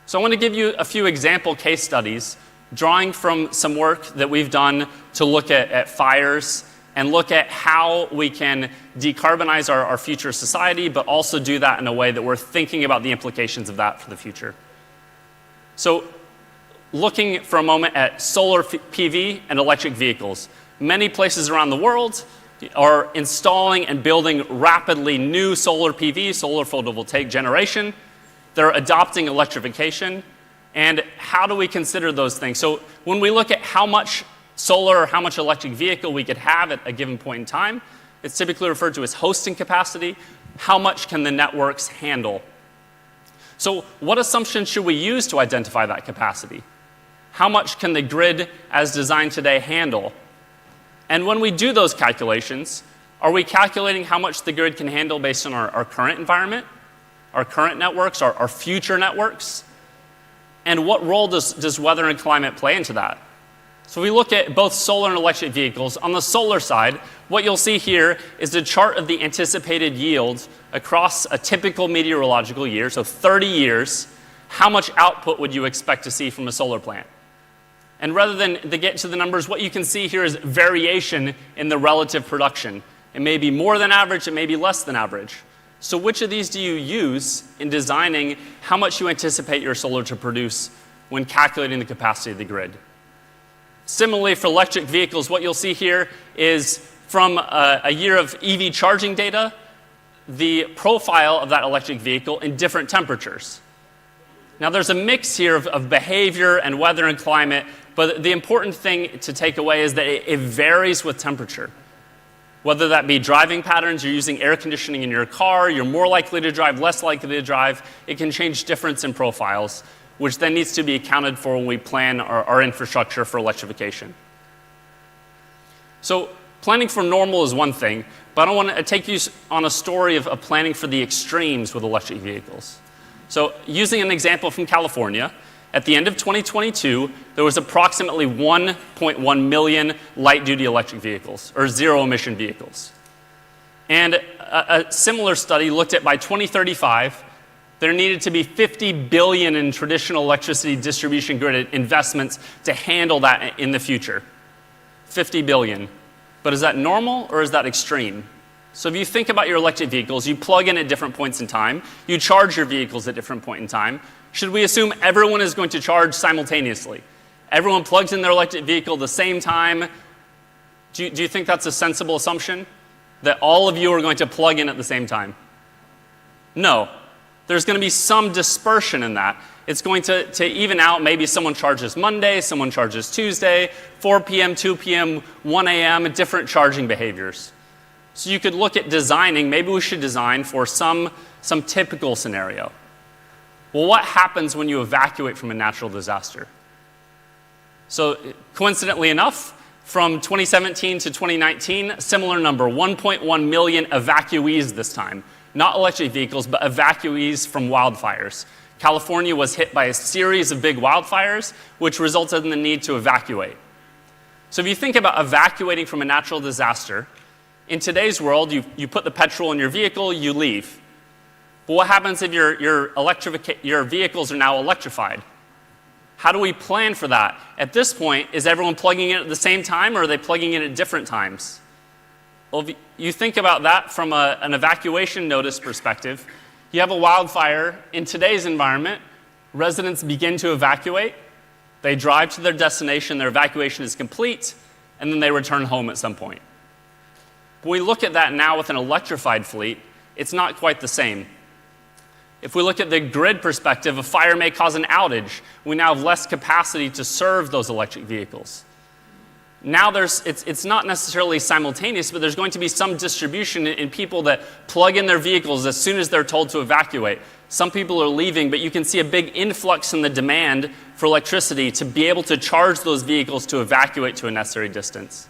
Q: So I want to give you a few example case studies, drawing from some work that we've done to look at fires and look at how we can decarbonize our future society, but also do that in a way that we're thinking about the implications of that for the future. So looking for a moment at solar PV and electric vehicles. Many places around the world are installing and building rapidly new solar PV, solar photovoltaic generation. They're adopting electrification. And how do we consider those things? So when we look at how much solar or how much electric vehicle we could have at a given point in time, it's typically referred to as hosting capacity. How much can the networks handle? So what assumptions should we use to identify that capacity? How much can the grid as designed today handle? And when we do those calculations, are we calculating how much the grid can handle based on our current environment, our current networks, our future networks? And what role does weather and climate play into that? So we look at both solar and electric vehicles. On the solar side, what you'll see here is a chart of the anticipated yield across a typical meteorological year, so 30 years. How much output would you expect to see from a solar plant? And rather than to get to the numbers, what you can see here is variation in the relative production. It may be more than average, it may be less than average. So which of these do you use in designing how much you anticipate your solar to produce when calculating the capacity of the grid? Similarly, for electric vehicles, what you'll see here is from a year of EV charging data, the profile of that electric vehicle in different temperatures. Now, there's a mix here of behavior and weather and climate, but the important thing to take away is that it varies with temperature. Whether that be driving patterns, you're using air conditioning in your car, you're more likely to drive, less likely to drive, it can change difference in profiles, which then needs to be accounted for when we plan our infrastructure for electrification. So planning for normal is one thing, but I want to take you on a story of planning for the extremes with electric vehicles. So using an example from California, at the end of 2022, there was approximately 1.1 million light-duty electric vehicles, or zero-emission vehicles. And a similar study looked at by 2035, there needed to be 50 billion in traditional electricity distribution grid investments to handle that in the future. 50 billion. But is that normal or is that extreme? So if you think about your electric vehicles, you plug in at different points in time, you charge your vehicles at different points in time. Should we assume everyone is going to charge simultaneously? Everyone plugs in their electric vehicle at the same time? Do you think that's a sensible assumption? That all of you are going to plug in at the same time? No. There's going to be some dispersion in that. It's going to even out. Maybe someone charges Monday, someone charges Tuesday, 4 p.m., 2 p.m., 1 a.m., different charging behaviors. So you could look at designing, maybe we should design for some typical scenario. Well, what happens when you evacuate from a natural disaster? So coincidentally enough, from 2017 to 2019, a similar number, 1.1 million evacuees this time. Not electric vehicles, but evacuees from wildfires. California was hit by a series of big wildfires, which resulted in the need to evacuate. So if you think about evacuating from a natural disaster, in today's world, you put the petrol in your vehicle, you leave. But what happens if your vehicles are now electrified? How do we plan for that? At this point, is everyone plugging in at the same time, or are they plugging in at different times? Well, if you think about that from an evacuation notice perspective, you have a wildfire. In today's environment, residents begin to evacuate. They drive to their destination, their evacuation is complete, and then they return home at some point. But we look at that now with an electrified fleet, it's not quite the same. If we look at the grid perspective, a fire may cause an outage. We now have less capacity to serve those electric vehicles. Now it's not necessarily simultaneous, but there's going to be some distribution in people that plug in their vehicles as soon as they're told to evacuate. Some people are leaving, but you can see a big influx in the demand for electricity to be able to charge those vehicles to evacuate to a necessary distance.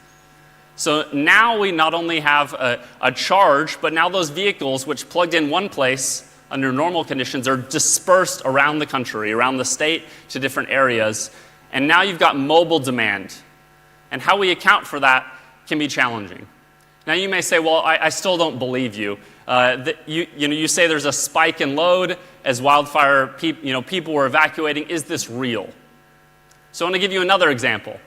Q: So now we not only have a charge, but now those vehicles which plugged in one place under normal conditions are dispersed around the country, around the state to different areas. And now you've got mobile demand. And how we account for that can be challenging. Now you may say, well, I still don't believe you. You say there's a spike in load as wildfire, people were evacuating. Is this real? So I want to give you another example.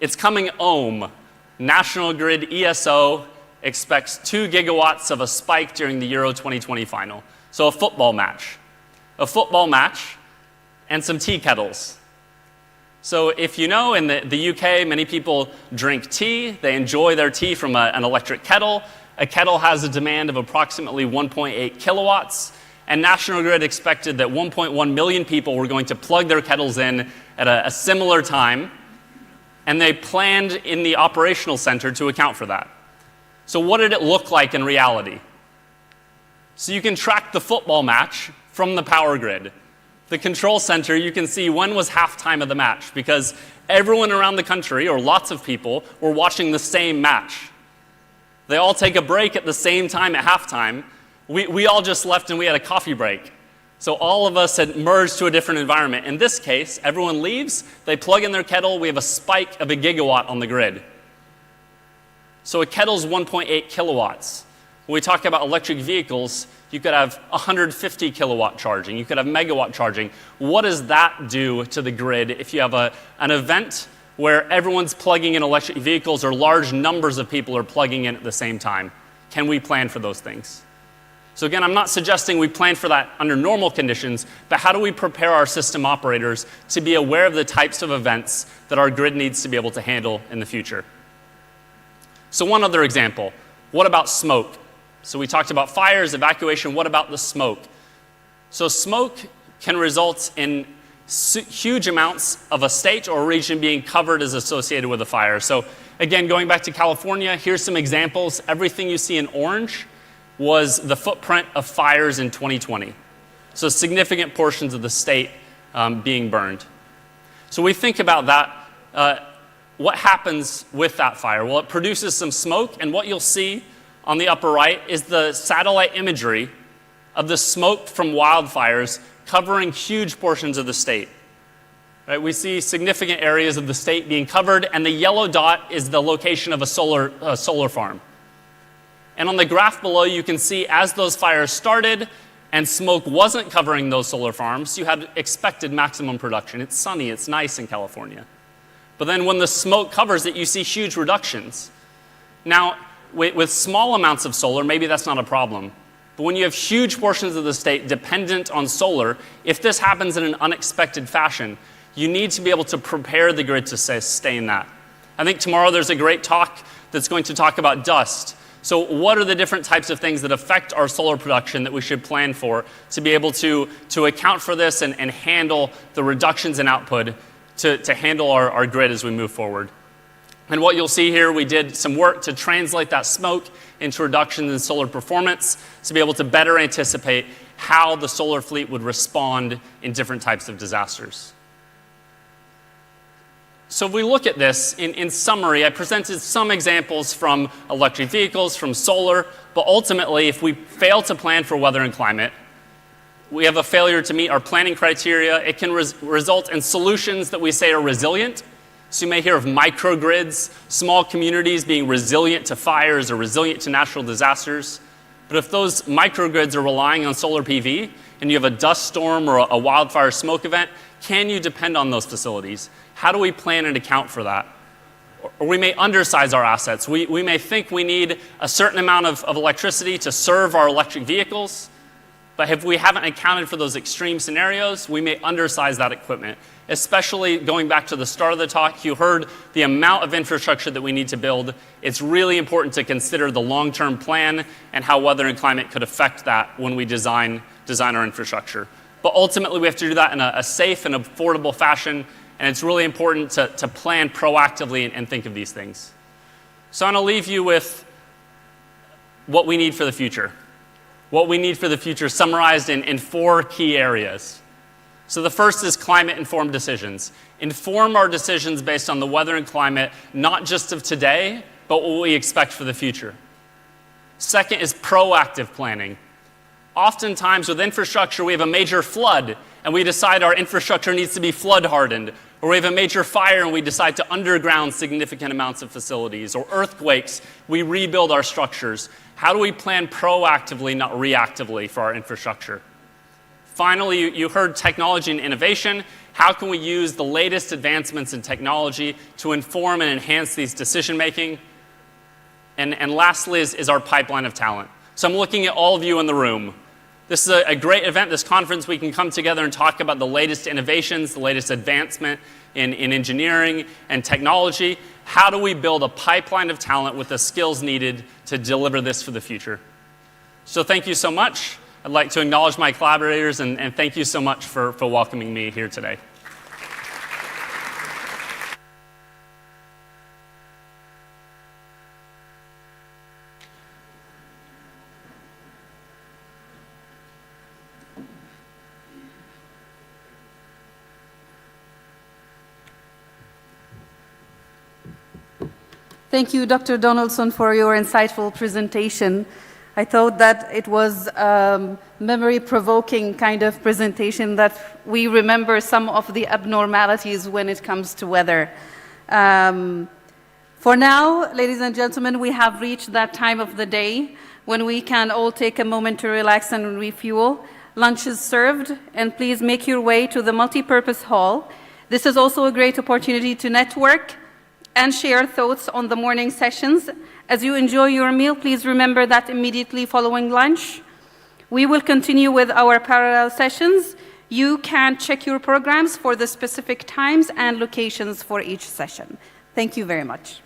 Q: It's coming ohm. National Grid ESO expects 2 gigawatts of a spike during the Euro 2020 final. So a football match and some tea kettles. So if you know, in the UK, many people drink tea. They enjoy their tea from an electric kettle. A kettle has a demand of approximately 1.8 kilowatts. And National Grid expected that 1.1 million people were going to plug their kettles in at a similar time. And they planned in the operational center to account for that. So what did it look like in reality? So you can track the football match from the power grid. The control center, you can see when was halftime of the match, because everyone around the country, or lots of people, were watching the same match. They all take a break at the same time at halftime. We all just left and we had a coffee break. So all of us had merged to a different environment. In this case, everyone leaves, they plug in their kettle, we have a spike of 1 gigawatt on the grid. So a kettle's 1.8 kilowatts. When we talk about electric vehicles, you could have 150 kilowatt charging, you could have megawatt charging. What does that do to the grid if you have an event where everyone's plugging in electric vehicles, or large numbers of people are plugging in at the same time? Can we plan for those things? So again, I'm not suggesting we plan for that under normal conditions, but how do we prepare our system operators to be aware of the types of events that our grid needs to be able to handle in the future? So one other example, what about smoke? So we talked about fires, evacuation, what about the smoke? So smoke can result in huge amounts of a state or a region being covered as associated with a fire. So again, going back to California, here's some examples. Everything you see in orange was the footprint of fires in 2020. So significant portions of the state being burned. So we think about that. What happens with that fire? Well, it produces some smoke, and what you'll see on the upper right is the satellite imagery of the smoke from wildfires covering huge portions of the state. Right? We see significant areas of the state being covered, and the yellow dot is the location of a solar farm. And on the graph below, you can see as those fires started and smoke wasn't covering those solar farms, you had expected maximum production. It's sunny, it's nice in California. But then when the smoke covers it, you see huge reductions. Now, with small amounts of solar, maybe that's not a problem. But when you have huge portions of the state dependent on solar, if this happens in an unexpected fashion, you need to be able to prepare the grid to sustain that. I think tomorrow there's a great talk that's going to talk about dust. So what are the different types of things that affect our solar production that we should plan for to be able to account for this and handle the reductions in output to handle our grid as we move forward? And what you'll see here, we did some work to translate that smoke into reductions in solar performance to be able to better anticipate how the solar fleet would respond in different types of disasters. So if we look at this, in summary, I presented some examples from electric vehicles, from solar, but ultimately, if we fail to plan for weather and climate, we have a failure to meet our planning criteria. It can result in solutions that we say are resilient. So you may hear of microgrids, small communities being resilient to fires or resilient to natural disasters. But if those microgrids are relying on solar PV and you have a dust storm or a wildfire smoke event, can you depend on those facilities? How do we plan and account for that? Or we may undersize our assets. We may think we need a certain amount of electricity to serve our electric vehicles, but if we haven't accounted for those extreme scenarios, we may undersize that equipment. Especially going back to the start of the talk, you heard the amount of infrastructure that we need to build. It's really important to consider the long-term plan and how weather and climate could affect that when we design our infrastructure. But ultimately, we have to do that in a safe and affordable fashion, and it's really important to plan proactively and think of these things. So I'm going to leave you with what we need for the future. What we need for the future summarized in 4 key areas. So the first is climate-informed decisions. Inform our decisions based on the weather and climate, not just of today, but what we expect for the future. Second is proactive planning. Oftentimes with infrastructure, we have a major flood, and we decide our infrastructure needs to be flood-hardened. Or we have a major fire, and we decide to underground significant amounts of facilities. Or earthquakes, we rebuild our structures. How do we plan proactively, not reactively, for our infrastructure? Finally, you heard technology and innovation. How can we use the latest advancements in technology to inform and enhance these decision-making? And lastly is our pipeline of talent. So I'm looking at all of you in the room. This is a great event, this conference. We can come together and talk about the latest innovations, the latest advancement in engineering and technology. How do we build a pipeline of talent with the skills needed to deliver this for the future? So thank you so much. I'd like to acknowledge my collaborators and thank you so much for welcoming me here today.
B: Thank you, Dr. Donaldson, for your insightful presentation. I thought that it was a memory-provoking kind of presentation that we remember some of the abnormalities when it comes to weather. For now, ladies and gentlemen, we have reached that time of the day when we can all take a moment to relax and refuel. Lunch is served, and please make your way to the multi-purpose hall. This is also a great opportunity to network and share thoughts on the morning sessions. As you enjoy your meal, please remember that immediately following lunch, we will continue with our parallel sessions. You can check your programs for the specific times and locations for each session. Thank you very much.